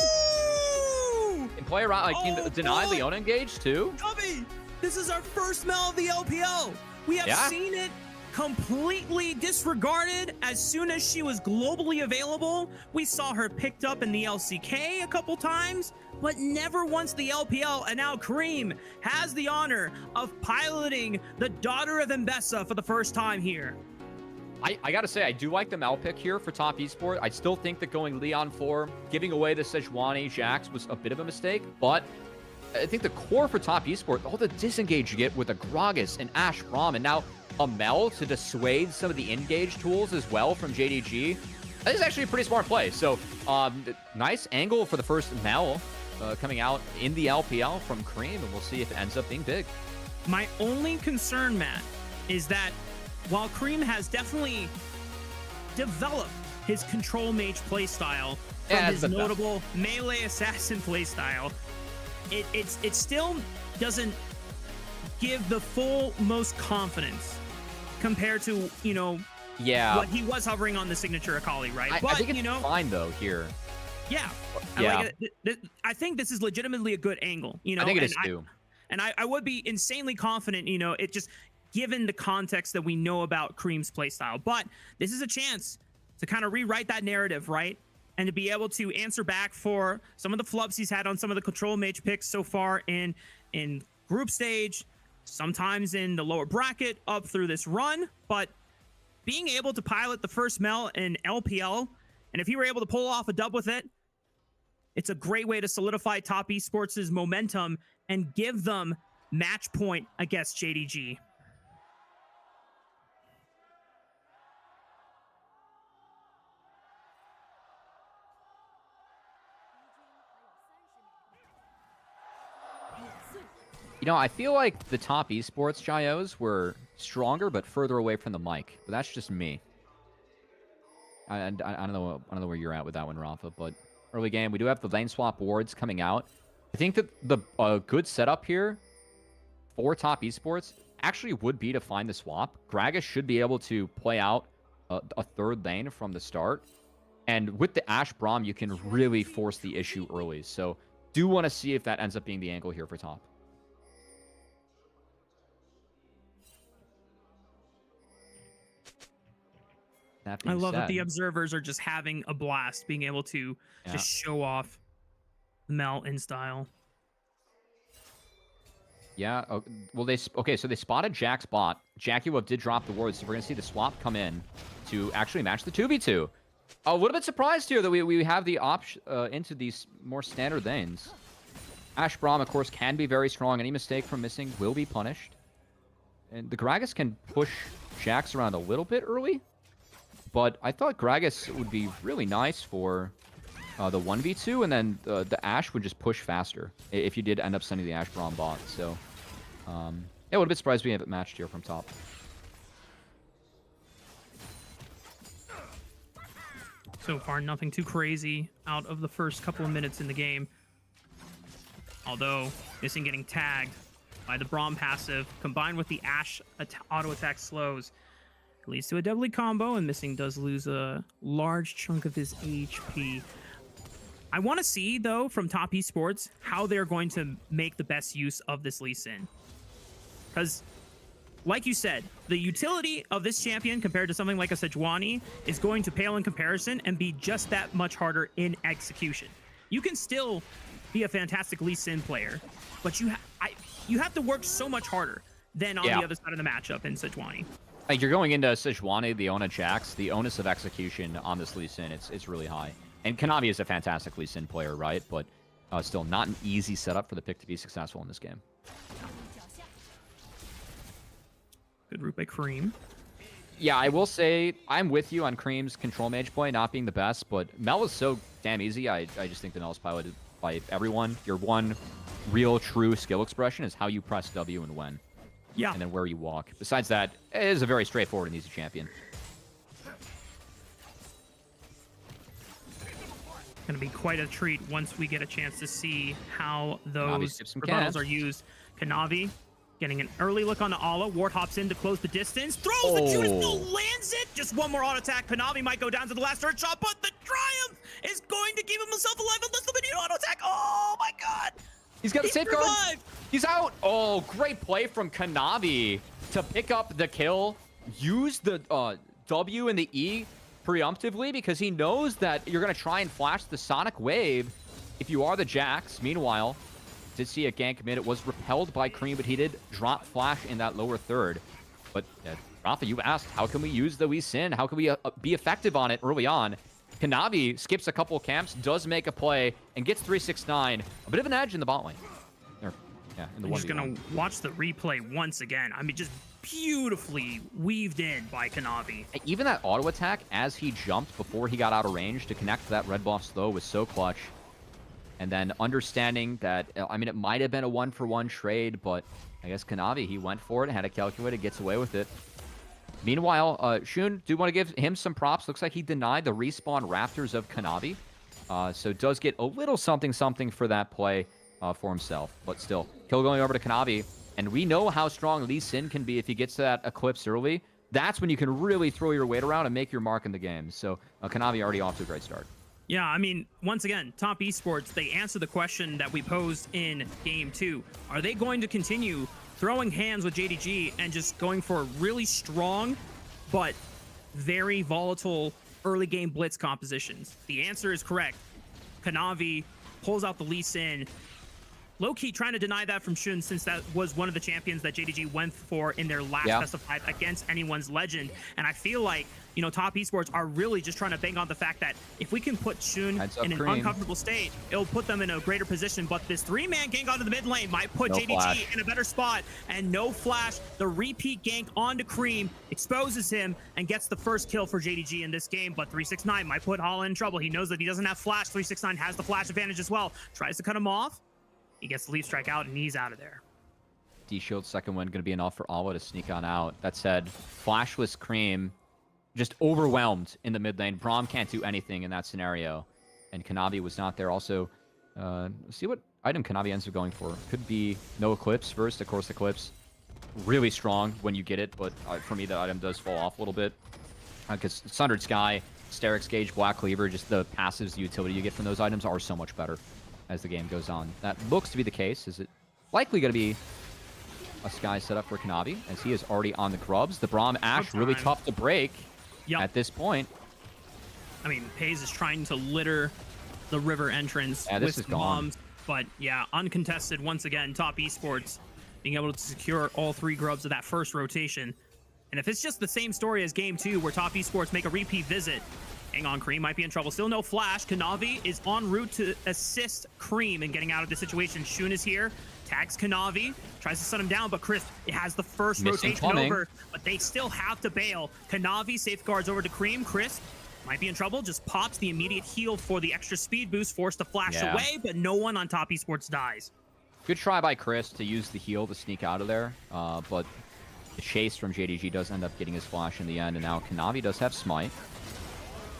S2: And play around, like, you can deny Leona engage too.
S3: Cubby, this is our first Mel of the LPL. We have seen it completely disregarded as soon as she was globally available. We saw her picked up in the LCK a couple times, but never once the LPL. And now Cream has the honor of piloting the daughter of Mbessa for the first time here.
S2: I gotta say, I do like the Mel pick here for Top Esports. I still think that going Leon 4, giving away the Sejuani Jax was a bit of a mistake, but I think the core for Top Esports, all the disengage you get with a Gragas and Ashe Braum, and now a Mel to dissuade some of the engage tools as well from JDG. That is actually a pretty smart play. So, nice angle for the first Mel coming out in the LPL from Cream, and we'll see if it ends up being big.
S3: My only concern, Matt, is that while Cream has definitely developed his control mage playstyle from his notable melee assassin playstyle, it still doesn't give the full most confidence compared to, you know, what he was hovering on the signature Akali, right?
S2: But I think it's fine though here.
S3: Yeah. I think this is legitimately a good angle, you know.
S2: I think it is too.
S3: And I would be insanely confident, you know, it just given the context that we know about Cream's playstyle. But this is a chance to kind of rewrite that narrative, right? And to be able to answer back for some of the flubs he's had on some of the control mage picks so far in group stage, sometimes in the lower bracket up through this run. But being able to pilot the first Mel in LPL, and if he were able to pull off a dub with it, it's a great way to solidify Top Esports' momentum and give them match point against JDG.
S2: You know, I feel like the Top Esports Gyos were stronger but further away from the mic. But that's just me. I don't know where you're at with that one, Rafa, but early game, we do have the lane swap wards coming out. I think that the good setup here for Top Esports actually would be to find the swap. Gragas should be able to play out a third lane from the start. And with the Ashe Braum, you can really force the issue early. So do want to see if that ends up being the angle here for Top.
S3: I love that the observers are just having a blast, being able to just show off Mel in style.
S2: Yeah. Well, so they spotted Jack's bot. JackeyWolf did drop the wards, so we're going to see the swap come in to actually match the 2v2. A little bit surprised here that we have the option into these more standard lanes. Ashe Braum, of course, can be very strong. Any mistake from missing will be punished. And the Gragas can push Jax around a little bit early. But I thought Gragas would be really nice for the 1v2, and then the Ashe would just push faster if you did end up sending the Ashe Braum bot. So, yeah, I would have been surprised we have it matched here from top.
S3: So far, nothing too crazy out of the first couple of minutes in the game. Although, Missing getting tagged by the Braum passive, combined with the Ashe auto attack slows, leads to a deadly combo, and Missing does lose a large chunk of his HP. I want to see, though, from Top Esports, how they're going to make the best use of this Lee Sin. Because, like you said, the utility of this champion compared to something like a Sejuani is going to pale in comparison and be just that much harder in execution. You can still be a fantastic Lee Sin player, but you have to work so much harder than on the other side of the matchup in Sejuani.
S2: Like, you're going into Sejuani, the Ona Jax, the onus of execution on this Lee Sin, it's really high. And Kanavi is a fantastic Lee Sin player, right? But still not an easy setup for the pick to be successful in this game.
S3: Good root by Cream.
S2: Yeah, I will say I'm with you on Cream's control mage play not being the best, but Mel is so damn easy. I just think the Mel is piloted by everyone. Your one real true skill expression is how you press W and when.
S3: Yeah.
S2: And then where you walk. Besides that, it is a very straightforward and easy champion.
S3: Going to be quite a treat once we get a chance to see how those rebuttals are used. Kanavi getting an early look on the Ala. Ward hops in to close the distance. Throws the Judas, still lands it. Just one more auto attack. Kanavi might go down to the last third shot, but the Triumph is going to keep himself alive unless the video auto attack. Oh my god.
S2: He's got a safeguard. He's out. Oh, great play from Kanavi to pick up the kill. Use the W and the E preemptively because he knows that you're going to try and flash the Sonic Wave if you are the Jax. Meanwhile, did see a gank mid. It was repelled by Cream, but he did drop flash in that lower third. But Rafa, you asked, how can we use the Lee Sin? How can we be effective on it early on? Kanavi skips a couple camps, does make a play, and gets 369. A bit of an edge in the bot lane. In the
S3: I'm just going to watch the replay once again. I mean, just beautifully weaved in by Kanavi.
S2: Even that auto attack as he jumped before he got out of range to connect to that red buff slow was so clutch. And then understanding that, I mean, it might have been a 1-for-1 trade, but I guess Kanavi, he went for it, had it calculated, gets away with it. Meanwhile, Shun, do want to give him some props. Looks like he denied the respawn Raptors of Kanavi. So does get a little something for that play for himself. But still, kill going over to Kanavi. And we know how strong Lee Sin can be if he gets to that Eclipse early. That's when you can really throw your weight around and make your mark in the game. So Kanavi already off to a great start.
S3: Yeah, I mean, once again, Top Esports, they answer the question that we posed in Game 2. Are they going to continue throwing hands with JDG and just going for really strong but very volatile early game blitz compositions? The answer is correct. Kanavi pulls out the Lee Sin, low-key trying to deny that from Shun, since that was one of the champions that JDG went for in their last best of 5 against anyone's legend. And I feel like, you know, Top Esports are really just trying to bang on the fact that if we can put Shun in an uncomfortable state, it'll put them in a greater position. But this 3-man gank onto the mid lane might put JDG in a better spot, and no flash. The repeat gank onto Cream exposes him and gets the first kill for JDG in this game. But 369 might put Holland in trouble. He knows that he doesn't have flash. 369 has the flash advantage as well. Tries to cut him off. He gets the leaf strike out, and he's out of there.
S2: D-Shield's second one going to be enough for Alwa to sneak on out. That said, flashless Cream just overwhelmed in the mid lane. Braum can't do anything in that scenario. And Kanavi was not there. Also, let's see what item Kanavi ends up going for. Could be no Eclipse first. Of course, Eclipse really strong when you get it, but for me, the item does fall off a little bit. Because Sundered Sky, Sterix Gauge, Black Cleaver, just the passives, the utility you get from those items are so much better as the game goes on. That looks to be the case. Is it likely going to be a Sky setup for Kanavi, as he is already on the grubs? The Braum Ashe really tough to break at this point.
S3: I mean, Paze is trying to litter the river entrance with bombs, but yeah, uncontested once again. Top Esports being able to secure all 3 grubs of that first rotation. And if it's just the same story as game 2, where Top Esports make a repeat visit, hang on, Cream might be in trouble. Still no flash. Kanavi is en route to assist Cream in getting out of the situation. Shun is here, tags Kanavi, tries to shut him down, but Crisp, it has the first rotation over, but they still have to bail. Kanavi safeguards over to Cream. Crisp might be in trouble, just pops the immediate heal for the extra speed boost, forced to flash away, but no one on Top Esports dies.
S2: Good try by Chris to use the heal to sneak out of there, but the chase from JDG does end up getting his flash in the end, and now Kanavi does have Smite.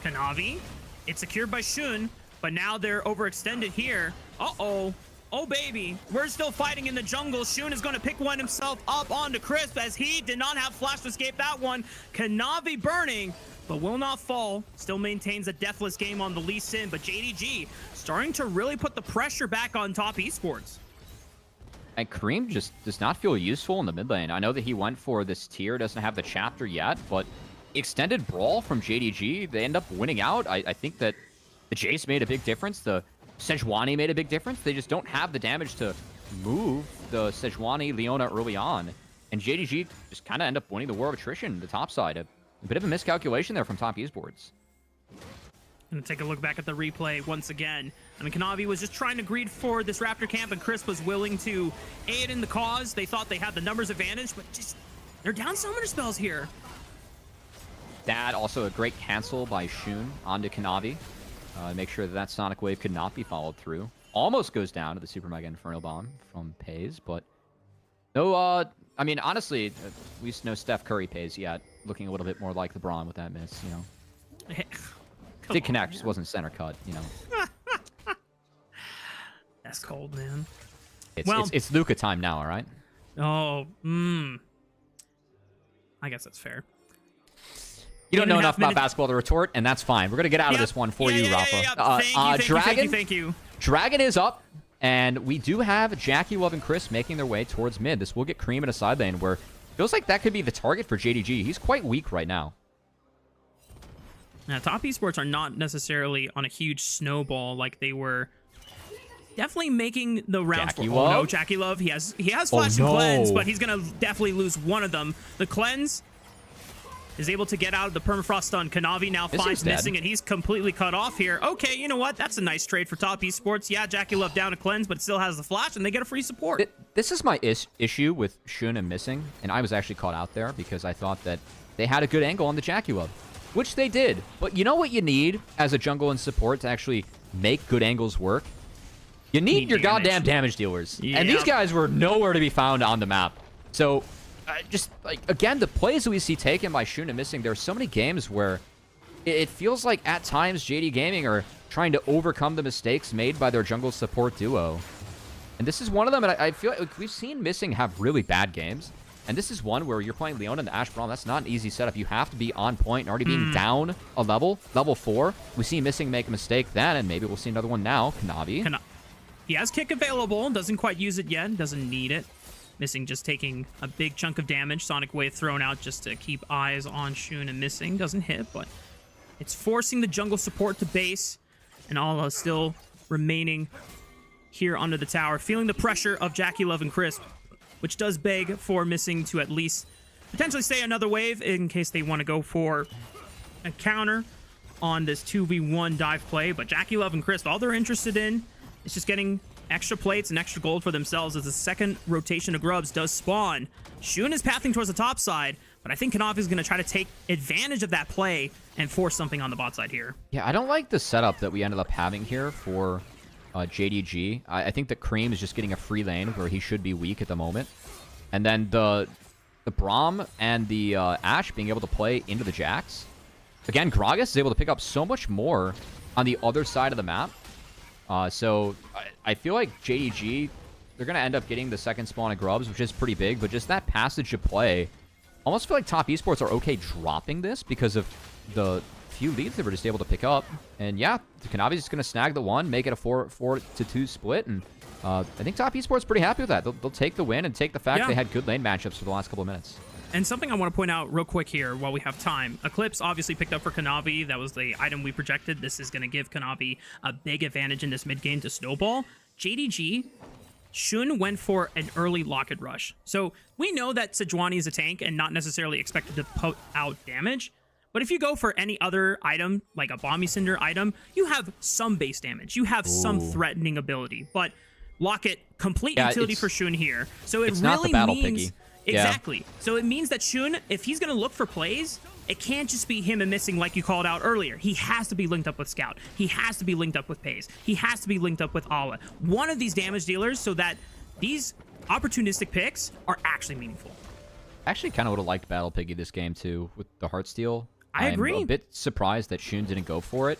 S3: Kanavi, it's secured by Shun, but now they're overextended here. Uh-oh. Oh, baby. We're still fighting in the jungle. Shun is going to pick one himself up onto Crisp, as he did not have flash to escape that one. Kanavi burning, but will not fall. Still maintains a deathless game on the Lee Sin, but JDG starting to really put the pressure back on Top Esports.
S2: And Kareem just does not feel useful in the mid lane. I know that he went for this tier, doesn't have the chapter yet, but extended brawl from JDG, they end up winning out. I think that the Jace made a big difference. The Sejuani made a big difference. They just don't have the damage to move the Sejuani Leona early on. And JDG just kind of end up winning the war of attrition, the top side. A bit of a miscalculation there from Top Esports.
S3: Gonna take a look back at the replay once again. I mean, Kanavi was just trying to greed for this Raptor camp, and Chris was willing to aid in the cause. They thought they had the numbers advantage, but just they're down summoner spells here.
S2: That also a great cancel by Shun onto Kanavi. Make sure that that Sonic Wave could not be followed through. Almost goes down to the Super Mega Inferno Bomb from Paze, but no, I mean, honestly, at least no Steph Curry Paze yet. Looking a little bit more like LeBron with that miss, you know. Did connect, just wasn't center cut, you know.
S3: That's cold, man.
S2: It's Luka time now, all right?
S3: Oh, I guess that's fair.
S2: You don't know enough about basketball to retort, and that's fine. We're going to get out of this one for you, Rafa.
S3: Thank you.
S2: Dragon is up, and we do have Jackie, Love, and Chris making their way towards mid. This will get Cream in a side lane where it feels like that could be the target for JDG. He's quite weak right now.
S3: Now, Top Esports are not necessarily on a huge snowball like they were. Definitely making the rounds for. Oh no, Jackie Love. He has flash and cleanse, but he's gonna definitely lose one of them. The cleanse is able to get out of the permafrost stun. Kanavi now finds Missing, and he's completely cut off here. Okay, you know what? That's a nice trade for Top Esports. Yeah, Jackie Love down to cleanse, but still has the flash, and they get a free support.
S2: This is my issue with Shun and Missing, and I was actually caught out there because I thought that they had a good angle on the Jackie Love, which they did. But you know what you need as a jungle and support to actually make good angles work? You need your goddamn damage dealers. Yep. And these guys were nowhere to be found on the map. So, just, like, again, the plays that we see taken by Shun and Missing, there are so many games where it feels like at times JD Gaming are trying to overcome the mistakes made by their jungle support duo. And this is one of them, and I feel like we've seen Missing have really bad games. And this is one where you're playing Leona and the Ashe Braum. That's not an easy setup. You have to be on point and already being down a level 4. We see Missing make a mistake then, and maybe we'll see another one now. Kanavi.
S3: He has kick available, doesn't quite use it yet, doesn't need it. Missing just taking a big chunk of damage. Sonic Wave thrown out just to keep eyes on Shun, and Missing doesn't hit, but it's forcing the jungle support to base, and Ala still remaining here under the tower, feeling the pressure of Jackie Love and Crisp, which does beg for missing to at least potentially stay another wave in case they want to go for a counter on this 2v1 dive play. But Jackie Love and Crisp, all they're interested in is just getting extra plates and extra gold for themselves as the second rotation of grubs does spawn. Shun is pathing towards the top side, but I think Kanavi is going to try to take advantage of that play and force something on the bot side here.
S2: Yeah, I don't like the setup that we ended up having here for JDG. I think that Cream is just getting a free lane where he should be weak at the moment. And then the Braum and the Ashe being able to play into the Jax. Again, Gragas is able to pick up so much more on the other side of the map. So I feel like JDG, they're going to end up getting the second spawn of Grubs, which is pretty big. But just that passage of play, almost feel like Top Esports are okay dropping this because of the few leads they were just able to pick up. And yeah, Kanavi's just going to snag the one, make it a 4-2 split. And I think Top Esports pretty happy with that. They'll take the win and take the fact they had good lane matchups for the last couple of minutes.
S3: And something I want to point out real quick here while we have time. Eclipse obviously picked up for Kanavi. That was the item we projected. This is going to give Kanavi a big advantage in this mid game to snowball. JDG, Shun went for an early locket rush. So we know that Sejuani is a tank and not necessarily expected to put out damage. But if you go for any other item, like a Bomby Cinder item, you have some base damage. You have some threatening ability. But Locket, complete utility for Shun here. So it
S2: it's
S3: really
S2: not the battle
S3: means...
S2: piggy.
S3: Exactly. So it means that Shun, if he's going to look for plays, it can't just be him and missing like you called out earlier. He has to be linked up with Scout. He has to be linked up with Paze. He has to be linked up with Ala. One of these damage dealers so that these opportunistic picks are actually meaningful.
S2: I actually kind of would have liked Battle Piggy this game too with the Heartsteel.
S3: I agree.
S2: I'm a bit surprised that Shun didn't go for it.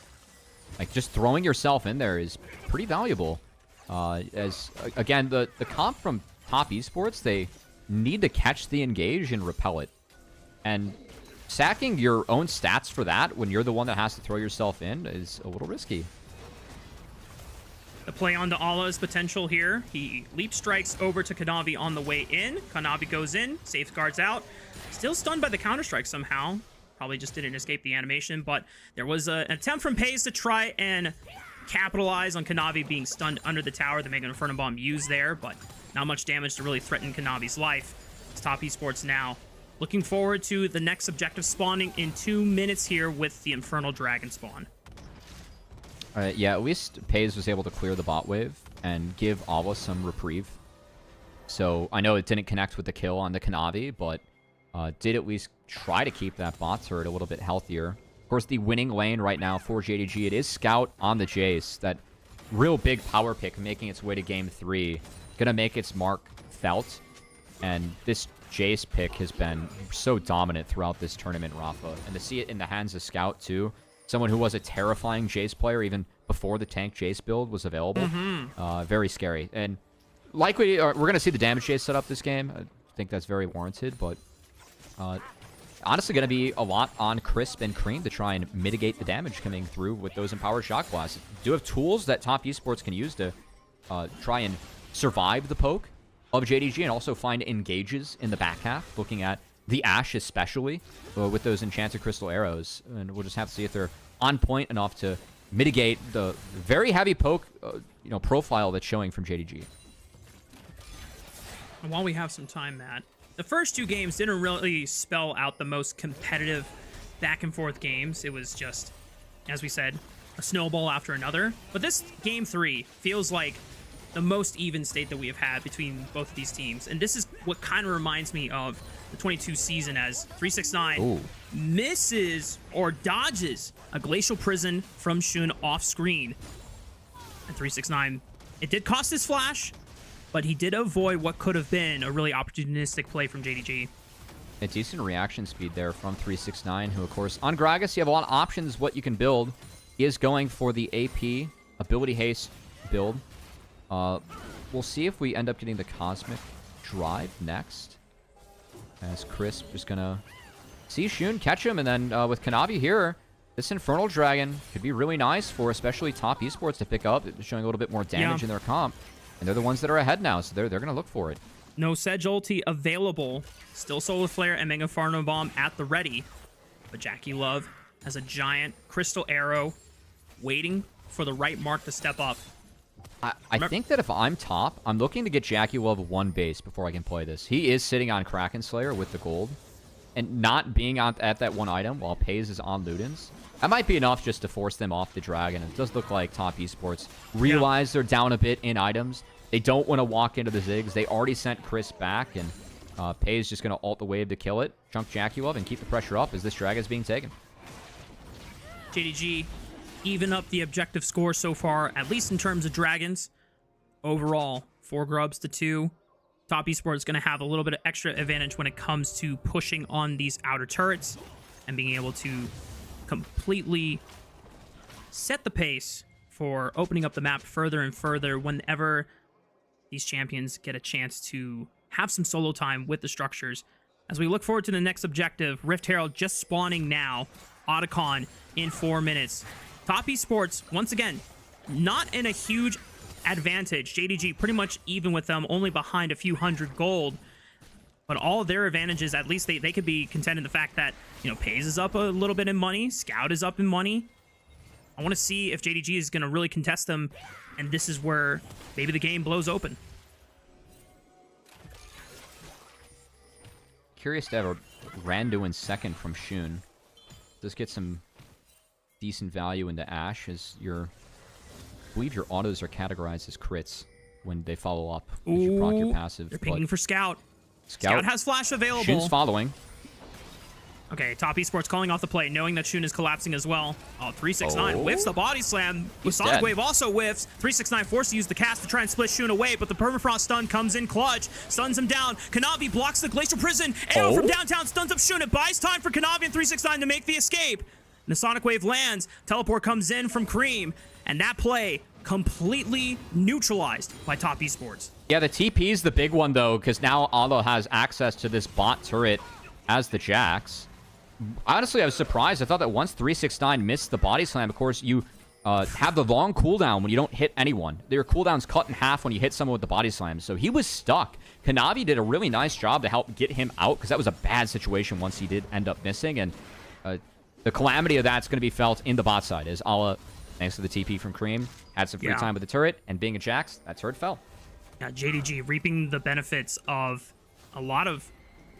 S2: Like, just throwing yourself in there is pretty valuable. As again, the comp from Top Esports, they need to catch the engage and repel it. And sacking your own stats for that when you're the one that has to throw yourself in is a little risky.
S3: The play onto Ala's potential here. He leap strikes over to Kanavi on the way in. Kanavi goes in, safeguards out. Still stunned by the counter-strike somehow. Probably just didn't escape the animation, but there was an attempt from Paze to try and capitalize on Kanavi being stunned under the tower. The Mega Inferno Bomb used there, but not much damage to really threaten Kanavi's life. It's Top Esports now. Looking forward to the next objective spawning in 2 minutes here with the Infernal Dragon spawn.
S2: Yeah, at least Paze was able to clear the bot wave and give Ala some reprieve. So I know it didn't connect with the kill on the Kanavi, but did at least try to keep that bot turret a little bit healthier. Of course, the winning lane right now for JDG, it is Scout on the Jace. That real big power pick making its way to game 3. Gonna make its mark felt. And this Jace pick has been so dominant throughout this tournament, Rafa. And to see it in the hands of Scout, too. Someone who was a terrifying Jace player even before the tank Jace build was available. Very scary. And likely, we're going to see the damage Jace set up this game. I think that's very warranted, but honestly going to be a lot on Crisp and Cream to try and mitigate the damage coming through with those Empowered Shock Blasts. Do have tools that Top Esports can use to try and survive the poke of JDG and also find engages in the back half, looking at the Ashe especially with those Enchanted Crystal Arrows. And we'll just have to see if they're on point enough to mitigate the very heavy poke profile that's showing from JDG.
S3: And while we have some time, Matt, the first 2 games didn't really spell out the most competitive back and forth games. It was just, as we said, a snowball after another. But this game 3 feels like the most even state that we have had between both of these teams. And this is what kind of reminds me of the 22 season, as 369 misses or dodges a Glacial Prison from Shun off screen. And 369, it did cost his flash, but he did avoid what could have been a really opportunistic play from JDG.
S2: A decent reaction speed there from 369, who, of course, on Gragas, you have a lot of options what you can build. He is going for the AP Ability Haste build. We'll see if we end up getting the Cosmic Drive next. As Crisp is going to see Shun catch him. And then with Kanavi here, this Infernal Dragon could be really nice for especially Top Esports to pick up. Showing a little bit more damage in their comp. And they're the ones that are ahead now, so they're going to look for it.
S3: No Sedge ulti available. Still Solar Flare and Mega Inferno Bomb at the ready. But Jackie Love has a giant Crystal Arrow waiting for the right mark to step up.
S2: I think that if I'm top, I'm looking to get JackeyLove 1 base before I can play this. He is sitting on Kraken Slayer with the gold. And not being at that one item while Pays is on Ludens. That might be enough just to force them off the dragon. It does look like Top Esports realize they're down a bit in items. They don't want to walk into the Ziggs. They already sent Chris back, and Pays just going to ult the wave to kill it, chunk JackeyLove, and keep the pressure up as this dragon is being taken.
S3: JDG even up the objective score so far, at least in terms of dragons. Overall, 4 grubs to 2. Top Esports is going to have a little bit of extra advantage when it comes to pushing on these outer turrets and being able to completely set the pace for opening up the map further and further whenever these champions get a chance to have some solo time with the structures. As we look forward to the next objective, Rift Herald just spawning now, Otacon in 4 minutes. Top Esports, once again, not in a huge advantage. JDG pretty much even with them, only behind a few hundred gold. But all of their advantages, at least they could be content in the fact that, you know, Pays is up a little bit in money, Scout is up in money. I want to see if JDG is going to really contest them, and this is where maybe the game blows open.
S2: Curious to have a Randu in second from Shun. Does get some decent value into Ashe as I believe your autos are categorized as crits when they follow up. As you proc your passive.
S3: They're pinging for Scout. Scout has flash available.
S2: Shun's following.
S3: Okay, Top Esports calling off the play, knowing that Shun is collapsing as well. Oh, 369 whiffs the body slam. Sonic Wave also whiffs. 369 forced to use the cast to try and split Shun away, but the permafrost stun comes in clutch. Stuns him down. Kanavi blocks the Glacial Prison. Arrow from downtown stuns up Shun. It buys time for Kanavi and 369 to make the escape. And the Sonic Wave lands. Teleport comes in from Cream. And that play completely neutralized by Top Esports.
S2: Yeah, the TP is the big one, though, because now Alo has access to this bot turret as the Jax. Honestly, I was surprised. I thought that once 369 missed the body slam, of course, you have the long cooldown when you don't hit anyone. Your cooldown's cut in half when you hit someone with the body slam. So he was stuck. Kanavi did a really nice job to help get him out, because that was a bad situation once he did end up missing. And the calamity of that's going to be felt in the bot side as Ala, thanks to the TP from Cream, had some free time with the turret, and being a Jax, that turret fell.
S3: Yeah, JDG reaping the benefits of a lot of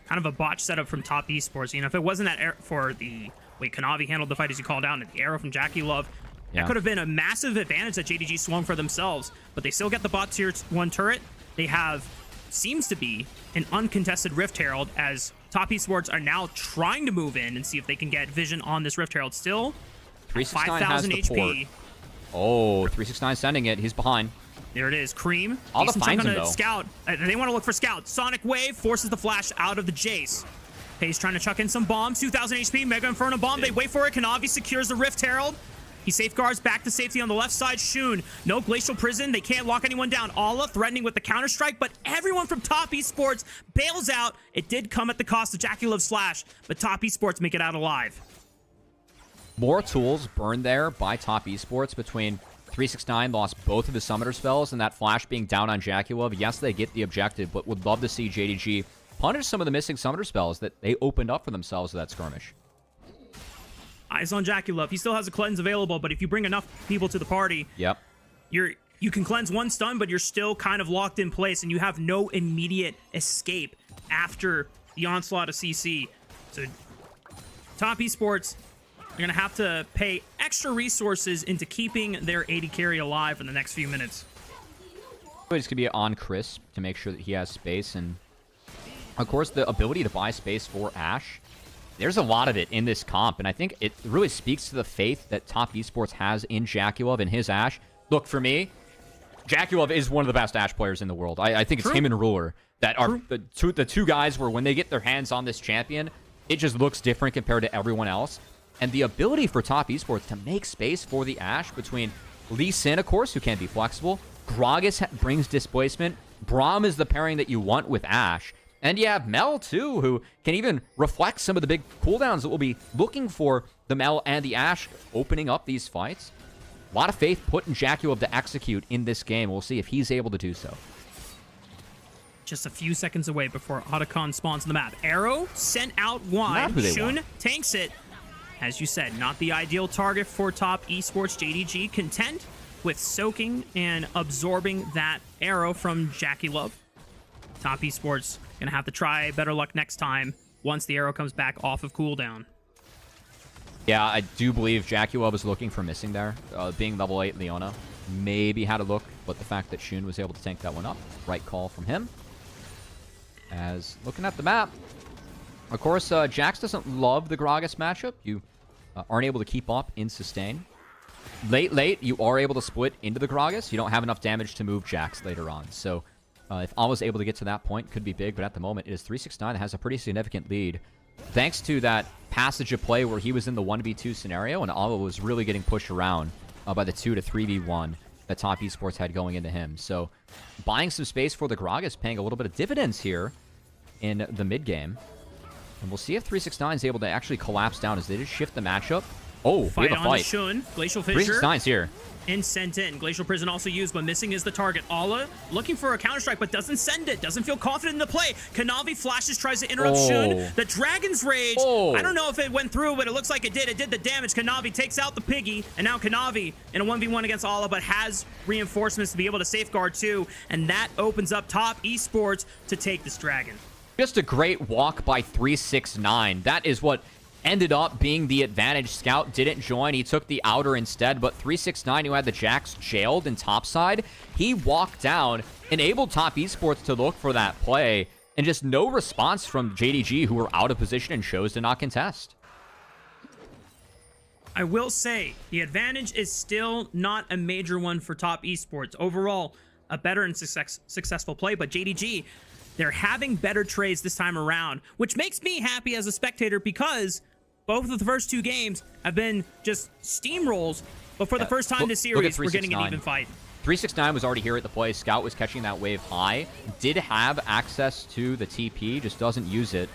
S3: kind of a botch setup from Top Esports. You know, if it wasn't that for the way Kanavi handled the fight, as you called out, and the arrow from JackeyLove, that could have been a massive advantage that JDG swung for themselves. But they still get the bot tier 1 turret. They have, seems to be, an uncontested Rift Herald, as Top Esports are now trying to move in and see if they can get vision on this Rift Herald. Still 5,000 HP.
S2: Oh, 369 sending it. He's behind.
S3: There it is. Cream.
S2: All the finds him, though.
S3: Scout. They want to look for Scout. Sonic Wave forces the flash out of the Jace. Pays trying to chuck in some bombs. 2,000 HP. Mega Inferno bomb. They wait for it. Kanavi secures the Rift Herald. He safeguards back to safety on the left side. Shun. No Glacial Prison. They can't lock anyone down. Ala threatening with the counter-strike, but everyone from Top Esports bails out. It did come at the cost of JackeyLove's flash, but Top Esports make it out alive.
S2: More tools burned there by Top Esports between 369 lost both of his summoner spells and that flash being down on JackeyLove. Yes, they get the objective, but would love to see JDG punish some of the missing summoner spells that they opened up for themselves with that skirmish.
S3: Eyes on JackeyLove. He still has a cleanse available, but if you bring enough people to the party, you can cleanse one stun, but you're still kind of locked in place, and you have no immediate escape after the onslaught of CC. So Top Esports, they're going to have to pay extra resources into keeping their AD carry alive for the next few minutes.
S2: It's going to be on Chris to make sure that he has space. And, of course, the ability to buy space for Ashe. There's a lot of it in this comp. And I think it really speaks to the faith that Top Esports has in JackeyLove and his Ashe. Look, for me, JackeyLove is one of the best Ashe players in the world. I think it's him and Ruler that are the two guys where when they get their hands on this champion, it just looks different compared to everyone else. And the ability for Top Esports to make space for the Ashe between Lee Sin, of course, who can be flexible. Gragas brings displacement. Braum is the pairing that you want with Ashe. And you have Mel, too, who can even reflect some of the big cooldowns that we'll be looking for the Mel and the Ashe opening up these fights. A lot of faith put in JackeyLove to execute in this game. We'll see if he's able to do so.
S3: Just a few seconds away before Otacon spawns on the map. Arrow sent out wide. Shun tanks it. As you said, not the ideal target for Top Esports. JDG content with soaking and absorbing that arrow from Jackie Love. Top Esports gonna have to try better luck next time once the arrow comes back off of cooldown.
S2: Yeah, I do believe Jackie Love was looking for missing there. Being level 8 Leona maybe had a look, but the fact that Shun was able to tank that one up, right call from him. As looking at the map, of course, Jax doesn't love the Gragas matchup. You aren't able to keep up in sustain. Late, you are able to split into the Gragas. You don't have enough damage to move Jax later on. So if I was able to get to that point, could be big. But at the moment, it is 369 that has a pretty significant lead. Thanks to that passage of play where he was in the 1v2 scenario, and Alva was really getting pushed around by the 2 to 3v1 that Top Esports had going into him. So buying some space for the Gragas, paying a little bit of dividends here in the mid game. And we'll see if 369 is able to actually collapse down as they just shift the matchup. Oh, we have a
S3: on
S2: fight.
S3: Shun. Glacial Fissure.
S2: 369's here.
S3: And sent in. Glacial Prison also used, but missing is the target. Ala looking for a counter-strike, but doesn't send it. Doesn't feel confident in the play. Kanavi flashes, tries to interrupt Shun. The Dragon's Rage. I don't know if it went through, but it looks like it did. It did the damage. Kanavi takes out the Piggy, and now Kanavi in a 1v1 against Ala, but has reinforcements to be able to safeguard too, and that opens up Top Esports to take this Dragon.
S2: Just a great walk by 369. That is what ended up being the advantage. Scout didn't join. He took the outer instead, but 369, who had the Jax jailed in topside, he walked down, enabled Top Esports to look for that play, and just no response from JDG, who were out of position and chose to not contest.
S3: I will say, the advantage is still not a major one for Top Esports. Overall, a better and successful play, but JDG, they're having better trades this time around, which makes me happy as a spectator because both of the first 2 games have been just steamrolls, but for the first time this series, we're getting an even fight.
S2: 369 was already here at the play. Scout was catching that wave high. Did have access to the TP, just doesn't use it.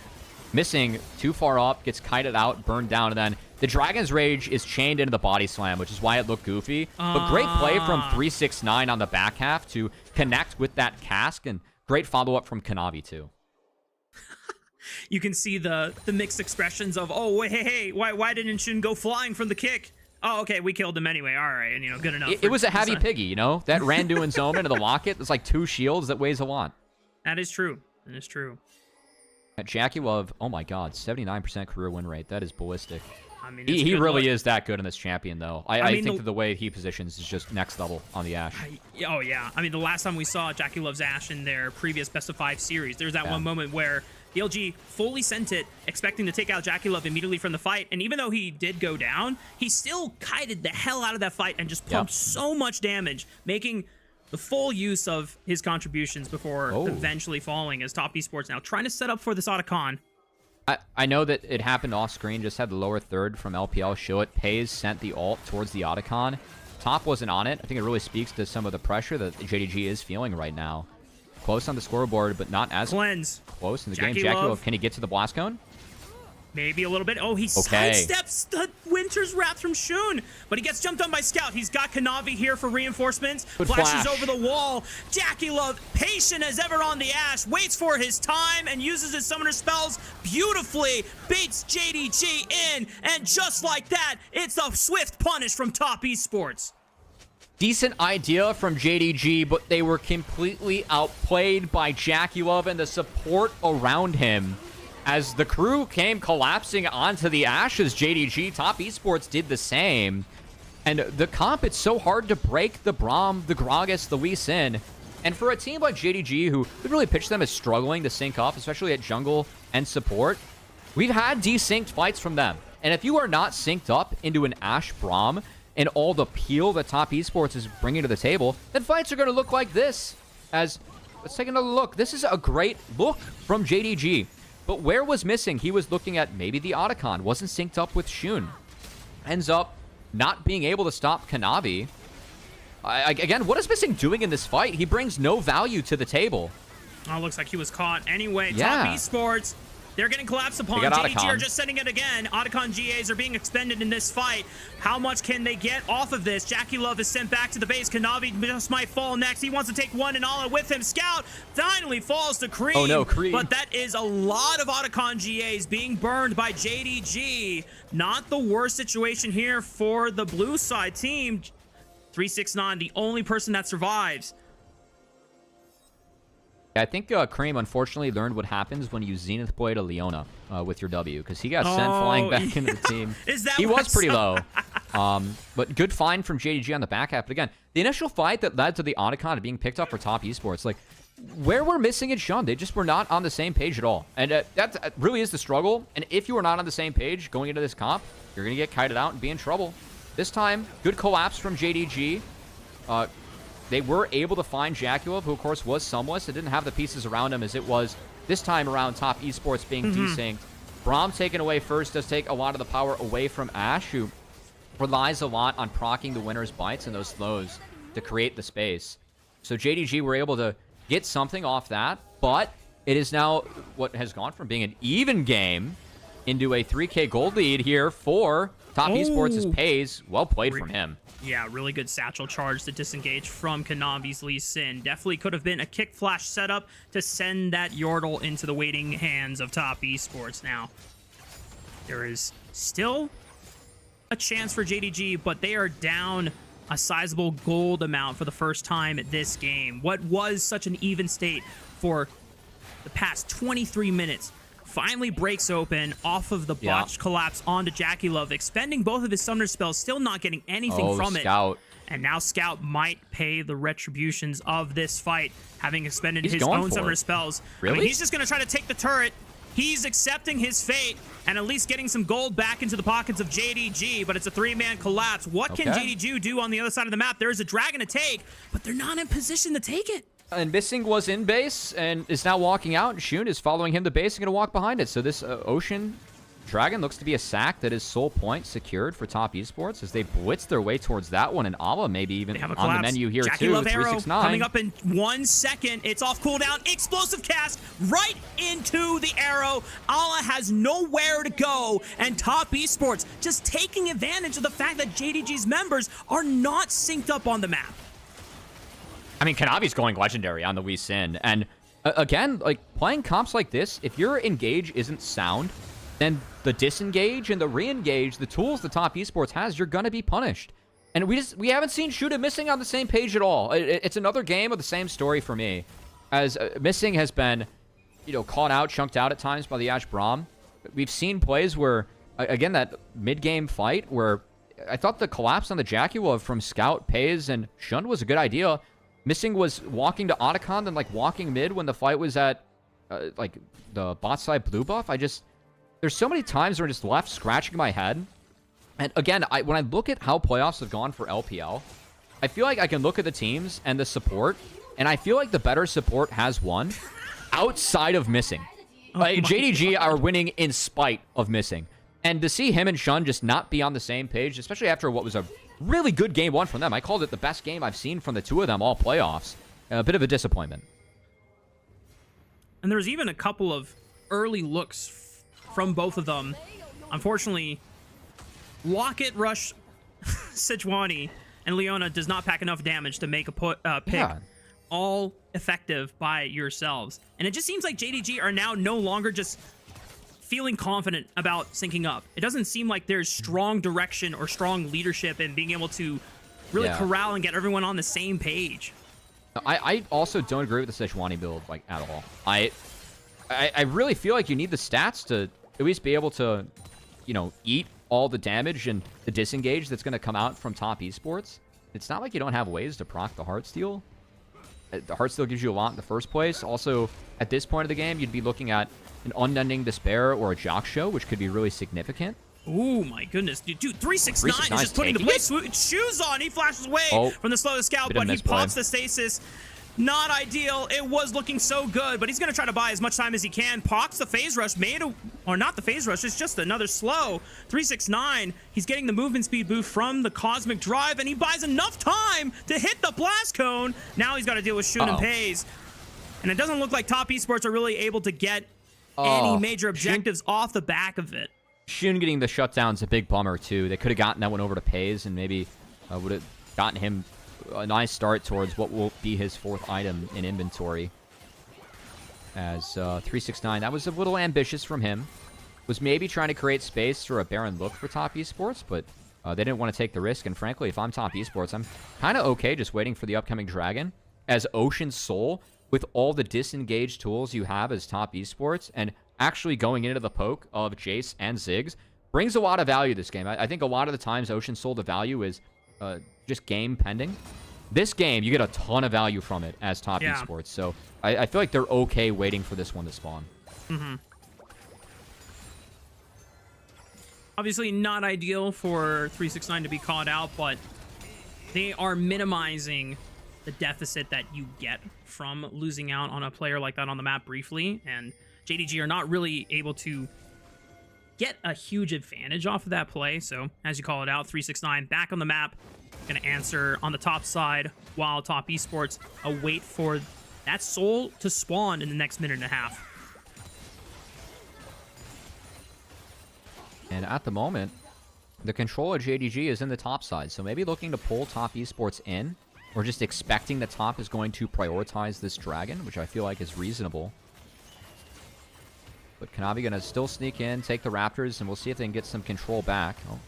S2: Missing too far up, gets kited out, burned down, and then the Dragon's Rage is chained into the body slam, which is why it looked goofy. But great play from 369 on the back half to connect with that cask, and great follow-up from Kanavi, too.
S3: You can see the mixed expressions of, oh, wait, hey, why didn't Shun go flying from the kick? Oh, okay, we killed him anyway. All right, and, you know, good enough.
S2: It was a heavy Piggy, you know? That Randuin's Omen of the Locket, there's like 2 shields that weighs a lot.
S3: That is true. That is true.
S2: Jackie Love, oh my god, 79% career win rate. That is ballistic.
S3: I mean,
S2: he really is that good in this champion, though. I think that the way he positions is just next level on the Ashe.
S3: Oh, yeah. I mean, the last time we saw Jackie Love's Ashe in their previous best-of-5 series, there's that one moment where DLG fully sent it, expecting to take out Jackie Love immediately from the fight, and even though he did go down, he still kited the hell out of that fight and just pumped so much damage, making the full use of his contributions before eventually falling as Top Esports now trying to set up for this Otacon.
S2: I know that it happened off screen, just had the lower third from LPL show it. Pays sent the ult towards the Otacon. Top wasn't on it. I think it really speaks to some of the pressure that JDG is feeling right now. Close on the scoreboard, but not as close in the game. Jackie Love, can he get to the blast cone?
S3: Maybe a little bit. Oh, he sidesteps the Winter's Wrath from Shun, but he gets jumped on by Scout. He's got Kanavi here for reinforcements. Flashes over the wall. Jackie Love, patient as ever on the Ashe, waits for his time and uses his summoner spells beautifully. Baits JDG in, and just like that, it's a swift punish from Top Esports.
S2: Decent idea from JDG, but they were completely outplayed by Jackie Love and the support around him. As the crew came collapsing onto the Ashes, JDG, Top Esports did the same. And the comp, it's so hard to break the Braum, the Gragas, the Lee Sin. And for a team like JDG, who we really pitched them as struggling to sync up, especially at jungle and support, we've had desynced fights from them. And if you are not synced up into an Ashe Braum and all the peel that Top Esports is bringing to the table, then fights are going to look like this. As, let's take another look. This is a great look from JDG. But where was missing? He was looking at maybe the Otacon. Wasn't synced up with Shun. Ends up not being able to stop Kanavi. Again, what is Missing doing in this fight? He brings no value to the table.
S3: Oh, looks like he was caught. Anyway, Top Esports, they're getting collapsed upon. JDG are just sending it again. Otacon GAs are being expended in this fight. How much can they get off of this? Jackie Love is sent back to the base. Kanavi just might fall next. He wants to take one and all with him. Scout finally falls to Cream.
S2: Oh no, Cream.
S3: But that is a lot of Otacon GAs being burned by JDG. Not the worst situation here for the blue side team. 369, the only person that survives.
S2: I think Cream unfortunately learned what happens when you Zenith Blade a Leona with your W, because he got sent flying back into the team. He was pretty low. But good find from JDG on the back half. But again, the initial fight that led to the Otacon being picked up for top esports, like, where we're missing is Shun. They just were not on the same page at all. And that really is the struggle. And if you are not on the same page going into this comp, you're going to get kited out and be in trouble. This time, good collapse from JDG. They were able to find Jaculov, who, of course, was Sumless. It didn't have the pieces around him as it was this time around top esports being desynced. Braum taken away first does take a lot of the power away from Ash, who relies a lot on proccing the winner's bites and those slows to create the space. So JDG were able to get something off that, but it is now what has gone from being an even game into a 3K gold lead here for top esports as Pays. Well played from him.
S3: Yeah, really good satchel charge to disengage from Kanavi's Lee Sin. Definitely could have been a kick flash setup to send that Yordle into the waiting hands of top esports. Now, there is still a chance for JDG, but they are down a sizable gold amount for the first time this game. What was such an even state for the past 23 minutes finally breaks open off of the botched collapse onto Jaculov, expending both of his summoner spells, still not getting anything from
S2: Scout.
S3: it. And now Scout might pay the retributions of this fight, having expended his own summoner spells.
S2: Really?
S3: I mean, he's just going to try to take the turret. He's accepting his fate and at least getting some gold back into the pockets of JDG, but it's a three-man collapse. What can JDG do on the other side of the map? There is a dragon to take, but they're not in position to take it.
S2: And Missing was in base and is now walking out. And Shun is following him to base and going to walk behind it. So this Ocean Dragon looks to be a sack that is sole point secured for top esports as they blitz their way towards that one. And Ala maybe even on the menu here too.
S3: Jaculov arrow
S2: 369
S3: coming up in 1 second. It's off cooldown. Explosive cast right into the arrow. Ala has nowhere to go. And top esports just taking advantage of the fact that JDG's members are not synced up on the map.
S2: I mean, Kanavi's going legendary on the Lee Sin. And again, like, playing comps like this, if your engage isn't sound, then the disengage and the re-engage, the tools the top esports has, you're going to be punished. And we haven't seen Shoot and Missing on the same page at all. It's another game of the same story for me. As Missing has been, you know, caught out, chunked out at times by the Ash Braum. We've seen plays where, again, that mid-game fight where I thought the collapse on the Jaculov from Scout, Pays, and Shun was a good idea. Missing was walking to Otacon, then like walking mid when the fight was at like the bot side blue buff. There's so many times where I'm just left scratching my head. And again, when I look at how playoffs have gone for LPL, I feel like I can look at the teams and the support, and I feel like the better support has won outside of Missing. JDG are winning in spite of Missing. And to see him and Shun just not be on the same page, especially after what was a really good game one from them. I called it the best game I've seen from the two of them all playoffs. A bit of a disappointment.
S3: And there's even a couple of early looks from both of them. Unfortunately, Locket Rush Sejuani and Leona does not pack enough damage to make a pick all effective by yourselves. And it just seems like JDG are now no longer just feeling confident about syncing up. It doesn't seem like there's strong direction or strong leadership in being able to really corral and get everyone on the same page.
S2: I also don't agree with the Sejuani build, like, at all. I really feel like you need the stats to at least be able to, you know, eat all the damage and the disengage that's going to come out from top esports. It's not like you don't have ways to proc the Heartsteel. The Heartsteel gives you a lot in the first place. Also, at this point of the game, you'd be looking at an Unending Despair or a Jock Show, which could be really significant.
S3: Oh my goodness. Dude, 369 is just putting the shoes on. He flashes away from the slow scout, but he pops the stasis. Not ideal. It was looking so good, but he's going to try to buy as much time as he can. Pox the phase rush, or not the phase rush, it's just another slow. 369, he's getting the movement speed boost from the Cosmic Drive, and he buys enough time to hit the blast cone. Now he's got to deal with Shun and Pays. And it doesn't look like top esports are really able to get any major objectives off the back of it.
S2: Shun getting the shutdown's a big bummer, too. They could have gotten that one over to Pays and maybe would have gotten him a nice start towards what will be his fourth item in inventory. As 369, that was a little ambitious from him. Was maybe trying to create space for a Baron look for top esports, but They didn't want to take the risk, and frankly, if I'm Top Esports, I'm kind of okay just waiting for the upcoming Dragon. As Ocean Soul, with all the disengaged tools you have as Top Esports, and actually going into the poke of Jace and Ziggs, brings a lot of value this game. I think a lot of the times Ocean Soul, the value is just game pending. This game, you get a ton of value from it as Top Esports, so I feel like they're okay waiting for this one to spawn.
S3: Obviously not ideal for 369 to be caught out, but they are minimizing the deficit that you get from losing out on a player like that on the map briefly, and JDG are not really able to get a huge advantage off of that play. So as you call it out, 369 back on the map, gonna answer on the top side while Top Esports await for that soul to spawn in the next minute and a half.
S2: And at the moment, the control of JDG is in the top side, so maybe looking to pull Top Esports in, or just expecting the top is going to prioritize this Dragon, which I feel like is reasonable. But Kanavi going to still sneak in, take the Raptors, and we'll see if they can get some control back. Oh.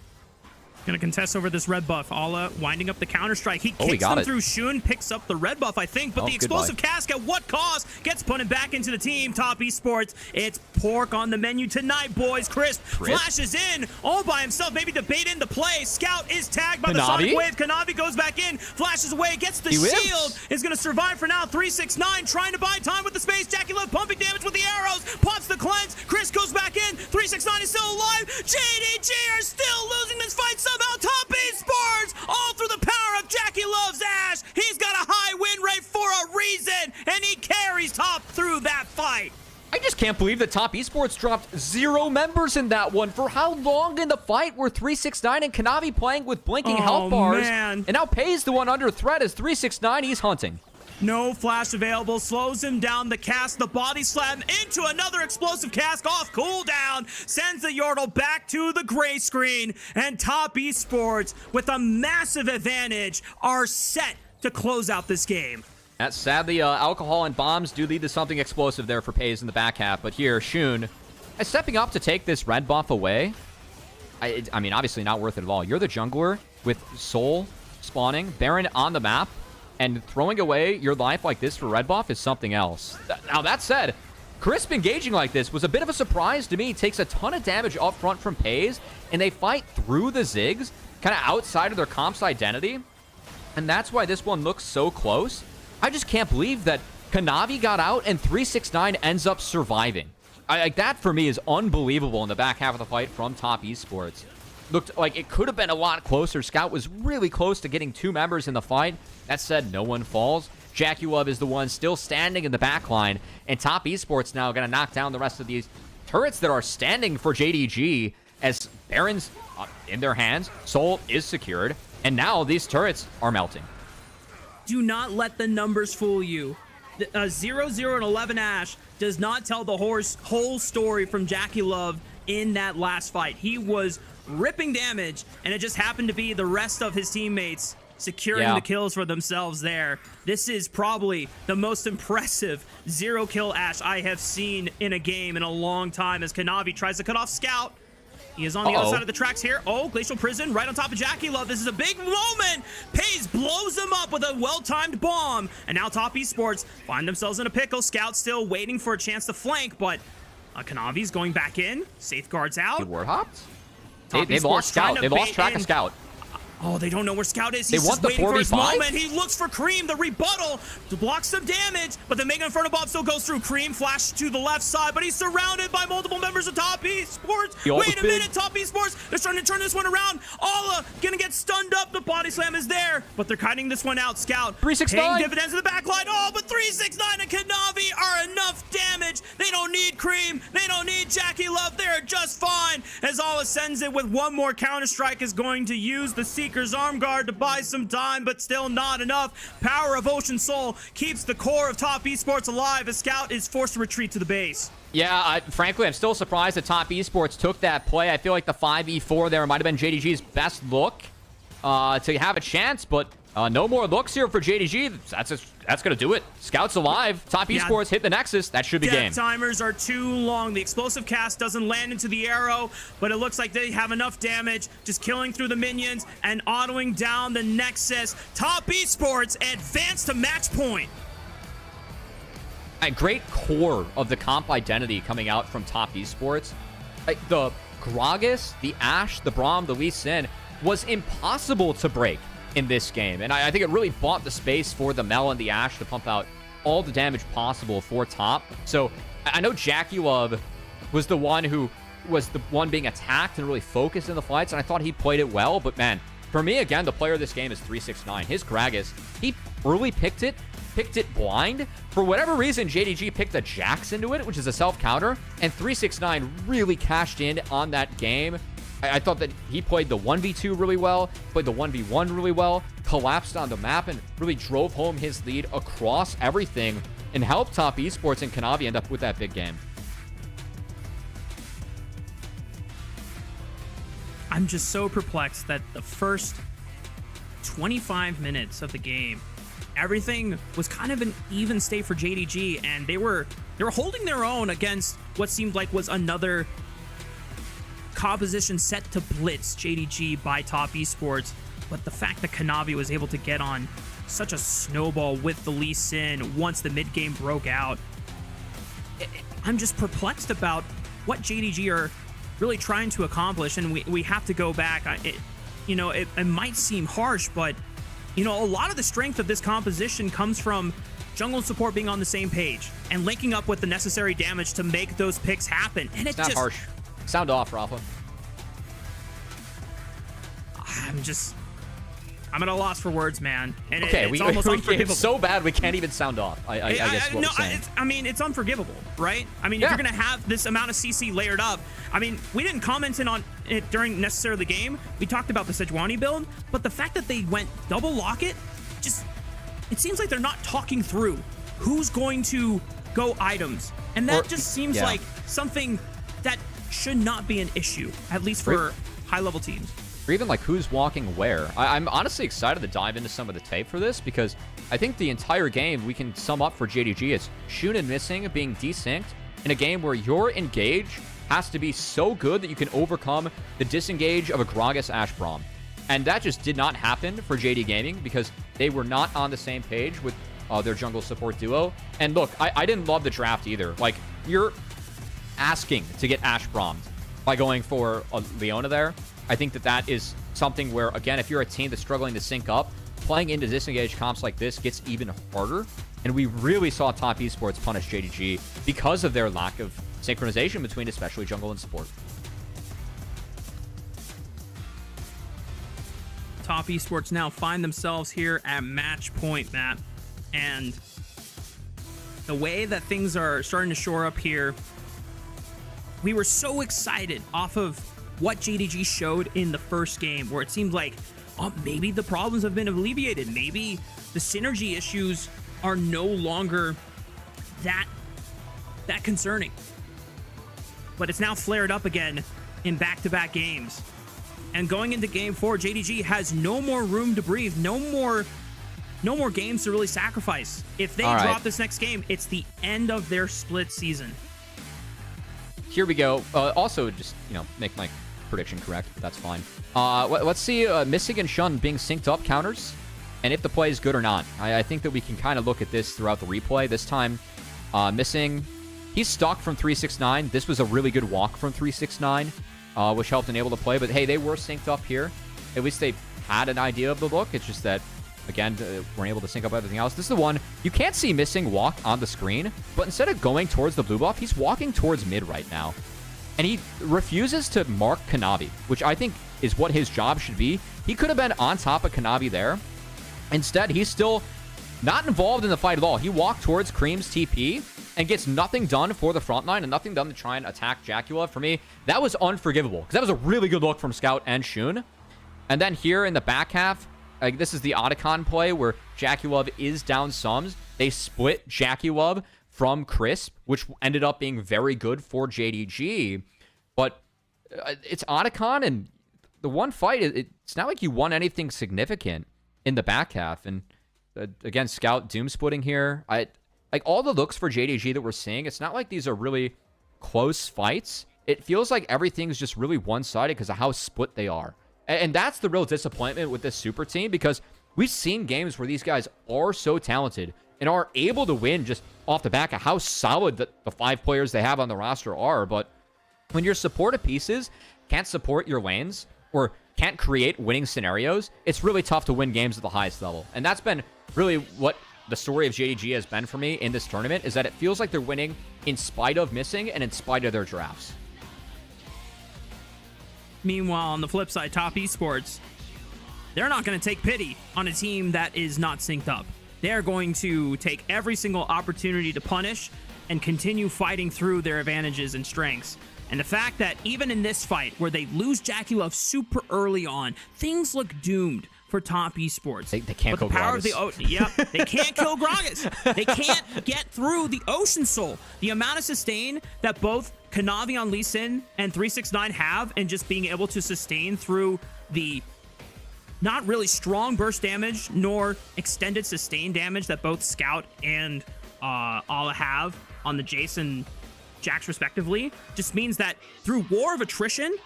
S3: Gonna contest over this red buff. Ala winding up the counter strike. He kicks them through. Shun picks up the red buff, I think, but the explosive cask at what cost gets punted back into the team. Top Esports, it's pork on the menu tonight, boys. Crisp flashes in all by himself, maybe debating the play. Scout is tagged by the Sonic Wave. Kanavi goes back in, flashes away, gets the shield, is gonna survive for now. 369 trying to buy time with the space. Jackie Love pumping damage with the arrows, pops the cleanse. Chris goes back in. 369 is still alive. JDG are still losing this fight. Somehow Top Esports, all through the power of Jackie Love's Ash. He's got a high win rate for a reason, and he carries Top through that fight.
S2: I just can't believe that Top Esports dropped 0 members in that one. For how long in the fight were 369 and Kanavi playing with blinking health bars? Man. And now Pay's the one under threat as 369, he's hunting.
S3: No flash available, slows him down. The cast, the body slam into another explosive cask off cooldown, sends the Yordle back to the gray screen, and Top Esports, with a massive advantage, are set to close out this game.
S2: That's sadly, alcohol and bombs do lead to something explosive there for Pays in the back half, but here, Shun is stepping up to take this red buff away. I mean, obviously not worth it at all. You're the jungler with Soul spawning, Baron on the map, and throwing away your life like this for red buff is something else. Now, that said, Crisp engaging like this was a bit of a surprise to me. Takes a ton of damage up front from Pays, and they fight through the Ziggs, kind of outside of their comp's identity. And that's why this one looks so close. I just can't believe that Kanavi got out and 369 ends up surviving. Like, that for me is unbelievable in the back half of the fight from Top Esports. Looked like it could have been a lot closer. Scout was really close to getting 2 members in the fight. That said, no one falls. Jackie Love is the one still standing in the back line, and Top Esports now going to knock down the rest of these turrets that are standing for JDG as Baron's in their hands. Soul is secured, and now these turrets are melting.
S3: Do not let the numbers fool you. 0-0 and 11 Ash does not tell the whole story from Jackie Love in that last fight. He was ripping damage, and it just happened to be the rest of his teammates securing the kills for themselves there. This is probably the most impressive 0-kill Ash I have seen in a game in a long time as Kanavi tries to cut off Scout. He is on the other side of the tracks here. Oh, Glacial Prison right on top of Jackie Love. This is a big moment. Pays blows him up with a well-timed bomb. And now Top Esports find themselves in a pickle. Scout still waiting for a chance to flank, but Kanavi's going back in. Safeguards out.
S2: He ward hopped. They've lost Scout. They've lost track of Scout.
S3: Oh, they don't know where Scout is. He's just waiting for his moment. He looks for Cream, the rebuttal, to block some damage, but the Mega Inferno Bomb still goes through. Cream flash to the left side, but he's surrounded by multiple members of Top Esports. Wait a minute, Top Esports. They're starting to turn this one around. Ala gonna get stunned up. The body slam is there, but they're kiting this one out. Scout
S2: 369
S3: paying dividends in the backline. Oh, but 369 and Kanavi are enough damage. They don't need Cream. They don't need Jackie Love. They're just fine. As Ala sends it with one more counter strike, is going to use the Seeker's Arm Guard to buy some time, but still not enough. Power of Ocean Soul keeps the core of Top Esports alive as Scout is forced to retreat to the base.
S2: Yeah, frankly, I'm still surprised that Top Esports took that play. I feel like the 5v4 there might have been JDG's best look. to have a chance, but no more looks here for JDG. That's going to do it. Scouts alive. Top Esports hit the Nexus. That should be game.
S3: Death timers are too long. The explosive cast doesn't land into the arrow, but it looks like they have enough damage, just killing through the minions and autoing down the Nexus. Top Esports advance to match point.
S2: A great core of the comp identity coming out from Top Esports. Like the Gragas, the Ashe, the Braum, the Lee Sin was impossible to break in this game. And I think it really bought the space for the Mel and the Ashe to pump out all the damage possible for top. So I know JackeyLove was the one who was the one being attacked and really focused in the fights, and I thought he played it well. But man, for me, again, the player of this game is 369. His Gragas, he early picked it blind. For whatever reason, JDG picked the Jax into it, which is a self-counter, and 369 really cashed in on that game. I thought that he played the 1v2 really well, played the 1v1 really well, collapsed on the map, and really drove home his lead across everything and helped Top Esports and Kanavi end up with that big game.
S3: I'm just so perplexed that the first 25 minutes of the game, everything was kind of an even state for JDG, and they were holding their own against what seemed like was another composition set to blitz JDG by Top Esports. But the fact that Kanavi was able to get on such a snowball with the Lee Sin once the mid game broke out, I'm just perplexed about what JDG are really trying to accomplish. And we have to go back. It might seem harsh, but a lot of the strength of this composition comes from jungle and support being on the same page and linking up with the necessary damage to make those picks happen. And it's
S2: not
S3: just
S2: harsh. Sound off, Rafa.
S3: I'm at a loss for words, man. And
S2: okay,
S3: it's almost unforgivable.
S2: It's so bad we can't even sound off. I guess what we're saying.
S3: It's unforgivable, right? I mean, if you're going to have this amount of CC layered up, I mean, we didn't comment on it during necessarily the game. We talked about the Sejuani build, but the fact that they went double lock it, it seems like they're not talking through who's going to go items. And that just seems like something that should not be an issue, at least for high-level teams.
S2: Or even like who's walking where. I'm honestly excited to dive into some of the tape for this, because I think the entire game we can sum up for JDG as Shun and Missing being desynced in a game where your engage has to be so good that you can overcome the disengage of a Gragas Ashe Braum. And that just did not happen for JD Gaming because they were not on the same page with their jungle support duo. And look, I didn't love the draft either. Like, you're asking to get Ashe Brahmed by going for a Leona there. I think that is something where, again, if you're a team that's struggling to sync up, playing into disengaged comps like this gets even harder. And we really saw Top Esports punish JDG because of their lack of synchronization between especially jungle and support.
S3: Top Esports now find themselves here at match point, Matt. And the way that things are starting to shore up here, we were so excited off of what JDG showed in the first game, where it seemed like maybe the problems have been alleviated. Maybe the synergy issues are no longer that concerning. But it's now flared up again in back-to-back games. And going into game 4, JDG has no more room to breathe, no more games to really sacrifice. If they drop this next game, it's the end of their split season.
S2: Here we go. Also, just, make my prediction correct. That's fine. Let's see Missing and Shun being synced up counters, and if the play is good or not. I think that we can kind of look at this throughout the replay. This time, Missing, he's stuck from 369. This was a really good walk from 369, which helped enable the play. But hey, they were synced up here. At least they had an idea of the look. It's just that, again, weren't able to sync up everything else. This is the one you can't see Missing walk on the screen, but instead of going towards the blue buff, he's walking towards mid right now. And he refuses to mark Kanavi, which I think is what his job should be. He could have been on top of Kanavi there. Instead, he's still not involved in the fight at all. He walked towards Cream's TP and gets nothing done for the front line and nothing done to try and attack JackeyLove. For me, that was unforgivable, because that was a really good look from Scout and Shun. And then here in the back half, this is the Otacon play where JackeyLove is down sums. They split JackeyLove from Crisp, which ended up being very good for JDG. But it's Otacon, and the one fight, it's not like you won anything significant in the back half. And again, Scout doom splitting here. Like all the looks for JDG that we're seeing, it's not like these are really close fights. It feels like everything's just really one-sided because of how split they are. And that's the real disappointment with this super team, because we've seen games where these guys are so talented and are able to win just off the back of how solid the 5 players they have on the roster are. But when your supportive pieces can't support your lanes or can't create winning scenarios, it's really tough to win games at the highest level. And that's been really what the story of JDG has been for me in this tournament, is that it feels like they're winning in spite of missing and in spite of their drafts.
S3: Meanwhile, on the flip side, Top Esports, they're not going to take pity on a team that is not synced up. They're going to take every single opportunity to punish and continue fighting through their advantages and strengths. And the fact that even in this fight, where they lose Jackie Love super early on, things look doomed for Top Esports.
S2: They can't kill Gragas.
S3: They can't kill Gragas. They can't get through the Ocean Soul. The amount of sustain that both Kanavi on Lee Sin and 369 have, and just being able to sustain through the not really strong burst damage nor extended sustain damage that both Scout and Ala have on the Jason Jax respectively, just means that through war of attrition,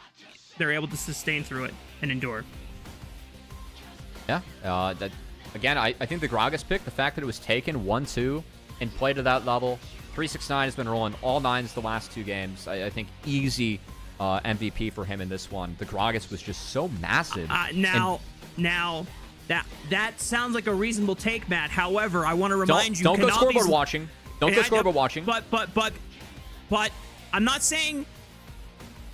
S3: they're able to sustain through it and endure.
S2: Yeah, that again, I think the Gragas pick, the fact that it was taken 1-2 and played at that level, 369 has been rolling all 9s the last 2 games. I think easy MVP for him in this one. The Gragas was just so massive.
S3: Now that sounds like a reasonable take, Matt. However, I want to remind you,
S2: don't go scoreboard watching. Don't go scoreboard watching.
S3: But I'm not saying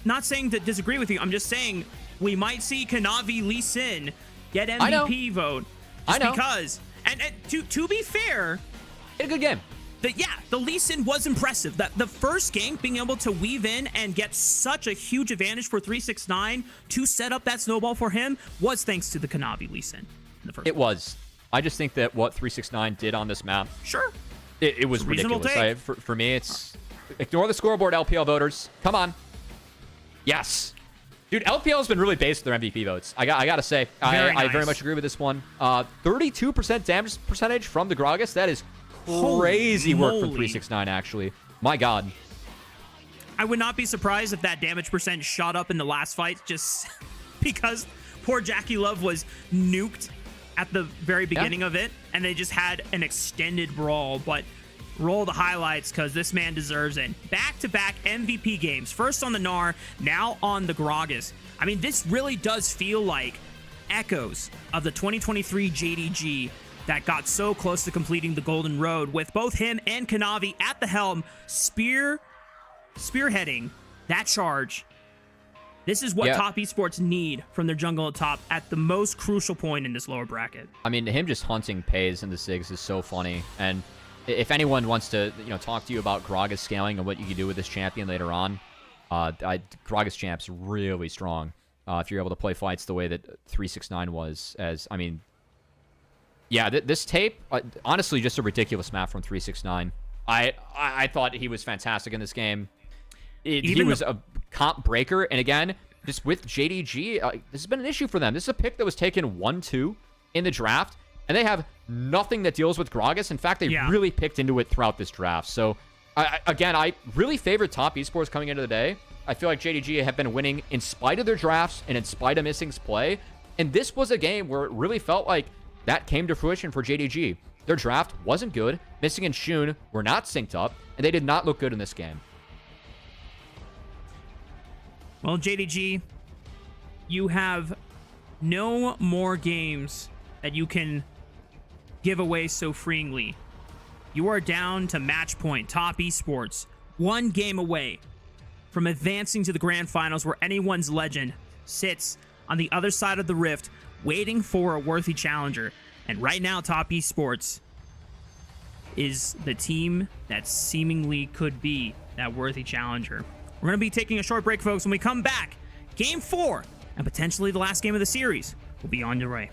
S3: to disagree with you. I'm just saying we might see Kanavi Lee Sin get MVP vote just because. And to be fair,
S2: a good game.
S3: The Lee Sin was impressive. The first gank, being able to weave in and get such a huge advantage for 369 to set up that snowball for him was thanks to the Kanavi Lee Sin in the first.
S2: It was. I just think that what 369 did on this map,
S3: sure,
S2: it was ridiculous. For me, it's ignore the scoreboard, LPL voters. Come on. Yes. Dude, LPL has been really based with their MVP votes. I gotta say, I very much agree with this one. 32% damage percentage from the Gragas. That is crazy work from 369, actually. My God.
S3: I would not be surprised if that damage percent shot up in the last fight, just because poor Jackie Love was nuked at the very beginning of it, and they just had an extended brawl. But roll the highlights, because this man deserves it. Back-to-back MVP games. First on the Gnar, now on the Gragas. I mean, this really does feel like echoes of the 2023 JDG that got so close to completing the Golden Road, with both him and Kanavi at the helm, spearheading that charge. This is what Top Esports need from their jungle at top at the most crucial point in this lower bracket.
S2: I mean, him just hunting Pays in the Sigs is so funny. And if anyone wants to, talk to you about Gragas scaling and what you can do with this champion later on, Gragas champ's really strong. If you're able to play fights the way that 369 was, this tape, honestly, just a ridiculous map from 369. I thought he was fantastic in this game. He was a comp breaker, and again, just with JDG, this has been an issue for them. This is a pick that was taken 1-2 in the draft, and they have nothing that deals with Gragas. In fact, they really picked into it throughout this draft. So, I really favored Top Esports coming into the day. I feel like JDG have been winning in spite of their drafts and in spite of Missing's play, and this was a game where it really felt like that came to fruition for JDG. Their draft wasn't good. Missing and Shun were not synced up, and they did not look good in this game.
S3: Well, JDG, you have no more games that you can give away so freely. You are down to match point. Top Esports, one game away from advancing to the grand finals, where anyone's legend sits on the other side of the rift waiting for a worthy challenger. And right now, Top Esports is the team that seemingly could be that worthy challenger. We're going to be taking a short break, folks. When we come back, Game 4, and potentially the last game of the series, will be on your way.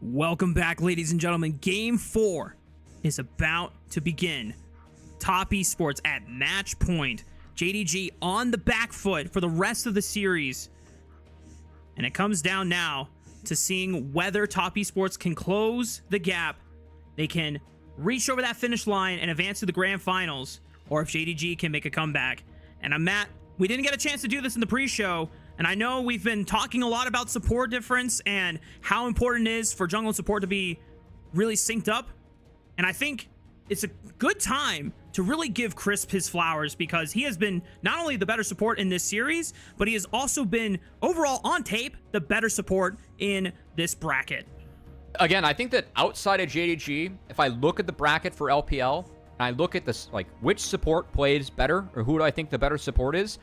S3: Welcome back, ladies and gentlemen. Game 4 is about to begin. Top Esports at match point. JDG on the back foot for the rest of the series. And it comes down now to seeing whether Top Esports can close the gap. They can reach over that finish line and advance to the grand finals, or if JDG can make a comeback. And Matt, we didn't get a chance to do this in the pre-show, and I know we've been talking a lot about support difference and how important it is for jungle and support to be really synced up. And I think it's a good time to really give Crisp his flowers, because he has been not only the better support in this series, but he has also been overall on tape the better support in this bracket.
S2: Again, I think that outside of JDG, if I look at the bracket for LPL, and I look at this, like, which support plays better, or who do I think the better support is,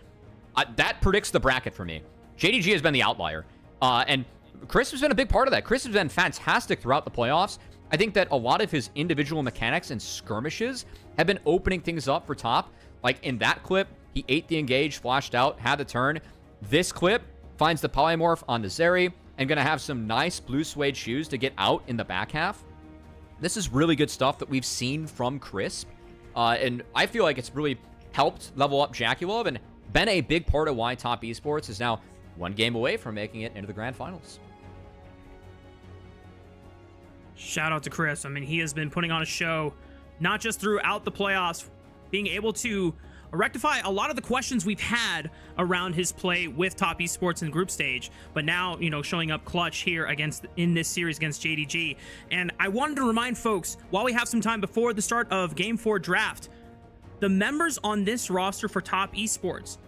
S2: that predicts the bracket for me. JDG has been the outlier. And Chris has been a big part of that. Chris has been fantastic throughout the playoffs. I think that a lot of his individual mechanics and skirmishes have been opening things up for Top. Like in that clip, he ate the engage, flashed out, had the turn. This clip finds the polymorph on the Zeri, and going to have some nice blue suede shoes to get out in the back half. This is really good stuff that we've seen from Crisp. And I feel like it's really helped level up JackeyLove and been a big part of why Top Esports is now one game away from making it into the grand finals.
S3: Shout out to Chris. I mean, he has been putting on a show, not just throughout the playoffs, being able to rectify a lot of the questions we've had around his play with Top Esports in group stage, but now, you know, showing up clutch here in this series against JDG. And I wanted to remind folks, while we have some time before the start of Game 4 draft, the members on this roster for Top Esports,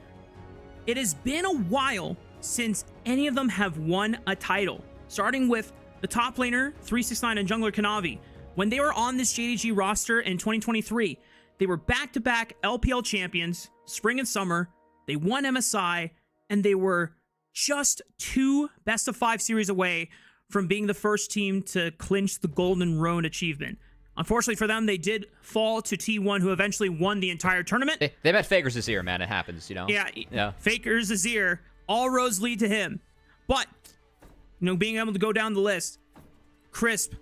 S3: it has been a while since any of them have won a title, starting with the top laner 369 and jungler Kanavi. When they were on this JDG roster in 2023, they were back-to-back LPL champions, spring and summer. They won MSI, and they were just 2 best-of-5 series away from being the first team to clinch the Golden Road achievement. Unfortunately for them, they did fall to T1, who eventually won the entire tournament.
S2: They met Faker's Azir, man. It happens, you know?
S3: Yeah. Faker's Azir. All roads lead to him. But, you know, being able to go down the list, Crisp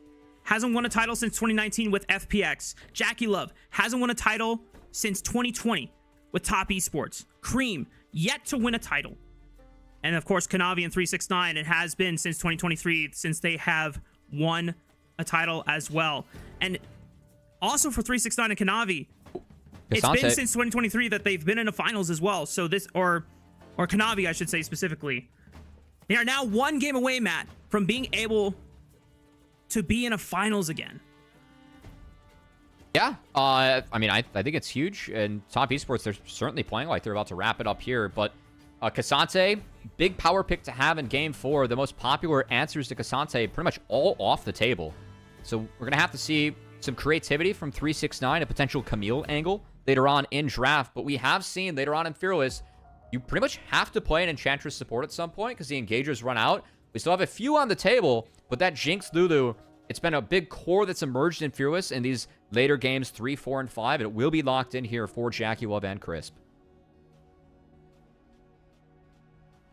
S3: hasn't won a title since 2019 with FPX. JackeyLove hasn't won a title since 2020 with Top Esports. Cream, yet to win a title. And of course, Kanavi and 369, it has been since 2023 since they have won a title as well. And also for 369 and Kanavi, it's been since 2023 that they've been in the finals as well. So this, or Kanavi, I should say specifically. They are now 1 game away, Matt, from being able to be in a finals again.
S2: Yeah, I mean, I think it's huge. And Top Esports, they're certainly playing like they're about to wrap it up here. But K'Sante, big power pick to have in Game 4. The most popular answers to K'Sante pretty much all off the table. So we're going to have to see some creativity from 369, a potential Camille angle later on in draft. But we have seen later on in Fearless, you pretty much have to play an Enchantress support at some point because the engagers run out. We still have a few on the table, but that Jinx Lulu, it's been a big core that's emerged in Fearless in these later games 3, 4, and 5. And it will be locked in here for JackeyLove and Crisp.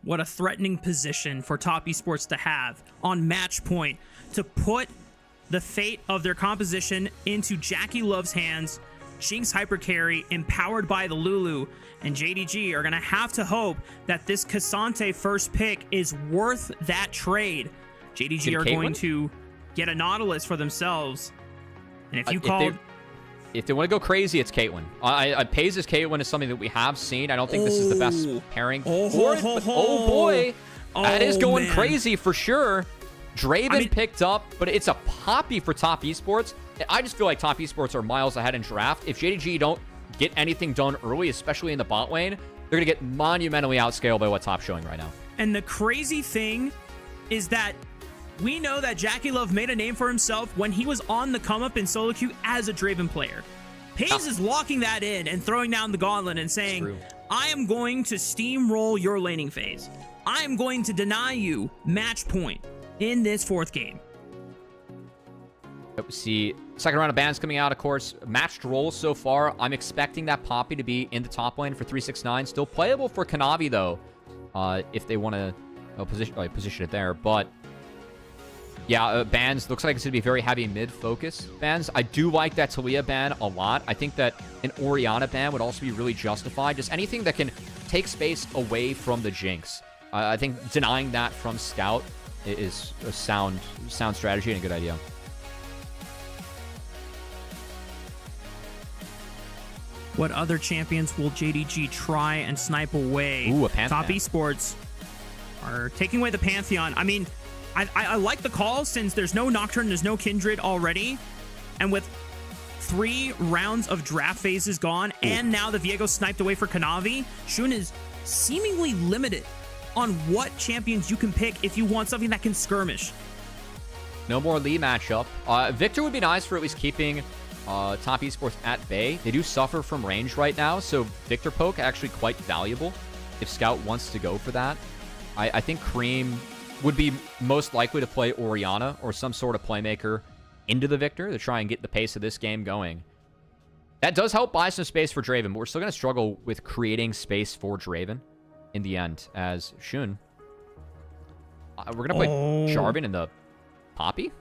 S3: What a threatening position for Top Esports to have on match point, to put the fate of their composition into JackeyLove's hands. Jinx hyper carry, empowered by the Lulu, and JDG are going to have to hope that this K'Sante first pick is worth that trade. JDG are going to get a Nautilus for themselves. And if you
S2: if they want to go crazy, it's Caitlyn. Paze's Caitlyn is something that we have seen. I don't think this is the best pairing for it, but oh boy, that is going crazy for sure. Draven picked up, but it's a poppy for Top Esports. I just feel like Top Esports are miles ahead in draft. If JDG don't get anything done early, especially in the bot lane, they're going to get monumentally outscaled by what Top's showing right now.
S3: And the crazy thing is that we know that JackeyLove made a name for himself when he was on the come-up in solo queue as a Draven player. Paze is locking that in and throwing down the gauntlet and saying, I am going to steamroll your laning phase. I am going to deny you match point in this 4th game.
S2: We see second round of bans coming out, of course. Matched roles so far. I'm expecting that Poppy to be in the top lane for 369. Still playable for Kanavi, though, if they want to position it there. But Yeah, bans. Looks like it's going to be very heavy mid-focus bans. I do like that Talia ban a lot. I think that an Orianna ban would also be really justified. Just anything that can take space away from the Jinx. I think denying that from Scout is a sound strategy and a good idea.
S3: What other champions will JDG try and snipe away?
S2: Ooh, a Pantheon.
S3: Top Esports are taking away the Pantheon. I mean, I like the call since there's no Nocturne, there's no Kindred already. And with 3 rounds of draft phases gone, and now the Viego sniped away for Kanavi, Shun is seemingly limited on what champions you can pick if you want something that can skirmish.
S2: No more Lee matchup. Victor would be nice for at least keeping Top Esports at bay. They do suffer from range right now, so Victor poke actually quite valuable if Scout wants to go for that. I think Cream would be most likely to play Orianna or some sort of playmaker into the Victor to try and get the pace of this game going. That does help buy some space for Draven, but we're still going to struggle with creating space for Draven in the end as Shun. We're going to play Jarvan in the Poppy?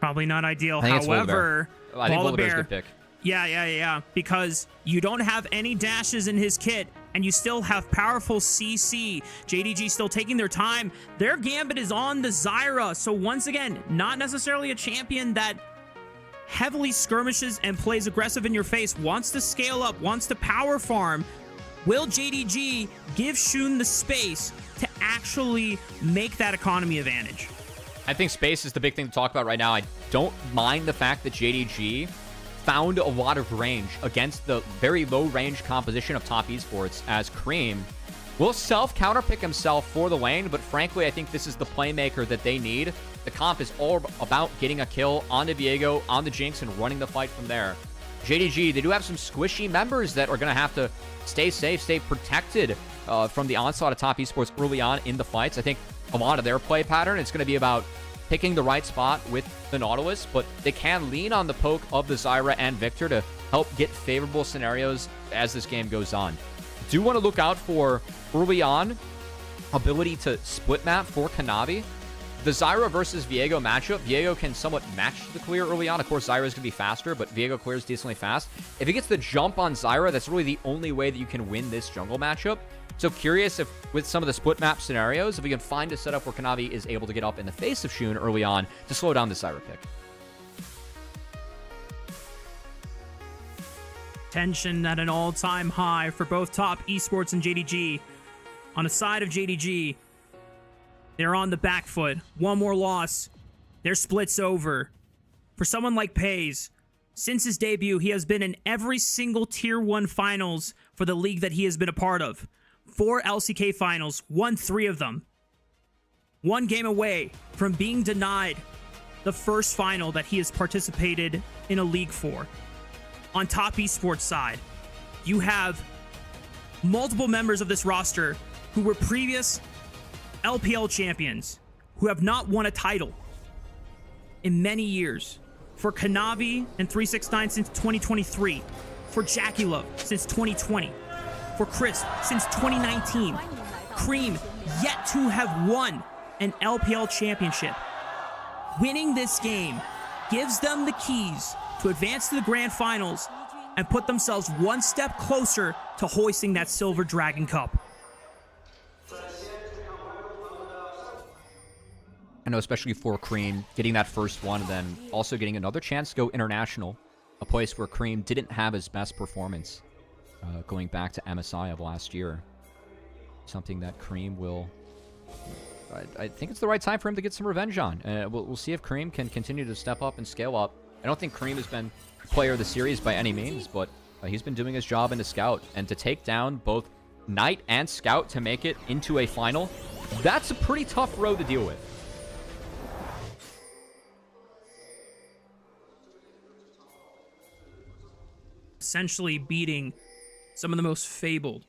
S3: Probably not ideal.
S2: I think
S3: However,
S2: I think Volibear's a good pick.
S3: Yeah. Because you don't have any dashes in his kit, and you still have powerful CC. JDG still taking their time. Their gambit is on the Zyra. So once again, not necessarily a champion that heavily skirmishes and plays aggressive in your face, wants to scale up, wants to power farm. Will JDG give Shun the space to actually make that economy advantage?
S2: I think space is the big thing to talk about right now. I don't mind the fact that JDG found a lot of range against the very low range composition of Top Esports, as Cream will self-counterpick himself for the lane, but frankly, I think this is the playmaker that they need. The comp is all about getting a kill on the Viego, on the Jinx, and running the fight from there. JDG, they do have some squishy members that are going to have to stay safe, stay protected from the onslaught of Top Esports early on in the fights. I think a lot of their play pattern, it's going to be about picking the right spot with the Nautilus, but they can lean on the poke of the Zyra and Victor to help get favorable scenarios as this game goes on. Do want to look out for early on ability to split map for Kanavi. The Zyra versus Viego matchup, Viego can somewhat match the clear early on. Of course, Zyra is going to be faster, but Viego clears decently fast. If he gets the jump on Zyra, that's really the only way that you can win this jungle matchup. So curious if, with some of the split map scenarios, if we can find a setup where Kanavi is able to get up in the face of Shun early on to slow down the Zyra pick.
S3: Tension at an all-time high for both Top Esports and JDG. On the side of JDG, they're on the back foot. One more loss, their split's over. For someone like Pays, since his debut, he has been in every single Tier 1 finals for the league that he has been a part of. 4 LCK finals, won 3 of them. 1 game away from being denied the first final that he has participated in a league for. On Top Esports side, you have multiple members of this roster who were previous LPL champions who have not won a title in many years. For Kanavi and 369 since 2023. For Jackie Love since 2020. For Chris since 2019. Cream yet to have won an LPL championship. Winning this game gives them the keys to advance to the grand finals and put themselves one step closer to hoisting that Silver Dragon Cup.
S2: I know, especially for Cream, getting that first one and then also getting another chance to go international, a place where Cream didn't have his best performance going back to MSI of last year. Something that Cream will... I think it's the right time for him to get some revenge on. We'll see if Cream can continue to step up and scale up. I don't think Cream has been player of the series by any means, but he's been doing his job in the Scout. And to take down both Knight and Scout to make it into a final, that's a pretty tough road to deal with.
S3: Essentially beating some of the most fabled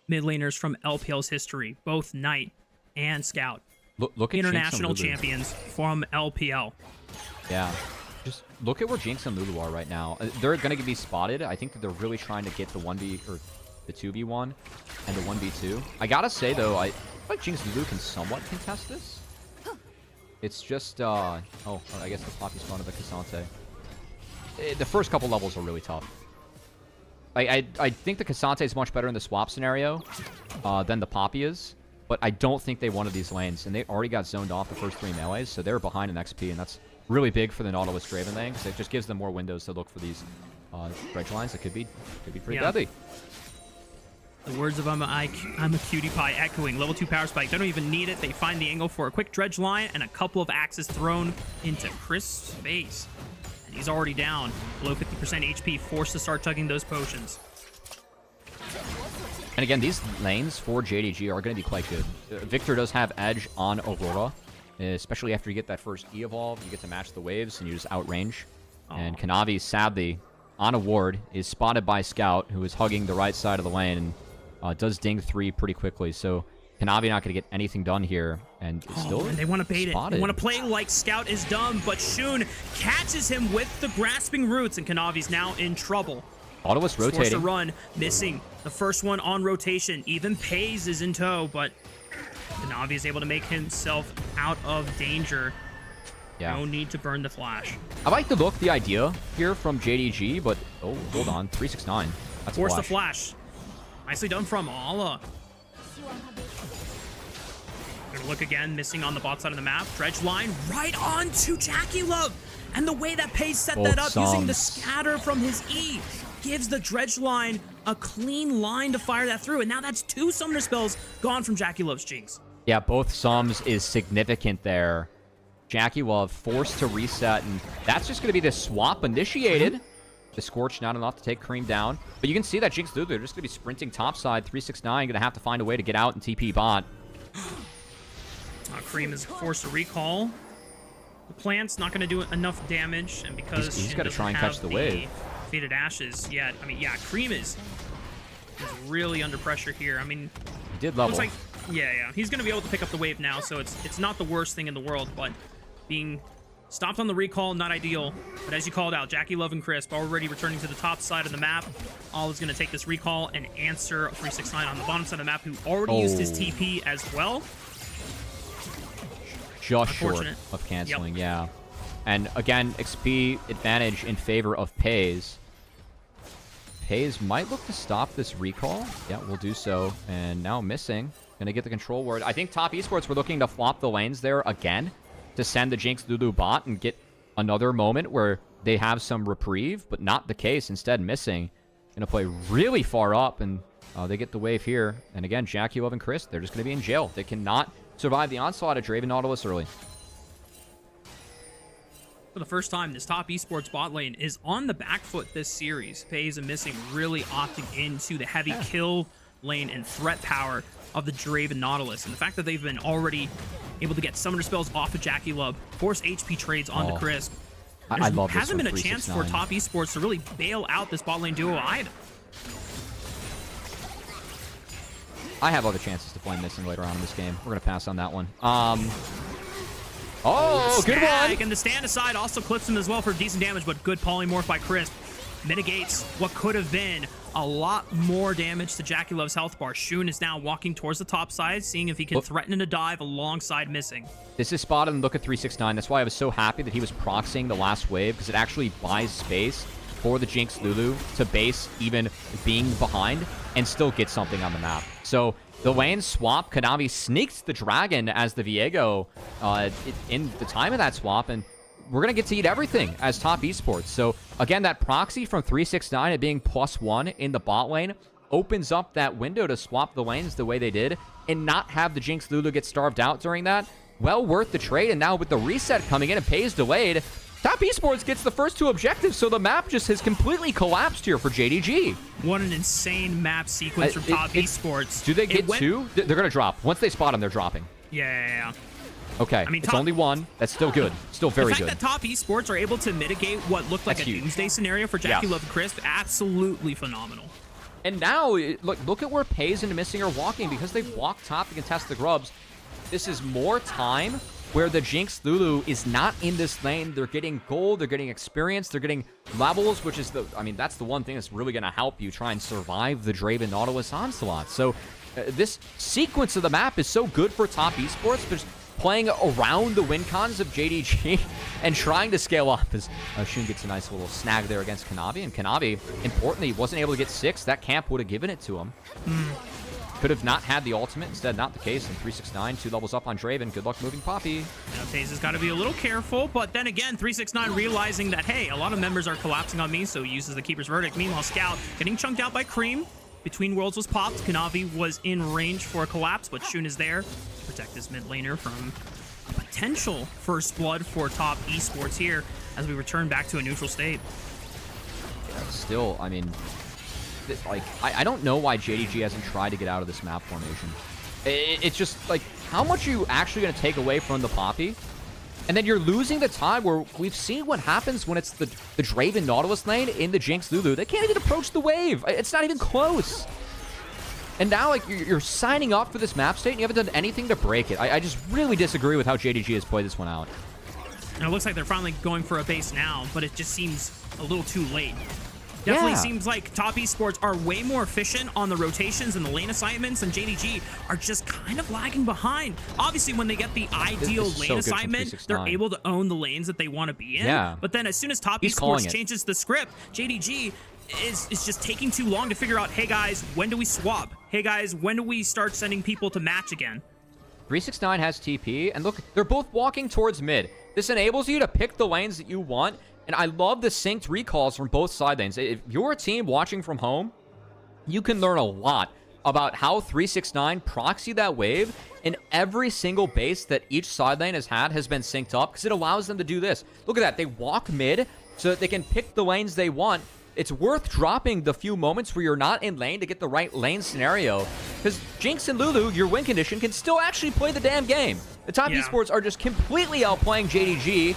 S3: mid laners from LPL's history, both Knight and Scout.
S2: Look at
S3: international champions from LPL.
S2: Yeah. Just look at where Jinx and Lulu are right now. They're going to be spotted. I think that they're really trying to get the 1v or the 2v1 and the 1v2. I gotta say though, I feel like Jinx and Lulu can somewhat contest this. It's just, oh, I guess the Poppy spawn of the Cassante. The first couple levels are really tough. I think the Cassante is much better in the swap scenario than the Poppy is. But I don't think they wanted these lanes. And they already got zoned off the first 3 melees. So they're behind in XP. And that's really big for the Nautilus Draven lane. Because it just gives them more windows to look for these dredge lines. That could be pretty deadly.
S3: The words of I'm a cutie pie echoing. Level 2 power spike. They don't even need it. They find the angle for a quick dredge line and a couple of axes thrown into Chris' face. And he's already down. Below 50% HP, forced to start chugging those potions.
S2: And again, these lanes for JDG are going to be quite good. Victor does have edge on Aurora, especially after you get that first E evolve. You get to match the waves and you just outrange. And Kanavi, sadly, on a ward, is spotted by Scout, who is hugging the right side of the lane and does ding 3 pretty quickly. So Kanavi not going to get anything done here. And it's still
S3: and they want to bait
S2: spotted.
S3: it. They want to play like Scout is dumb, but Shun catches him with the grasping roots, and Kanavi's now in trouble.
S2: Nautilus rotating.
S3: Forced to run, missing the first one on rotation. Even Pays is in tow, but Kanavi is able to make himself out of danger.
S2: Yeah.
S3: No need to burn the flash.
S2: I like the idea here from JDG, but oh, hold on, 369. That's
S3: Force the flash. Nicely done from Ala. Gonna look again, missing on the bot side of the map. Dredge line right on to Jackie Love. And the way that Pays set that up using the scatter from his E gives the dredge line a clean line to fire that through. And now that's 2 summoner spells gone from Jackie Love's Jinx.
S2: Yeah, both sums is significant there. Jackie Love forced to reset, and that's just going to be the swap initiated. The Scorch not enough to take Cream down. But you can see that Jinx through. They're just going to be sprinting topside. 369 going to have to find a way to get out and TP bot.
S3: Cream is forced to recall. The plant's not going to do enough damage, and because
S2: he's got to try and catch the wave.
S3: Faded Ashes yet. I mean, yeah, Cream is really under pressure here. I mean,
S2: he did level.
S3: Looks like, yeah. He's going to be able to pick up the wave now, so it's not the worst thing in the world, but being stopped on the recall, not ideal. But as you called out, Jackie Love and Crisp already returning to the top side of the map. All is going to take this recall and answer 369 on the bottom side of the map, who already used his TP as well.
S2: Just short of canceling, yeah. And again, XP advantage in favor of Pays. Pays might look to stop this recall. Yeah, we'll do so. And now missing. Gonna get the control word. I think Top Esports were looking to flop the lanes there again to send the Jinx Lulu bot and get another moment where they have some reprieve, but not the case. Instead, missing. Gonna play really far up, and they get the wave here. And again, Jackie, Love, and Chris, they're just gonna be in jail. They cannot survive the onslaught of Draven Nautilus early.
S3: For the first time, this Top Esports bot lane is on the back foot this series. Pays and Missing really opting into the heavy kill lane and threat power of the Draven Nautilus. And the fact that they've been already able to get summoner spells off of Jackie Love, force HP trades onto Crisp.
S2: I love this.
S3: Hasn't been a chance for Top Esports to really bail out this bot lane duo either.
S2: I have other chances to play Missing later on in this game. We're going to pass on that one. Oh, good one!
S3: And the stand aside also clips him as well for decent damage, but good polymorph by Crisp. Mitigates what could have been a lot more damage to Jackie Love's health bar. Shun is now walking towards the top side, seeing if he can threaten a dive alongside Missing.
S2: This is spotted and look at 369. That's why I was so happy that he was proxying the last wave, because it actually buys space for the Jinx Lulu to base even being behind and still get something on the map. So the lane swap, Kanavi sneaks the dragon as the Viego in the time of that swap, and we're going to get to eat everything as Top Esports. So again, that proxy from 369 at being +1 in the bot lane opens up that window to swap the lanes the way they did and not have the Jinx Lulu get starved out during that. Well worth the trade, and now with the reset coming in and Pays delayed, Top Esports gets the first 2 objectives, so the map just has completely collapsed here for JDG.
S3: What an insane map sequence from Top Esports.
S2: Do they get 2? They're going to drop. Once they spot them, they're dropping.
S3: Yeah.
S2: Okay, I mean, it's only 1. That's still good. Still very good.
S3: The fact that Top Esports are able to mitigate what looked like a doomsday scenario for Jackie Love and Crisp, absolutely phenomenal.
S2: And now, look at where Pays and Missing are walking. Because they've walked top to contest the grubs, this is more time where the Jinx Lulu is not in this lane. They're getting gold, they're getting experience, they're getting levels, which is that's the one thing that's really going to help you try and survive the Draven Nautilus onslaught. So this sequence of the map is so good for Top Esports, but playing around the win cons of JDG and trying to scale up as Shun gets a nice little snag there against Kanavi. And Kanavi, importantly, wasn't able to get 6. That camp would have given it to him. Could have not had the ultimate. Instead, not the case. And 369, 2 levels up on Draven. Good luck moving Poppy.
S3: Now, TES has got to be a little careful, but then again, 369 realizing that, hey, a lot of members are collapsing on me, so he uses the Keeper's Verdict. Meanwhile, Scout getting chunked out by Cream. Between Worlds was popped. Kanavi was in range for a collapse, but Shun is there to protect this mid laner from a potential first blood for top esports here as we return back to a neutral state.
S2: Yeah, still, I mean, like, I don't know why JDG hasn't tried to get out of this map formation. It's just, like, how much are you actually going to take away from the Poppy? And then you're losing the time where we've seen what happens when it's the Draven Nautilus lane in the Jinx Lulu. They can't even approach the wave. It's not even close. And now, like, you're signing up for this map state and you haven't done anything to break it. I just really disagree with how JDG has played this one out.
S3: And it looks like they're finally going for a base now, but it just seems a little too late. Definitely seems like top esports are way more efficient on the rotations and the lane assignments, and JDG are just kind of lagging behind. Obviously, when they get the ideal lane assignment, they're able to own the lanes that they want to be in. Yeah. But then as soon as top esports changes the script, JDG is just taking too long to figure out, hey guys, when do we swap? Hey guys, when do we start sending people to match again?
S2: 369 has TP, and look, they're both walking towards mid. This enables you to pick the lanes that you want. And I love the synced recalls from both side lanes. If you're a team watching from home, you can learn a lot about how 369 proxy that wave, and every single base that each side lane has been synced up because it allows them to do this. Look at that. They walk mid so that they can pick the lanes they want. It's worth dropping the few moments where you're not in lane to get the right lane scenario, because Jinx and Lulu, your win condition, can still actually play the damn game. The top esports are just completely outplaying JDG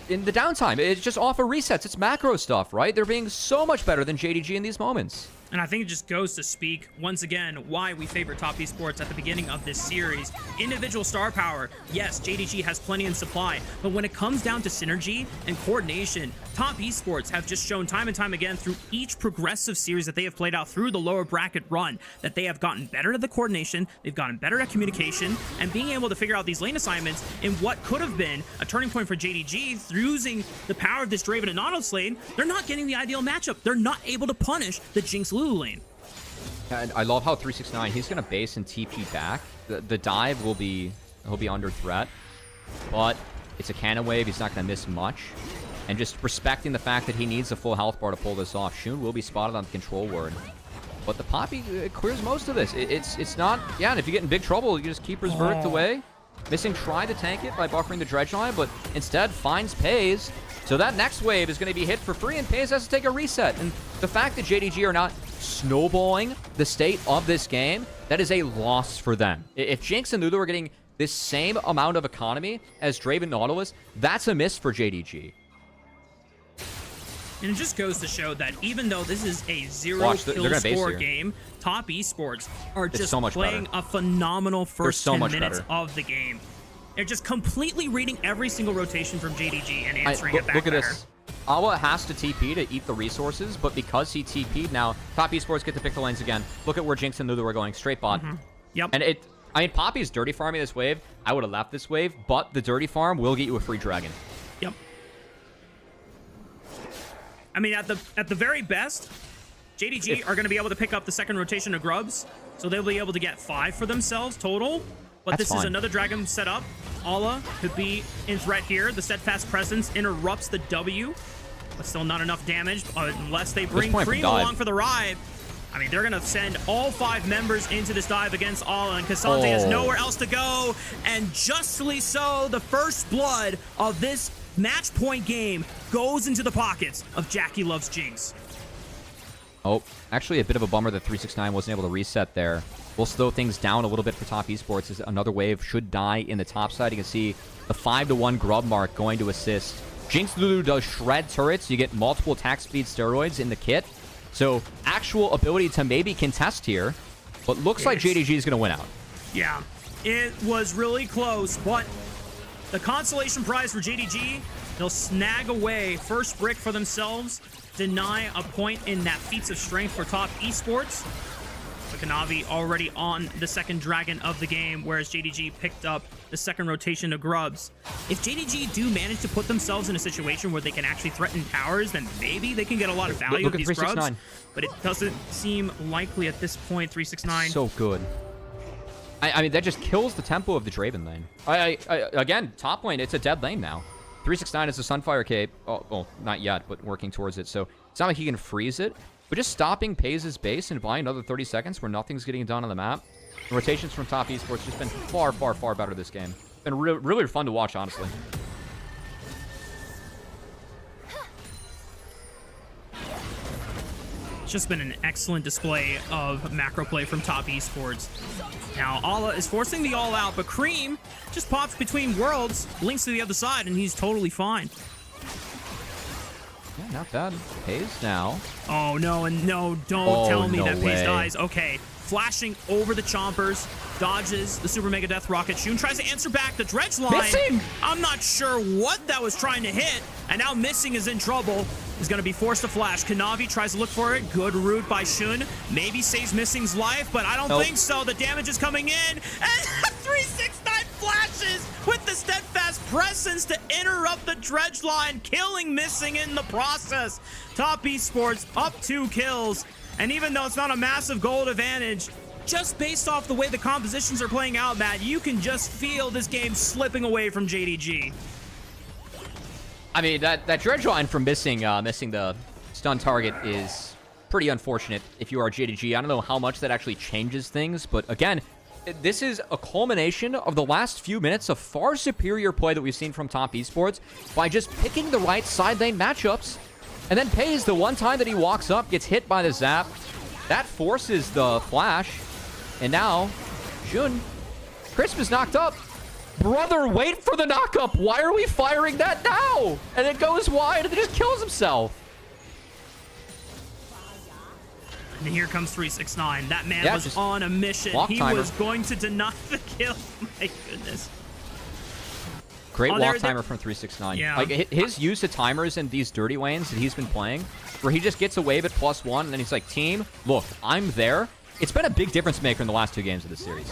S2: in the downtime. It's just off of resets. It's macro stuff, right? They're being so much better than JDG in these moments.
S3: And I think it just goes to speak, once again, why we favor top esports at the beginning of this series. Individual star power, yes, JDG has plenty in supply, but when it comes down to synergy and coordination, top esports have just shown time and time again through each progressive series that they have played out through the lower bracket run that they have gotten better at the coordination, they've gotten better at communication, and being able to figure out these lane assignments in what could have been a turning point for JDG through using the power of this Draven and Nautilus lane. They're not getting the ideal matchup. They're not able to punish the Jinx Lulu lane.
S2: And I love how 369, he's going to base and TP back. The dive he'll be under threat, but it's a cannon wave. He's not going to miss much. And just respecting the fact that he needs a full health bar to pull this off. Shun will be spotted on the control ward. But the Poppy clears most of this. It's not, yeah, and if you get in big trouble, you just Keeper's Verdict away. Missing tried to tank it by buffering the dredge line, but instead finds PES. So that next wave is going to be hit for free, and PES has to take a reset. And the fact that JDG are not snowballing the state of this game, that is a loss for them. If Jinx and Lulu are getting this same amount of economy as Draven Nautilus, that's a miss for JDG.
S3: And it just goes to show that even though this is a zero kill score game, top esports are just playing a phenomenal first 10 minutes of the game. They're just completely reading every single rotation from JDG and answering it back
S2: Look at
S3: better.
S2: this. Awa has to TP to eat the resources, but because he TP'd now, top esports get to pick the lanes again. Look at where Jinx and Lulu are going, straight bot.
S3: Yep.
S2: And I mean, Poppy's dirty farming this wave. I would have left this wave, but the dirty farm will get you a free dragon.
S3: Yep. I mean, at the very best, JDG are going to be able to pick up the second rotation of Grubs, so they'll be able to get 5 for themselves total. But this is another dragon set up. Ala could be in threat here. The Steadfast Presence interrupts the W, but still not enough damage unless they bring Cream along for the ride. I mean, they're going to send all 5 members into this dive against Ala, and Cassante has nowhere else to go. And justly so, the first blood of this match point game goes into the pockets of Jackie Loves Jinx.
S2: Oh, actually a bit of a bummer that 369 wasn't able to reset there. We'll slow things down a little bit for top esports as another wave should die in the top side. You can see the 5-1 grub mark going to assist. Jinx Lulu does shred turrets. You get multiple attack speed steroids in the kit. So actual ability to maybe contest here, but looks like JDG is going to win out.
S3: Yeah, it was really close, but the consolation prize for JDG, they'll snag away first brick for themselves, deny a point in that feats of strength for top esports. But Kanavi already on the second dragon of the game, whereas JDG picked up the second rotation to Grubs. If JDG do manage to put themselves in a situation where they can actually threaten towers, then maybe they can get a lot of value of these Grubs. But it doesn't seem likely at this point. 369.
S2: So good. I mean, that just kills the tempo of the Draven lane. Again, top lane, it's a dead lane now. 369 is a Sunfire cape. Oh, well, not yet, but working towards it. So it's not like he can freeze it. But just stopping Paze's base and buying another 30 seconds where nothing's getting done on the map. The rotations from top esports just been far, far, far better this game. Been really fun to watch, honestly.
S3: It's just been an excellent display of macro play from top esports. Now, Ala is forcing the all out, but Cream just pops between worlds, links to the other side, and he's totally fine.
S2: Yeah, not bad. Paze now.
S3: Oh, no, and no, don't tell me that
S2: way.
S3: Paze dies. Okay, flashing over the Chompers, dodges the Super Mega Death Rocket. Shun tries to answer back the Dredge line.
S2: Missing!
S3: I'm not sure what that was trying to hit, and now Missing is in trouble. Is going to be forced to flash. Kanavi tries to look for it. Good route by Shun. Maybe saves Missing's life, but I don't think so. The damage is coming in, and 369 flashes with the steadfast presence to interrupt the Dredge line, killing Missing in the process. Top esports up 2 kills, and even though it's not a massive gold advantage, just based off the way the compositions are playing out, Matt, you can just feel this game slipping away from JDG.
S2: I mean, that Dredge line from missing the stun target is pretty unfortunate if you are JDG. I don't know how much that actually changes things, but again, this is a culmination of the last few minutes of far superior play that we've seen from top esports by just picking the right side lane matchups. And then Paze, the one time that he walks up, gets hit by the zap. That forces the flash. And now, Shun, Crisp is knocked up. Brother, wait for the knockup. Why are we firing that now? And it goes wide and it just kills himself.
S3: And here comes 369. That man was on a mission. He was going to deny the kill. My goodness.
S2: Great walk timer from 369.
S3: Yeah.
S2: Like his use of timers in these dirty lanes that he's been playing, where he just gets a wave at +1 and then he's like, team, look, I'm there. It's been a big difference maker in the last 2 games of this series.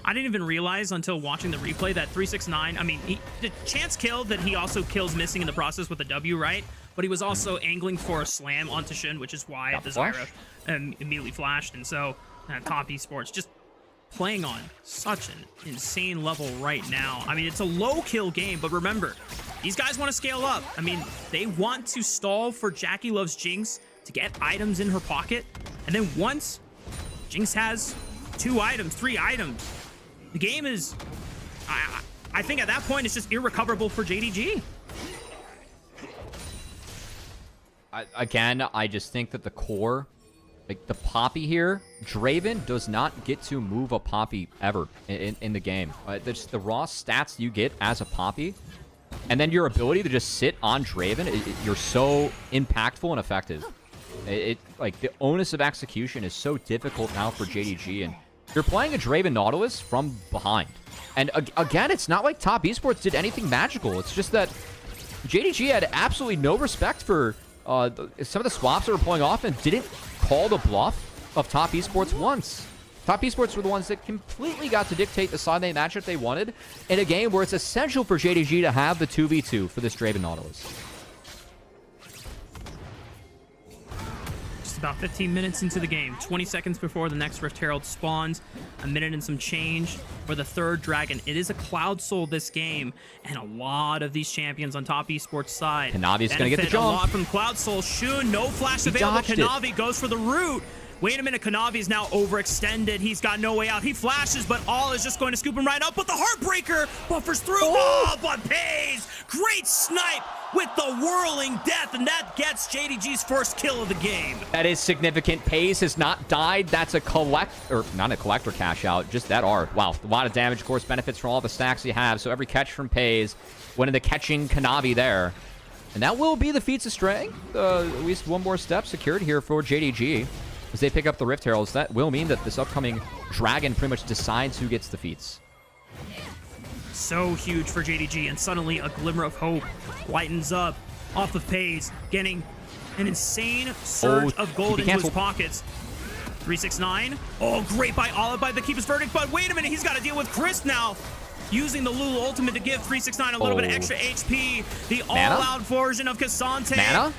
S3: I didn't even realize until watching the replay that 369, I mean, the chance killed that he also kills Missing in the process with a W, right? But he was also angling for a slam onto Shun, which is why the Zyra immediately flashed. And so top esports just playing on such an insane level right now. I mean, it's a low kill game, but remember, these guys want to scale up. I mean, they want to stall for Jackie Loves Jinx to get items in her pocket. And then once Jinx has 2 items, 3 items, the game is, I think at that point, it's just irrecoverable for JDG.
S2: Again, I just think that the core, like the Poppy here, Draven does not get to move a Poppy ever in the game. Just the raw stats you get as a Poppy, and then your ability to just sit on Draven, you're so impactful and effective. Like the onus of execution is so difficult now for JDG, and you're playing a Draven Nautilus from behind. And again, it's not like top esports did anything magical. It's just that JDG had absolutely no respect for some of the swaps that were pulling off and didn't call the bluff of top esports once. Top esports were the ones that completely got to dictate the side lane matchup they wanted in a game where it's essential for JDG to have the 2v2 for this Draven Nautilus.
S3: About 15 minutes into the game, 20 seconds before the next Rift Herald spawns, a minute and some change for the 3rd dragon. It is a Cloud Soul this game, and a lot of these champions on top esports side
S2: Kanavi's gonna get the jump.
S3: A lot from Cloud Soul. Shun, no flash available. Kanavi goes for the root. Wait a minute, Kanavi is now overextended. He's got no way out. He flashes, but All is just going to scoop him right up. But the Heartbreaker buffers through. Oh, but Paze, great snipe with the whirling death, and that gets JDG's first kill of the game.
S2: That is significant. Paze has not died. That's a not a collector cash out, just that art. Wow, a lot of damage, of course, benefits from all the stacks you have. So every catch from Paze went into catching Kanavi there. And that will be the feats of straying. At least one more step secured here for JDG. As they pick up the Rift Heralds, that will mean that this upcoming Dragon pretty much decides who gets the feats.
S3: So huge for JDG, and suddenly a glimmer of hope lightens up off of Paze, getting an insane surge of gold into his pockets. 369. Oh, great by Olive by the Keeper's Verdict, but wait a minute, he's got to deal with Chris now. Using the Lulu ultimate to give 369 a little bit of extra HP. The all-out version of Cassante.
S2: Mana?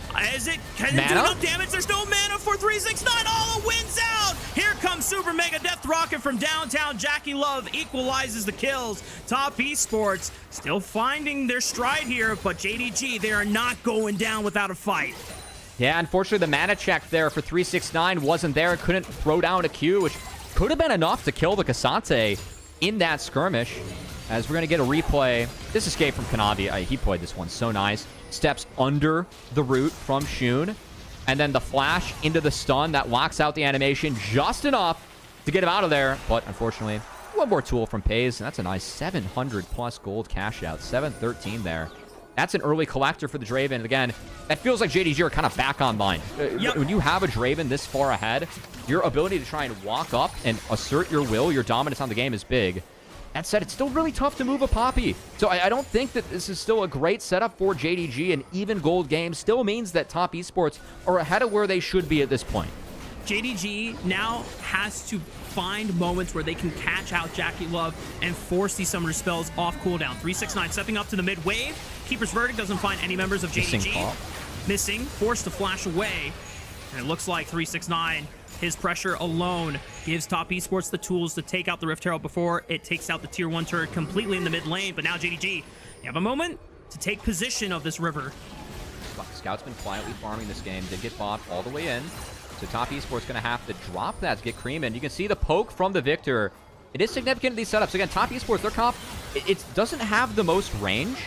S3: Can it do enough damage? There's no mana for 369. Alla wins out. Here comes Super Mega Death Rocket from downtown. Jackie Love equalizes the kills. Top Esports still finding their stride here, but JDG, they are not going down without a fight.
S2: Yeah, unfortunately, the mana check there for 369 wasn't there. Couldn't throw down a Q, which could have been enough to kill the Cassante in that skirmish. As we're going to get a replay. This escape from Kanavi, he played this one so nice. Steps under the root from Shun. And then the flash into the stun that locks out the animation just enough to get him out of there. But unfortunately, one more tool from Pays. And that's a nice 700 plus gold cash out. 713 there. That's an early collector for the Draven. And again, that feels like JDG are kind of back online. When you have a Draven this far ahead, your ability to try and walk up and assert your will, your dominance on the game is big. That said, it's still really tough to move a Poppy. So I don't think that this is still a great setup for JDG, and even gold games still means that Top Esports are ahead of where they should be at this point.
S3: JDG now has to find moments where they can catch out Jackie Love and force these summoner spells off cooldown. 369 stepping up to the mid wave. Keeper's Verdict doesn't find any members of JDG. Missing, forced to flash away. And it looks like 369, his pressure alone gives Top Esports the tools to take out the Rift Herald before it takes out the tier 1 turret completely in the mid lane. But now JDG, you have a moment to take position of this river.
S2: Scout's been quietly farming this game. Did get bought all the way in. So Top Esports going to have to drop that to get Cream in. You can see the poke from the Victor. It is significant in these setups. Again, Top Esports, their comp, it doesn't have the most range.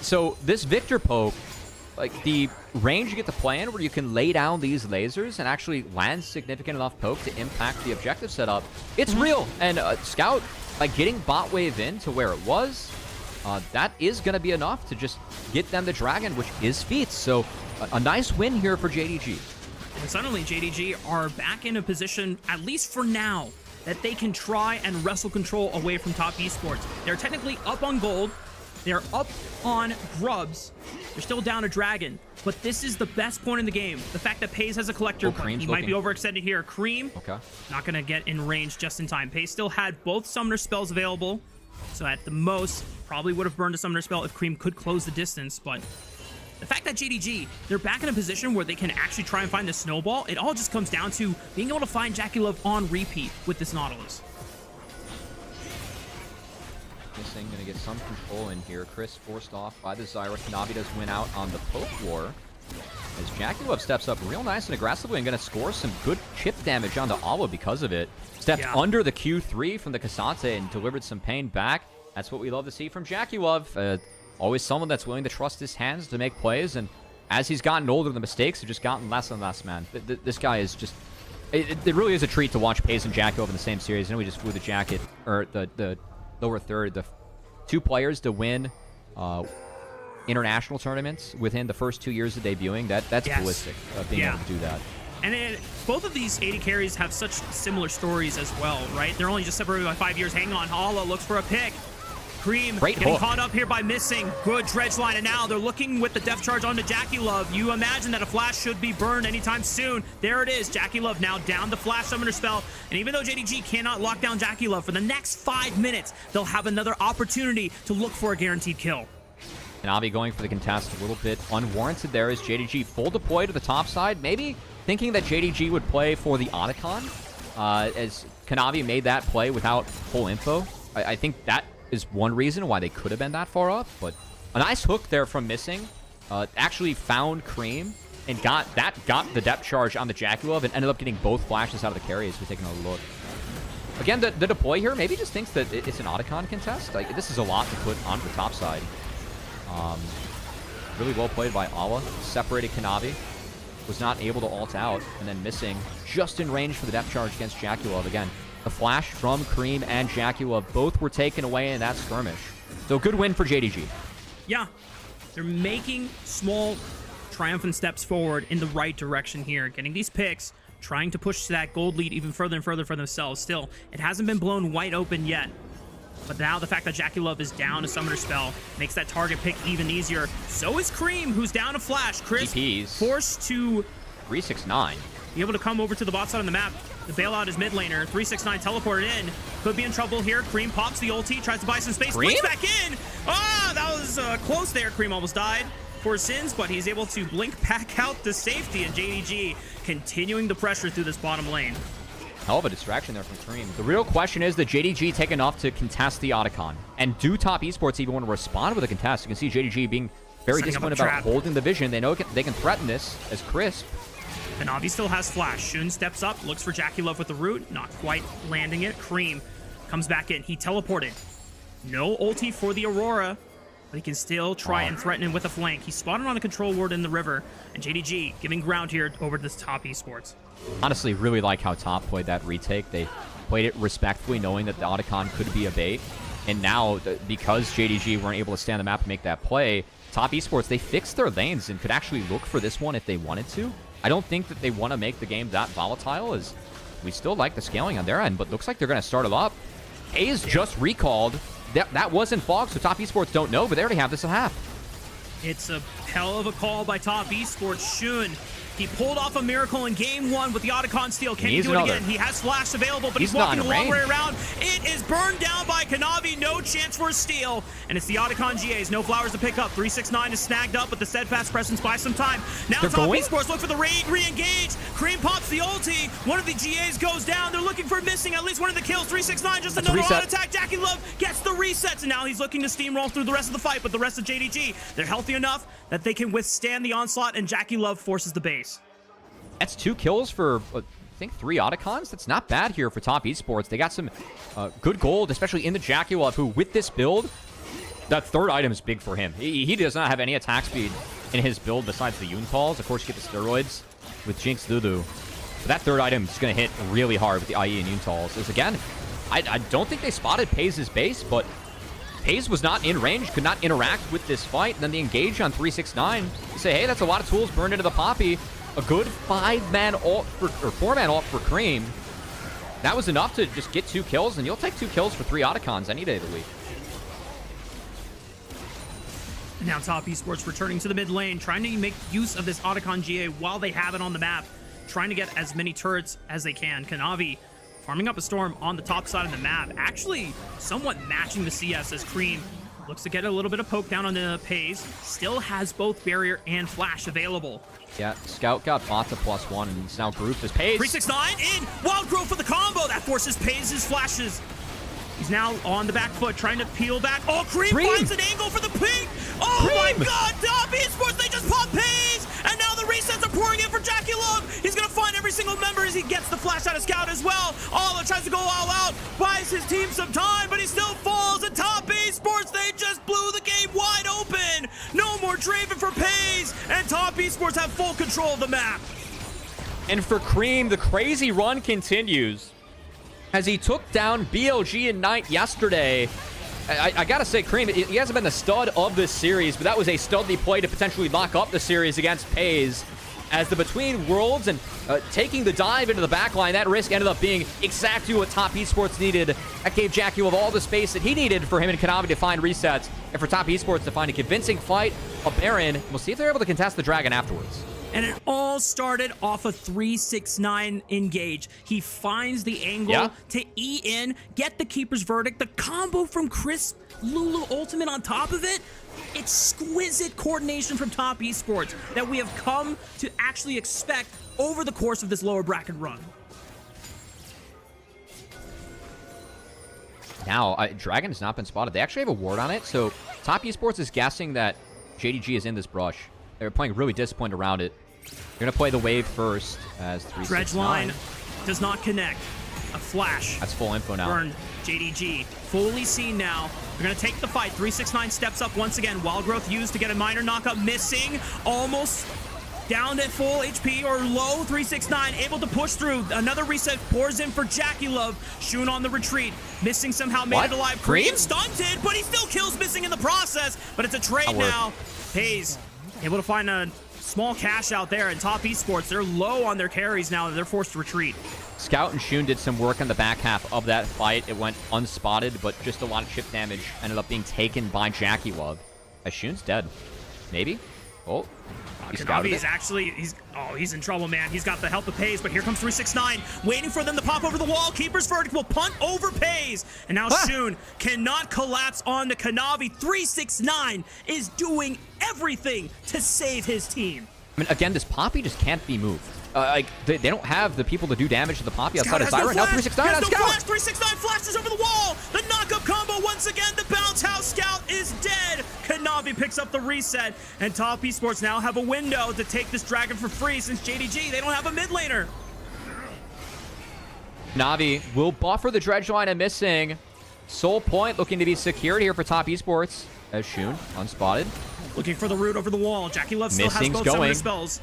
S2: So this Victor poke, like the range you get to play in where you can lay down these lasers and actually land significant enough poke to impact the objective setup, it's real. And Scout, like getting bot wave in to where it was, that is going to be enough to just get them the dragon, which is Feats. So a nice win here for JDG.
S3: And suddenly JDG are back in a position, at least for now, that they can try and wrestle control away from Top Esports. They're technically up on gold. They're up on grubs. They're still down a dragon. But this is the best point in the game. The fact that Pays has a collector, but he might be overextended here. Cream, not going to get in range just in time. Pays still had both summoner spells available. So at the most, probably would have burned a summoner spell if Cream could close the distance. But the fact that JDG, they're back in a position where they can actually try and find the snowball, it all just comes down to being able to find Jackie Love on repeat with this Nautilus.
S2: Missing, gonna get some control in here. Chris forced off by the Zyra. Kanavi does win out on the poke war. As Jackie Love steps up real nice and aggressively and gonna score some good chip damage onto Alwa because of it. Stepped under the Q3 from the Cassante and delivered some pain back. That's what we love to see from Jackie Love. Always someone that's willing to trust his hands to make plays, and as he's gotten older, the mistakes have just gotten less and less, man. This guy is just... It really is a treat to watch Pays and Jackie Love in the same series. I know we just flew the jacket, or the lower third, the two players to win international tournaments within the first 2 years of debuting. That's ballistic, being able to do that.
S3: And then both of these AD carries have such similar stories as well, right? They're only just separated by 5 years. Hang on, Hala looks for a pick. Cream getting caught up here by missing. Good dredge line, and now they're looking with the depth charge onto Jackie Love. You imagine that a flash should be burned anytime soon. There it is. Jackie Love now down the flash summoner spell. And even though JDG cannot lock down Jackie Love for the next 5 minutes, they'll have another opportunity to look for a guaranteed kill.
S2: And Avi going for the contest a little bit unwarranted there as JDG full deploy to the top side. Maybe thinking that JDG would play for the Otacon, as Kanavi made that play without full info. I think that is one reason why they could have been that far up, but a nice hook there from Missing. Actually found Cream and got the depth charge on the Jackie Love and ended up getting both flashes out of the carry as we're taking a look. Again, the deploy here maybe just thinks that it's an Otacon contest. Like, this is a lot to put onto the top side. Really well played by Awa. Separated Kanavi. Was not able to ult out, and then Missing just in range for the depth charge against Jackie Love. Again, the flash from Cream and Jackie Love both were taken away in that skirmish. So good win for JDG.
S3: Yeah, they're making small triumphant steps forward in the right direction here. Getting these picks, trying to push that gold lead even further and further for themselves. Still, it hasn't been blown wide open yet. But now the fact that Jackie Love is down a summoner spell makes that target pick even easier. So is Cream, who's down a flash. Chris
S2: DPs.
S3: forced to...
S2: 369.
S3: be able to come over to the bot side on the map. The bailout is mid laner. 369 teleported in. Could be in trouble here. Cream pops the ulti, tries to buy some space. Blinks back in. Ah, that was close there. Cream almost died for sins, but he's able to blink back out to safety, and JDG continuing the pressure through this bottom lane.
S2: Hell of a distraction there from Cream. The real question is, did JDG take enough to contest the Otacon? And do Top Esports even want to respond with a contest? You can see JDG being very disciplined about holding the vision. They know they can threaten this as Crisp.
S3: Navi still has flash. Shun steps up, looks for Jackie Love with the root, not quite landing it. Cream comes back in. He teleported. No ulti for the Aurora, but he can still try and threaten him with a flank. He's spotted on a control ward in the river, and JDG giving ground here over to this Top Esports.
S2: Honestly, really like how Top played that retake. They played it respectfully, knowing that the Otacon could be a bait. And now, because JDG weren't able to stay on the map and make that play, Top Esports, they fixed their lanes and could actually look for this one if they wanted to. I don't think that they want to make the game that volatile, as we still like the scaling on their end, but looks like they're going to start it up. A's just recalled. That wasn't Fog, so Top Esports don't know, but they already have this at half.
S3: It's a hell of a call by Top Esports. Shun, he pulled off a miracle in game 1 with the Otacon steal. Can he do it again? He has flash available, but he's walking a long way around. It is burned down by Kanavi. No chance for a steal. And it's the Otacon GAs. No flowers to pick up. 369 is snagged up, but the steadfast presence buys some time. Now Top Esports look for the re-engage. Cream pops the ulti. One of the GAs goes down. They're looking for missing at least one of the kills. 369 just another auto attack. Jackie Love gets the resets, and now he's looking to steamroll through the rest of the fight, but the rest of JDG, they're healthy enough that they can withstand the onslaught, and Jackie Love forces the base.
S2: That's 2 kills for, I think, 3 Otacons. That's not bad here for Top Esports. They got some good gold, especially in the Jackie Love, who, with this build, that third item is big for him. He does not have any attack speed in his build besides the Yuntals. Of course, you get the steroids with Jinx Lulu. But that third item is going to hit really hard with the IE and Yuntals. As again, I don't think they spotted Paze's base, but Paze was not in range, could not interact with this fight. And then the engage on 369. You say, hey, that's a lot of tools burned into the Poppy. A good 5-man ult or 4-man ult for Cream. That was enough to just get 2 kills, and you'll take 2 kills for 3 Otacons any day of the week.
S3: Now Top Esports returning to the mid lane, trying to make use of this Otacon GA while they have it on the map, trying to get as many turrets as they can. Kanavi farming up a storm on the top side of the map, actually somewhat matching the CS as Cream looks to get a little bit of poke down on the Paze. Still has both barrier and flash available.
S2: Yeah, Scout got bot to +1, and it's now grouped as Paze.
S3: 369 in! Wild Growth for the combo! That forces Paze's flashes. He's now on the back foot, trying to peel back. Oh, Cream finds an angle for the pink! Oh my god! Top Esports, they just popped Paze! And now the resets are pouring in for Jackie Love. He's gonna find every single member as he gets the flash out of Scout as well. Oliver tries to go all out, buys his team some time, but he still falls. And Top Esports, they just blew the game wide open. No more Draven for Paze, and Top Esports have full control of the map.
S2: And for Cream, the crazy run continues as he took down BLG and Knight yesterday. I gotta say, Cream, he hasn't been the stud of this series, but that was a studly play to potentially lock up the series against Paze. As the Between Worlds and taking the dive into the backline, that risk ended up being exactly what Top Esports needed. That gave Jackie Love all the space that he needed for him and Kanavi to find resets, and for Top Esports to find a convincing fight, a Baron. We'll see if they're able to contest the Dragon afterwards.
S3: And it all started off a 369 engage. He finds the angle to E in, get the Keeper's Verdict, the combo from Crisp, Lulu Ultimate on top of it. Exquisite coordination from Top Esports that we have come to actually expect over the course of this lower bracket run.
S2: Now, Dragon has not been spotted. They actually have a ward on it, so Top Esports is guessing that JDG is in this brush. They're playing really disciplined around it. They're going to play the wave first as 369.
S3: Dredge line does not connect. A flash.
S2: That's full info now.
S3: Burned. JDG fully seen now. They're going to take the fight. 369 steps up once again. Wild Growth used to get a minor knockup. Missing. Almost down at full HP or low. 369 able to push through. Another reset pours in for Jackie Love. Shun on the retreat. Missing somehow. Made it alive. Cream stunted, but he still kills Missing in the process. But it's a trade now. Paze able to find a small cash out there, and Top Esports, they're low on their carries now. They're forced to retreat.
S2: Scout and Shun did some work on the back half of that fight. It went unspotted, but just a lot of chip damage ended up being taken by Jackie Love. Shun's dead. Maybe? Oh,
S3: Kanavi is actually, he's in trouble, man. He's got the help of Pays, but here comes 369, waiting for them to pop over the wall. Keeper's verdict will punt over Pays. And now Shun cannot collapse onto Kanavi. 369 is doing everything to save his team.
S2: I mean, again, this Poppy just can't be moved. Like, they don't have the people to do damage to the Poppy outside of Zyra. Now 369 on Scout.
S3: 369 flashes over the wall. The knockup combo once again. The bounce house Scout is dead. Kanavi picks up the reset, and Top Esports now have a window to take this dragon for free since JDG, they don't have a mid laner.
S2: Navi will buffer the dredge line and Missing. Soul Point looking to be secured here for Top Esports. As Shun, unspotted.
S3: Looking for the root over the wall. Jackie Love still has both summoner spells.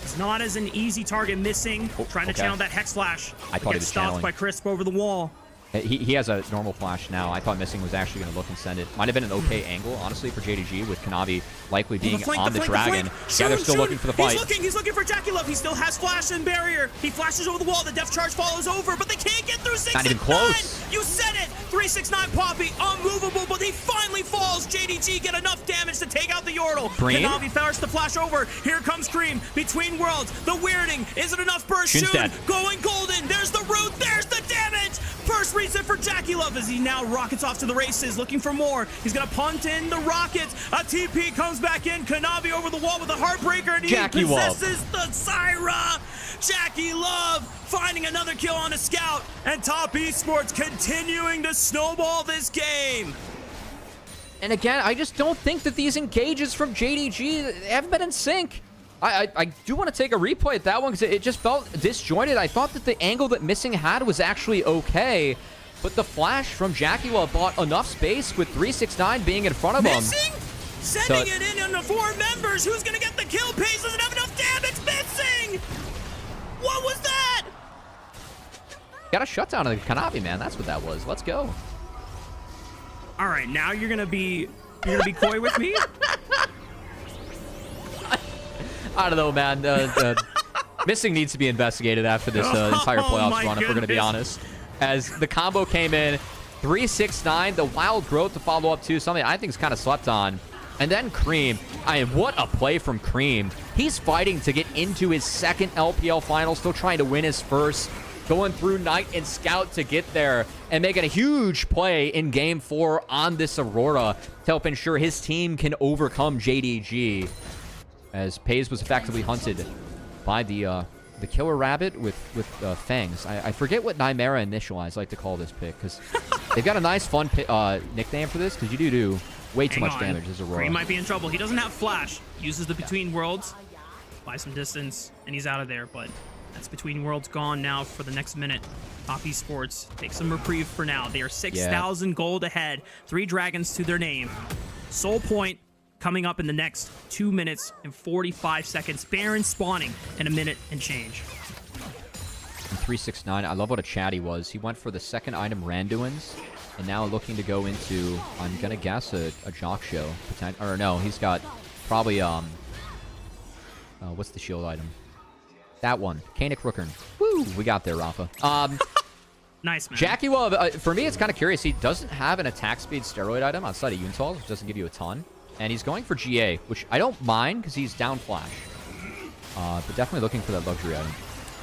S3: It's not as an easy target. Missing, trying to channel that Hex Flash.
S2: I thought he was
S3: stopped by Crisp over the wall.
S2: He has a normal flash now. I thought Missing was actually going to look and send it. Might have been an okay angle, honestly, for JDG, with Kanavi likely being on the dragon. Yeah, they're still looking for the fight.
S3: He's looking for Jackie Love. He still has flash and barrier. He flashes over the wall. The depth charge follows over, but they can't get through 6
S2: Not even close.
S3: You said it. 369 Poppy, unmovable, but he finally falls. JDG get enough damage to take out the Yordle. Kanavi forced to flash over. Here comes Cream. Between worlds. The weirding. Isn't enough burst. Shun going golden. There's the root. There's the damage. First reset for Jackie Love as he now rockets off to the races, looking for more. He's going to punt in the rockets. A TP comes back in. Kanavi over the wall with a Heartbreaker, and he possesses the Zyra. Jackie Love finding another kill on a Scout, and Top Esports continuing to snowball this game.
S2: And again, I just don't think that these engages from JDG haven't been in sync. I do want to take a replay at that one because it just felt disjointed. I thought that the angle that Missing had was actually okay, but the flash from Jackie Love bought enough space with 369 being in front of him.
S3: Missing? Sending it in on the 4 members. Who's going to get the kill? Pace doesn't have enough damage. Missing! What was that?
S2: Got a shutdown of the Kanavi, man. That's what that was. Let's go.
S3: All right, now you're gonna be coy with me.
S2: I don't know, man. Missing needs to be investigated after this entire playoffs run, if we're going to be honest. As the combo came in, 369, the wild growth to follow up to something I think is kind of slept on. And then Cream. I mean, what a play from Cream. He's fighting to get into his second LPL final, still trying to win his first. Going through Knight and Scout to get there and making a huge play in Game 4 on this Aurora to help ensure his team can overcome JDG. As Pays was effectively hunted by the killer rabbit with fangs. I forget what Nymera initialized like to call this pick, because they've got a nice, fun nickname for this, because you do way too much damage as Aurora.
S3: He might be in trouble. He doesn't have flash. Uses the Between Worlds, buy some distance, and he's out of there. But that's Between Worlds gone now for the next minute. Top Esports take some reprieve for now. They are 6,000 gold ahead. 3 dragons to their name. Soul Point coming up in the next 2 minutes and 45 seconds. Baron spawning in a minute and change.
S2: And 369, I love what a chat he was. He went for the second item Randuin's, and now looking to go into, I'm gonna guess, a Jock Show. Or no, he's got probably, what's the shield item? That one. Kanik Rookern. Woo! We got there, Rafa.
S3: Nice, man.
S2: Jackie Love, for me, it's kind of curious. He doesn't have an attack speed steroid item outside of Unitol, which doesn't give you a ton. And he's going for GA, which I don't mind because he's down flash. But definitely looking for that luxury item.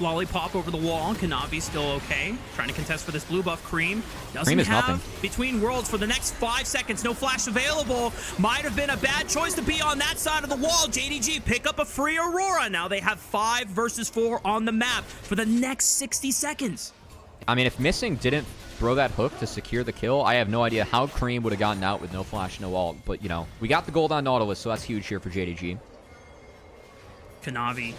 S3: Lollipop over the wall. Kanavi still okay. Trying to contest for this blue buff. Cream doesn't
S2: is
S3: have
S2: nothing.
S3: Between Worlds for the next 5 seconds. No flash available. Might have been a bad choice to be on that side of the wall. JDG pick up a free Aurora. Now they have 5 versus 4 on the map for the next 60 seconds.
S2: I mean, if Missing didn't throw that hook to secure the kill, I have no idea how Cream would have gotten out with no flash, no ult. But, you know, we got the gold on Nautilus, so that's huge here for JDG.
S3: Kanavi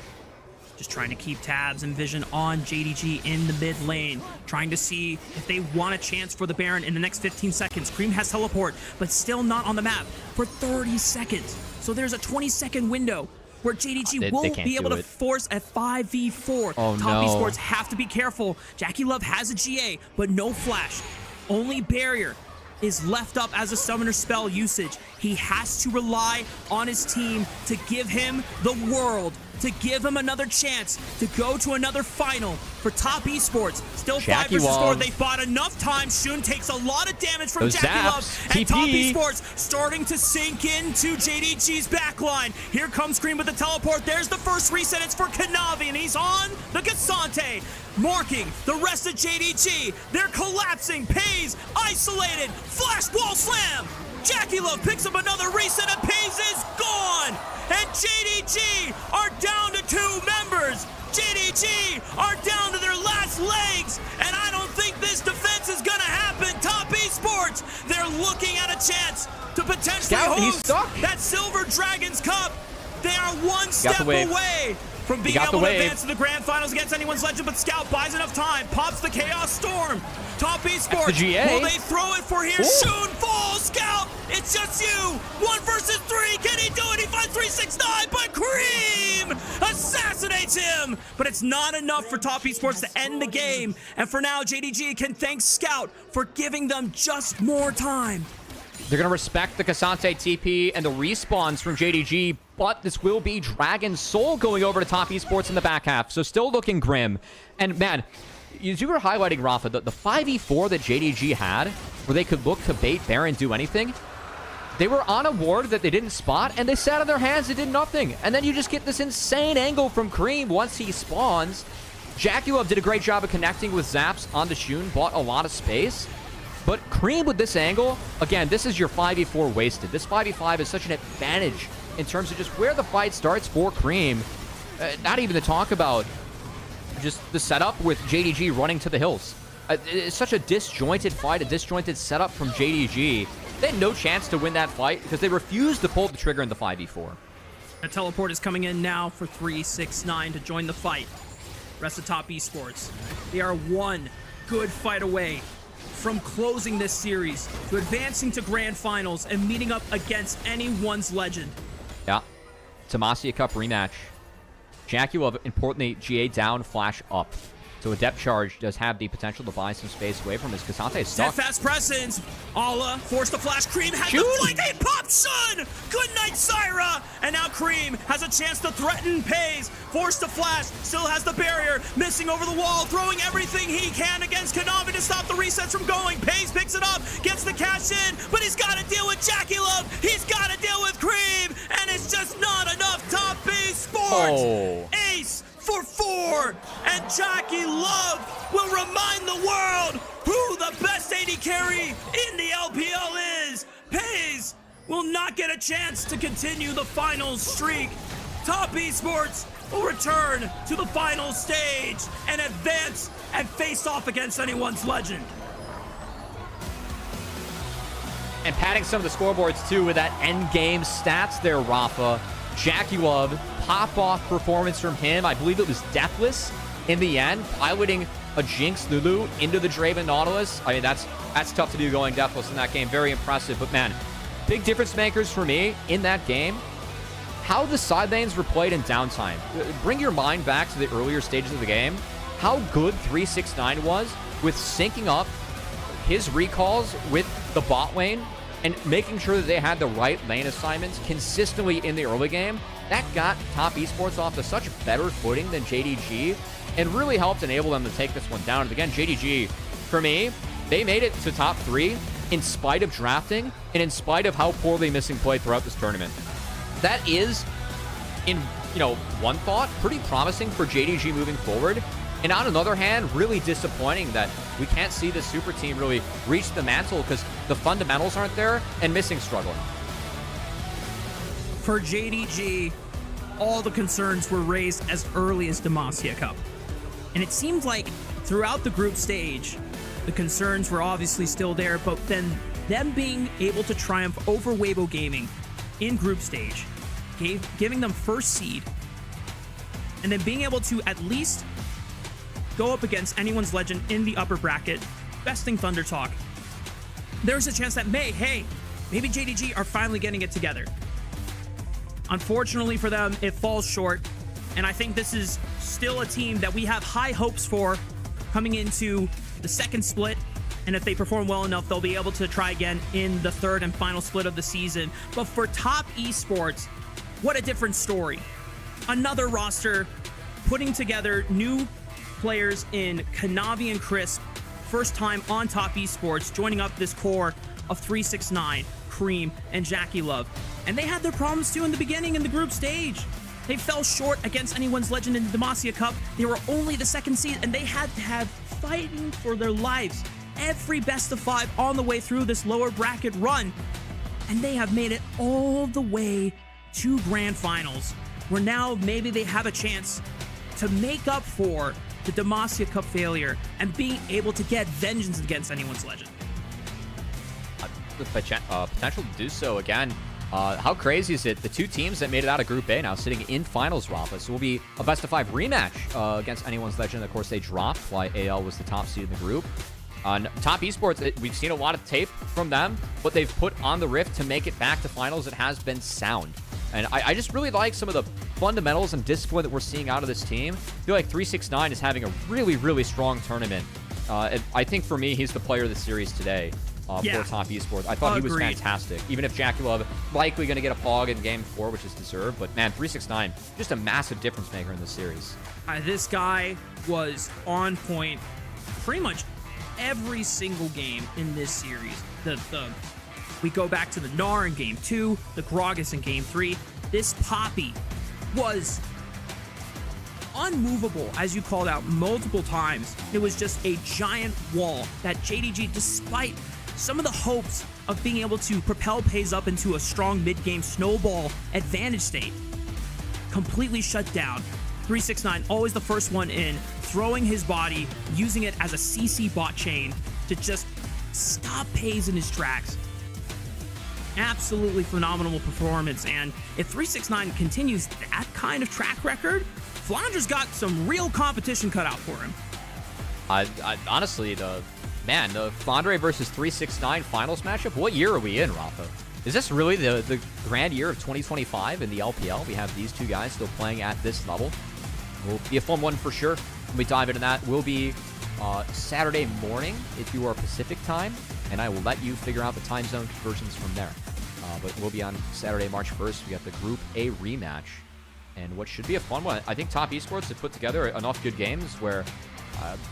S3: just trying to keep tabs and vision on JDG in the mid lane, trying to see if they want a chance for the Baron in the next 15 seconds. Cream has teleport, but still not on the map for 30 seconds. So there's a 20-second window where JDG won't be able to force a 5v4.
S2: Oh,
S3: Top Esports have to be careful. Jackie Love has a GA, but no flash. Only barrier is left up as a summoner spell usage. He has to rely on his team to give him the world to give him another chance to go to another final for top esports. Still 5 versus 4. They bought enough time. Shun takes a lot of damage from
S2: Those
S3: Jackie Love.
S2: zaps,
S3: And
S2: TP.
S3: top esports starting to sink into JDG's backline. Here comes Cream with the teleport. There's the first reset. It's for Kanavi, and he's on the Cassante, marking the rest of JDG. They're collapsing. Pays isolated. Flash wall slam. Jackie Love picks up another reset, and Pays is gone. And JDG are down to 2 members. JDG are down to their last legs, and I don't think this defense is gonna happen. Top esports, they're looking at a chance to potentially host that Silver Dragons Cup. They are one step away from being able to advance to the grand finals against anyone's legend, but Scout buys enough time, pops the Chaos Storm. Top esports, will they throw it for here? Shun falls, Scout, it's just you. 1 versus 3, can he do it? He finds 369, but Cream assassinates him. But it's not enough for Top esports to end the game. And for now, JDG can thank Scout for giving them just more time.
S2: They're going to respect the Cassante TP and the respawns from JDG, but this will be Dragon Soul going over to Top esports in the back half, so still looking grim. And man, as you were highlighting, Rafa, the 5v4 that JDG had, where they could look to bait Baron, do anything, they were on a ward that they didn't spot, and they sat on their hands and did nothing. And then you just get this insane angle from Cream once he spawns. Jackie Love did a great job of connecting with Zaps onto Shun, bought a lot of space. But Cream with this angle, again, this is your 5v4 wasted. This 5v5 is such an advantage in terms of just where the fight starts for Cream. Not even to talk about just the setup with JDG running to the hills. It's such a disjointed fight, a disjointed setup from JDG. They had no chance to win that fight because they refused to pull the trigger in the 5v4.
S3: The teleport is coming in now for 369 to join the fight. Rest of Top esports, they are one good fight away from closing this series to advancing to grand finals and meeting up against anyone's legend.
S2: Yeah, Demacia Cup rematch. Jackie Love, importantly, GA down, flash up. So a depth charge does have the potential to buy some space away from his Cassante is stuck.
S3: Fast presence. Ala forced to flash. Cream has the flank. They popped Shun. Good night, Syra. And now Cream has a chance to threaten Pays. Forced to flash. Still has the barrier. Missing over the wall. Throwing everything he can against Kanavi to stop the resets from going. Pays picks it up. Gets the cash in. But he's got to deal with Jackie Love. He's got to deal with Cream. And it's just not enough. Top esports. Ace for 4, and Jackie Love will remind the world who the best AD carry in the LPL is. Pays will not get a chance to continue the final streak. Top esports will return to the final stage and advance and face off against anyone's legend.
S2: And padding some of the scoreboards too with that end game stats there, Rafa. Jackie Love, pop-off performance from him. I believe it was Deathless in the end, piloting a Jinx Lulu into the Draven Nautilus. I mean, that's tough to do going Deathless in that game. Very impressive. But man, big difference makers for me in that game. How the side lanes were played in downtime. Bring your mind back to the earlier stages of the game. How good 369 was with syncing up his recalls with the bot lane and making sure that they had the right lane assignments consistently in the early game. That got Top esports off to such better footing than JDG and really helped enable them to take this one down. And again, JDG, for me, they made it to top 3 in spite of drafting and in spite of how poorly missing play throughout this tournament. That is, in one thought, pretty promising for JDG moving forward. And on another hand, really disappointing that we can't see the super team really reach the mantle because the fundamentals aren't there and missing struggling.
S3: For JDG, all the concerns were raised as early as Demacia Cup. And it seemed like throughout the group stage, the concerns were obviously still there, but then them being able to triumph over Weibo Gaming in group stage, giving them first seed, and then being able to at least go up against anyone's legend in the upper bracket, besting Thunder Talk. There's a chance that maybe JDG are finally getting it together. Unfortunately for them, it falls short, and I think this is still a team that we have high hopes for coming into the second split, and if they perform well enough, they'll be able to try again in the third and final split of the season. But for Top esports, what a different story. another roster putting together new players in Kanavi and Crisp. First time on Top Esports, joining up this core of 369, Cream, and Jackie Love. And they had their problems too in the beginning in the group stage. They fell short against Anyone's Legend in the Demacia Cup. They were only the second seed, and they had to have fighting for their lives every best of 5 on the way through this lower bracket run. And they have made it all the way to grand finals, where now maybe they have a chance to make up for the Demacia Cup failure and being able to get vengeance against Anyone's Legend.
S2: The potential to do so again. How crazy is it? The two teams that made it out of Group A now sitting in finals, Rafa. So it will be a best of 5 rematch against Anyone's Legend. Of course, they dropped while AL was the top seed in the group. On Top Esports, we've seen a lot of tape from them. What they've put on the Rift to make it back to finals, it has been sound. And I just really like some of the fundamentals and discipline that we're seeing out of this team. I feel like 369 is having a really, really strong tournament. I think for me, he's the player of the series today for Top Esports. I thought he was fantastic. Even if Jackie Love likely going to get a pog in Game 4, which is deserved. But man, 369, just a massive difference maker in this series.
S3: This guy was on point pretty much every single game in this series. We go back to the Gnar in Game 2, the Gragas in Game 3. This Poppy was unmovable, as you called out multiple times. It was just a giant wall that JDG, despite some of the hopes of being able to propel PaYS up into a strong mid-game snowball advantage state, completely shut down. 369, always the first one in, throwing his body, using it as a CC bot chain to just stop PaYS in his tracks. Absolutely phenomenal performance, and if 369 continues that kind of track record, Flandre's got some real competition cut out for him.
S2: Honestly, the Flandre versus 369 finals matchup, what year are we in, Rafa? Is this really the grand year of 2025 in the LPL? We have these two guys still playing at this level. Will be a fun one for sure. When we dive into that, will be Saturday morning if you are Pacific time, and I will let you figure out the time zone conversions from there. But we'll be on Saturday, March 1st. We got the Group A rematch, and what should be a fun one. I think Top Esports have put together enough good games where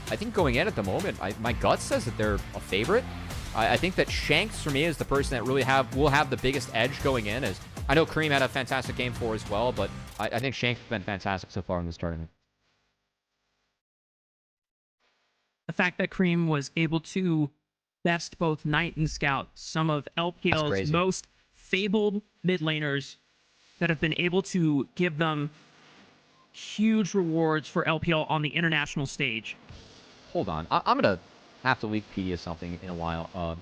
S2: I think going in at the moment, my gut says that they're a favorite. I think that Shanks, for me, is the person that really will have the biggest edge going in. As I know Cream had a fantastic Game 4 as well, but I think Shanks has been fantastic so far in this tournament.
S3: The fact that Cream was able to best both Knight and Scout, some of LPL's most fabled mid laners that have been able to give them huge rewards for LPL on the international stage.
S2: Hold on. I'm going to have to Wikipedia something in a while.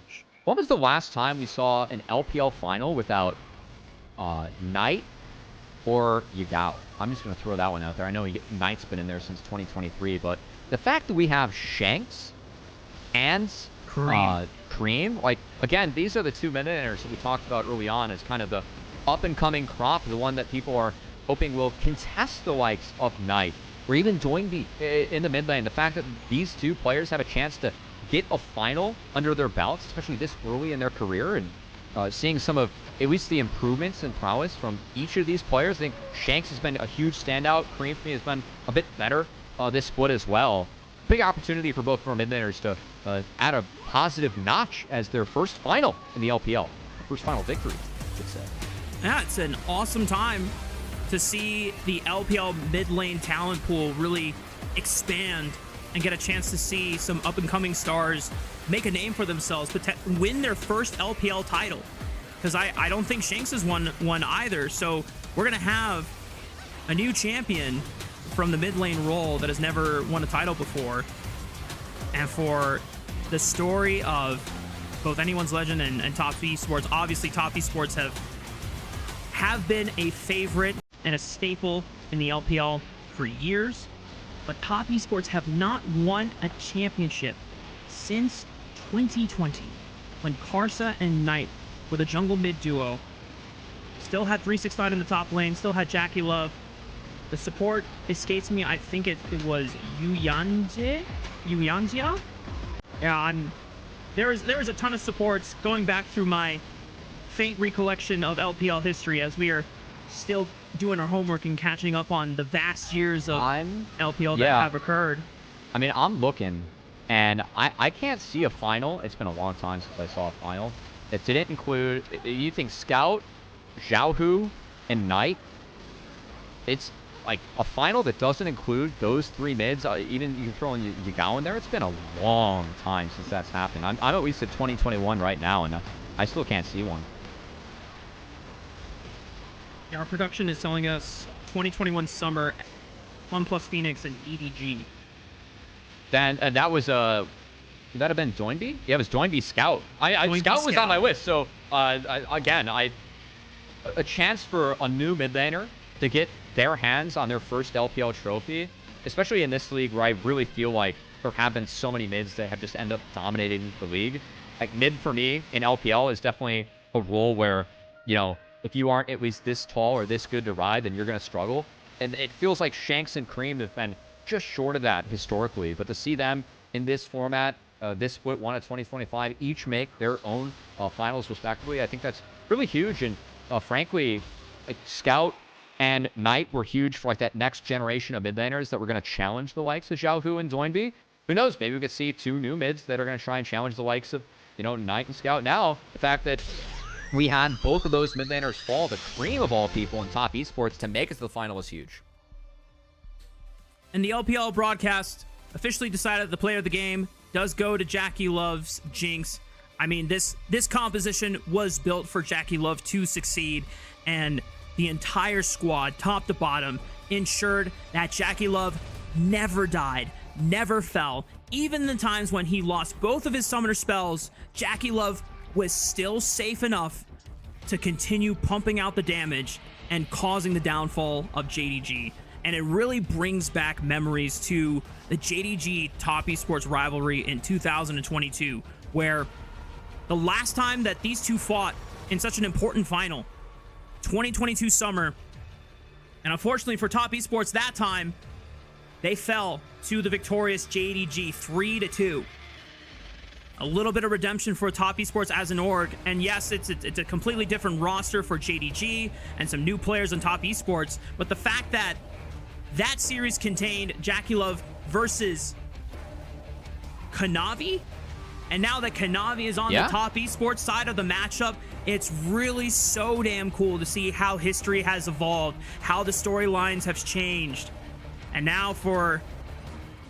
S2: When was the last time we saw an LPL final without Knight or Yagao? I'm just going to throw that one out there. I know Knight's been in there since 2023, but the fact that we have Shanks and Cream, like, again, these are the two mid-laners that we talked about early on as kind of the up-and-coming crop, the one that people are hoping will contest the likes of Knight, or even join in the mid lane. The fact that these two players have a chance to get a final under their belts, especially this early in their career, and seeing some of at least the improvements in prowess from each of these players. I think Shanks has been a huge standout. Cream for me has been a bit better this split as well. Big opportunity for both of our mid laners to add a positive notch as their first final in the LPL. First final victory, I should say.
S3: Yeah, it's an awesome time to see the LPL mid lane talent pool really expand and get a chance to see some up-and-coming stars make a name for themselves, win their first LPL title. Because I don't think Shanks has won one either, so we're going to have a new champion from the mid lane role that has never won a title before. And for the story of both Anyone's Legend and Top Esports, obviously Top Esports have been a favorite and a staple in the LPL for years, but Top Esports have not won a championship since 2020, when Karsa and Knight were the jungle mid duo. Still had 369 in the top lane, still had Jackie Love. The support escapes me. I think it was Yuyanjia? Yeah, there is a ton of supports going back through my faint recollection of LPL history as we are still doing our homework and catching up on the vast years of LPL that
S2: yeah.
S3: have occurred.
S2: I mean, I'm looking, and I can't see a final. It's been a long time since I saw a final that didn't include. You think Scout, Xiaohu, and Knight? It's like a final that doesn't include those three mids. Even you can throw in Yagao in there. It's been a long time since that's happened. I'm at least at 2021 right now, and I still can't see one.
S3: Yeah, our production is telling us 2021 summer, OnePlus Phoenix and EDG.
S2: Then that was would that have been Doinby? Yeah, it was Doinby Scout.
S3: Doinby
S2: Scout was
S3: Scout.
S2: on my list. So again, a chance for a new mid laner to get their hands on their first LPL trophy, especially in this league where I really feel like there have been so many mids that have just ended up dominating the league. Like mid for me in LPL is definitely a role where, you know, if you aren't at least this tall or this good to ride, then you're going to struggle. And it feels like Shanks and Cream have been just short of that historically. But to see them in this format, this split one of 2025, each make their own finals respectively, I think that's really huge. And frankly, like Scout and Knight were huge for like that next generation of mid laners that were going to challenge the likes of Xiaohu and Doinby. Who knows? Maybe we could see two new mids that are going to try and challenge the likes of, you know, Knight and Scout. Now, the fact that we had both of those mid laners fall, the cream of all people in top esports, to make it to the final is huge.
S3: And the LPL broadcast officially decided the player of the game does go to Jackie Love's Jinx. I mean, this composition was built for Jackie Love to succeed, and the entire squad, top to bottom, ensured that Jackie Love never died, never fell. Even the times when he lost both of his summoner spells, Jackie Love was still safe enough to continue pumping out the damage and causing the downfall of JDG. And it really brings back memories to the JDG Top Esports rivalry in 2022, where the last time that these two fought in such an important final, 2022 summer, and unfortunately for Top Esports that time, they fell to the victorious JDG 3-2. A little bit of redemption for Top Esports as an org, and yes, it's a completely different roster for JDG and some new players on Top Esports, but the fact that that series contained Jackie Love versus Kanavi, and now that Kanavi is on the Top Esports side of the matchup, it's really so damn cool to see how history has evolved, how the storylines have changed. And now for,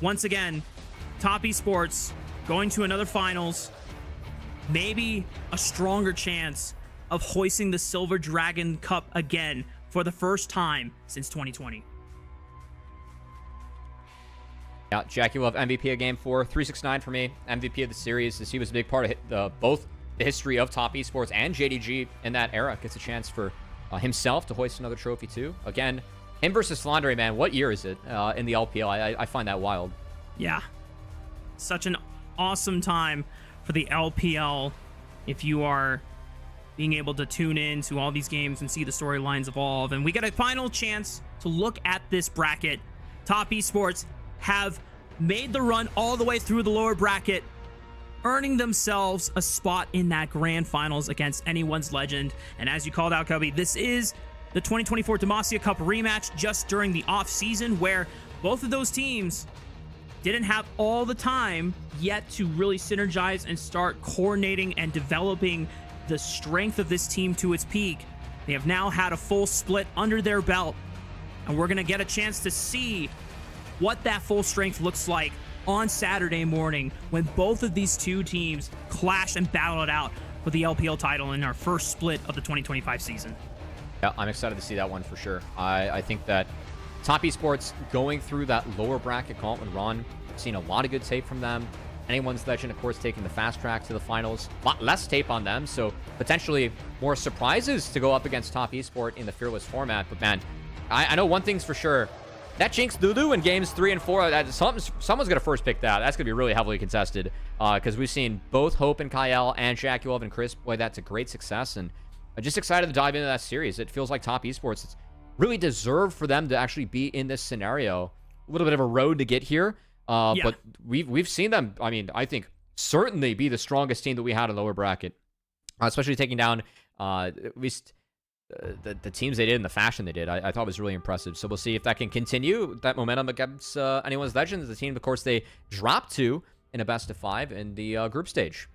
S3: once again, Top Esports going to another finals, maybe a stronger chance of hoisting the Silver Dragon Cup again for the first time since 2020.
S2: Yeah, Jackie Love, MVP of Game 4. 369 for me, MVP of the series, as he was a big part of both the history of Top Esports and JDG in that era. Gets a chance for himself to hoist another trophy, too. Again, him versus Flandre, man, what year is it in the LPL? I find that wild.
S3: Yeah. Such an awesome time for the LPL if you are being able to tune in to all these games and see the storylines evolve. And we get a final chance to look at this bracket. Top Esports have made the run all the way through the lower bracket, earning themselves a spot in that grand finals against anyone's legend. And as you called out, Cubby, this is the 2024 Demacia Cup rematch just during the off season, where both of those teams didn't have all the time yet to really synergize and start coordinating and developing the strength of this team to its peak. They have now had a full split under their belt, and we're going to get a chance to see what that full strength looks like on Saturday morning when both of these two teams clash and battle it out for the LPL title in our first split of the 2025 season.
S2: Yeah, I'm excited to see that one for sure. I think that Top Esports going through that lower bracket gauntlet run, seen a lot of good tape from them. Anyone's Legend, of course, taking the fast track to the finals. A lot less tape on them, so potentially more surprises to go up against Top Esport in the Fearless format. But man, I know one thing's for sure. That Jinx Lulu in games 3 and 4, someone's going to first pick that. That's going to be really heavily contested because we've seen both Hope and Kyle and Jackie Love and Chris. Boy, that's a great success. And I'm just excited to dive into that series. It feels like Top Esports, it's really deserved for them to actually be in this scenario. A little bit of a road to get here. But we've seen them, I mean, I think certainly be the strongest team that we had in lower bracket. Especially taking down at least the teams they did and the fashion they did, I thought was really impressive. So we'll see if that can continue, that momentum against anyone's Legends. The team, of course, they dropped to in a best of 5 in the group stage.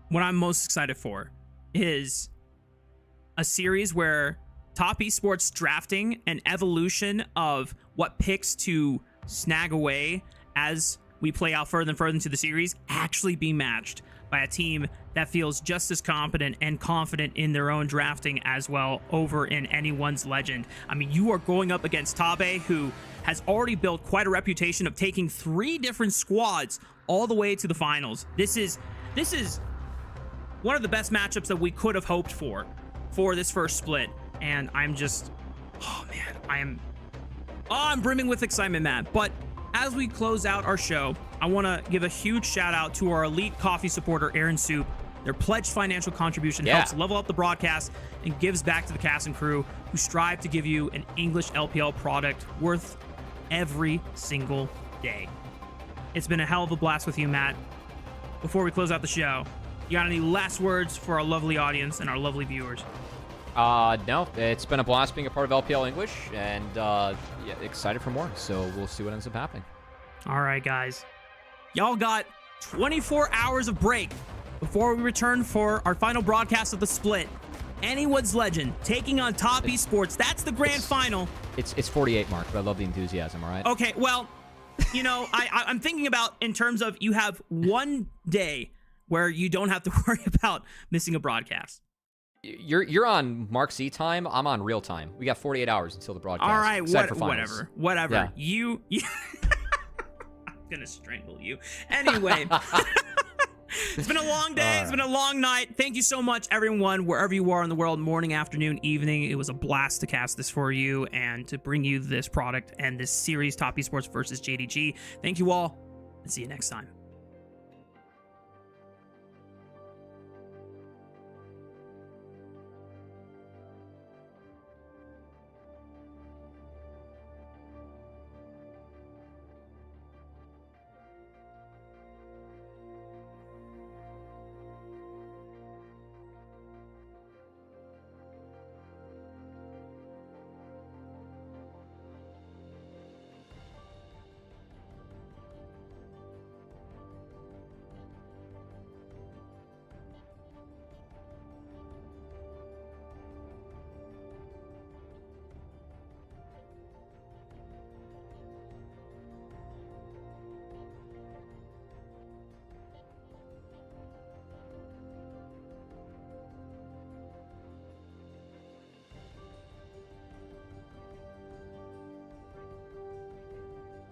S3: What I'm most excited for is a series where top esports drafting and evolution of what picks to snag away as we play out further and further into the series actually be matched by a team that feels just as competent and confident in their own drafting as well over in anyone's Legend. I mean, you are going up against Tabe, who has already built quite a reputation of taking 3 different squads all the way to the finals. This is one of the best matchups that we could have hoped for this first split. And I'm just, oh man, I'm brimming with excitement, Matt. But as we close out our show, I want to give a huge shout out to our elite coffee supporter, Aaron Soup. Their pledged financial contribution helps level up the broadcast and gives back to the cast and crew who strive to give you an English LPL product worth every single day. It's been a hell of a blast with you, Matt. Before we close out the show, you got any last words for our lovely audience and our lovely viewers?
S2: No, it's been a blast being a part of LPL English, and yeah, excited for more. So we'll see what ends up happening.
S3: All right, guys. Y'all got 24 hours of break before we return for our final broadcast of the split. Anyone's Legend taking on Top Esports. That's the grand final.
S2: It's 48, Mark, but I love the enthusiasm, all right?
S3: Okay, well, you know, I'm thinking about in terms of you have one day where you don't have to worry about missing a broadcast.
S2: You're on Mark Z time. I'm on real time. We got 48 hours until the broadcast.
S3: All right, whatever.
S2: Yeah.
S3: You I'm gonna strangle you. Anyway, it's been a long day. It's been a long night. Thank you so much, everyone, wherever you are in the world, morning, afternoon, evening. It was a blast to cast this for you and to bring you this product and this series, Top Esports versus JDG. Thank you all, and see you next time.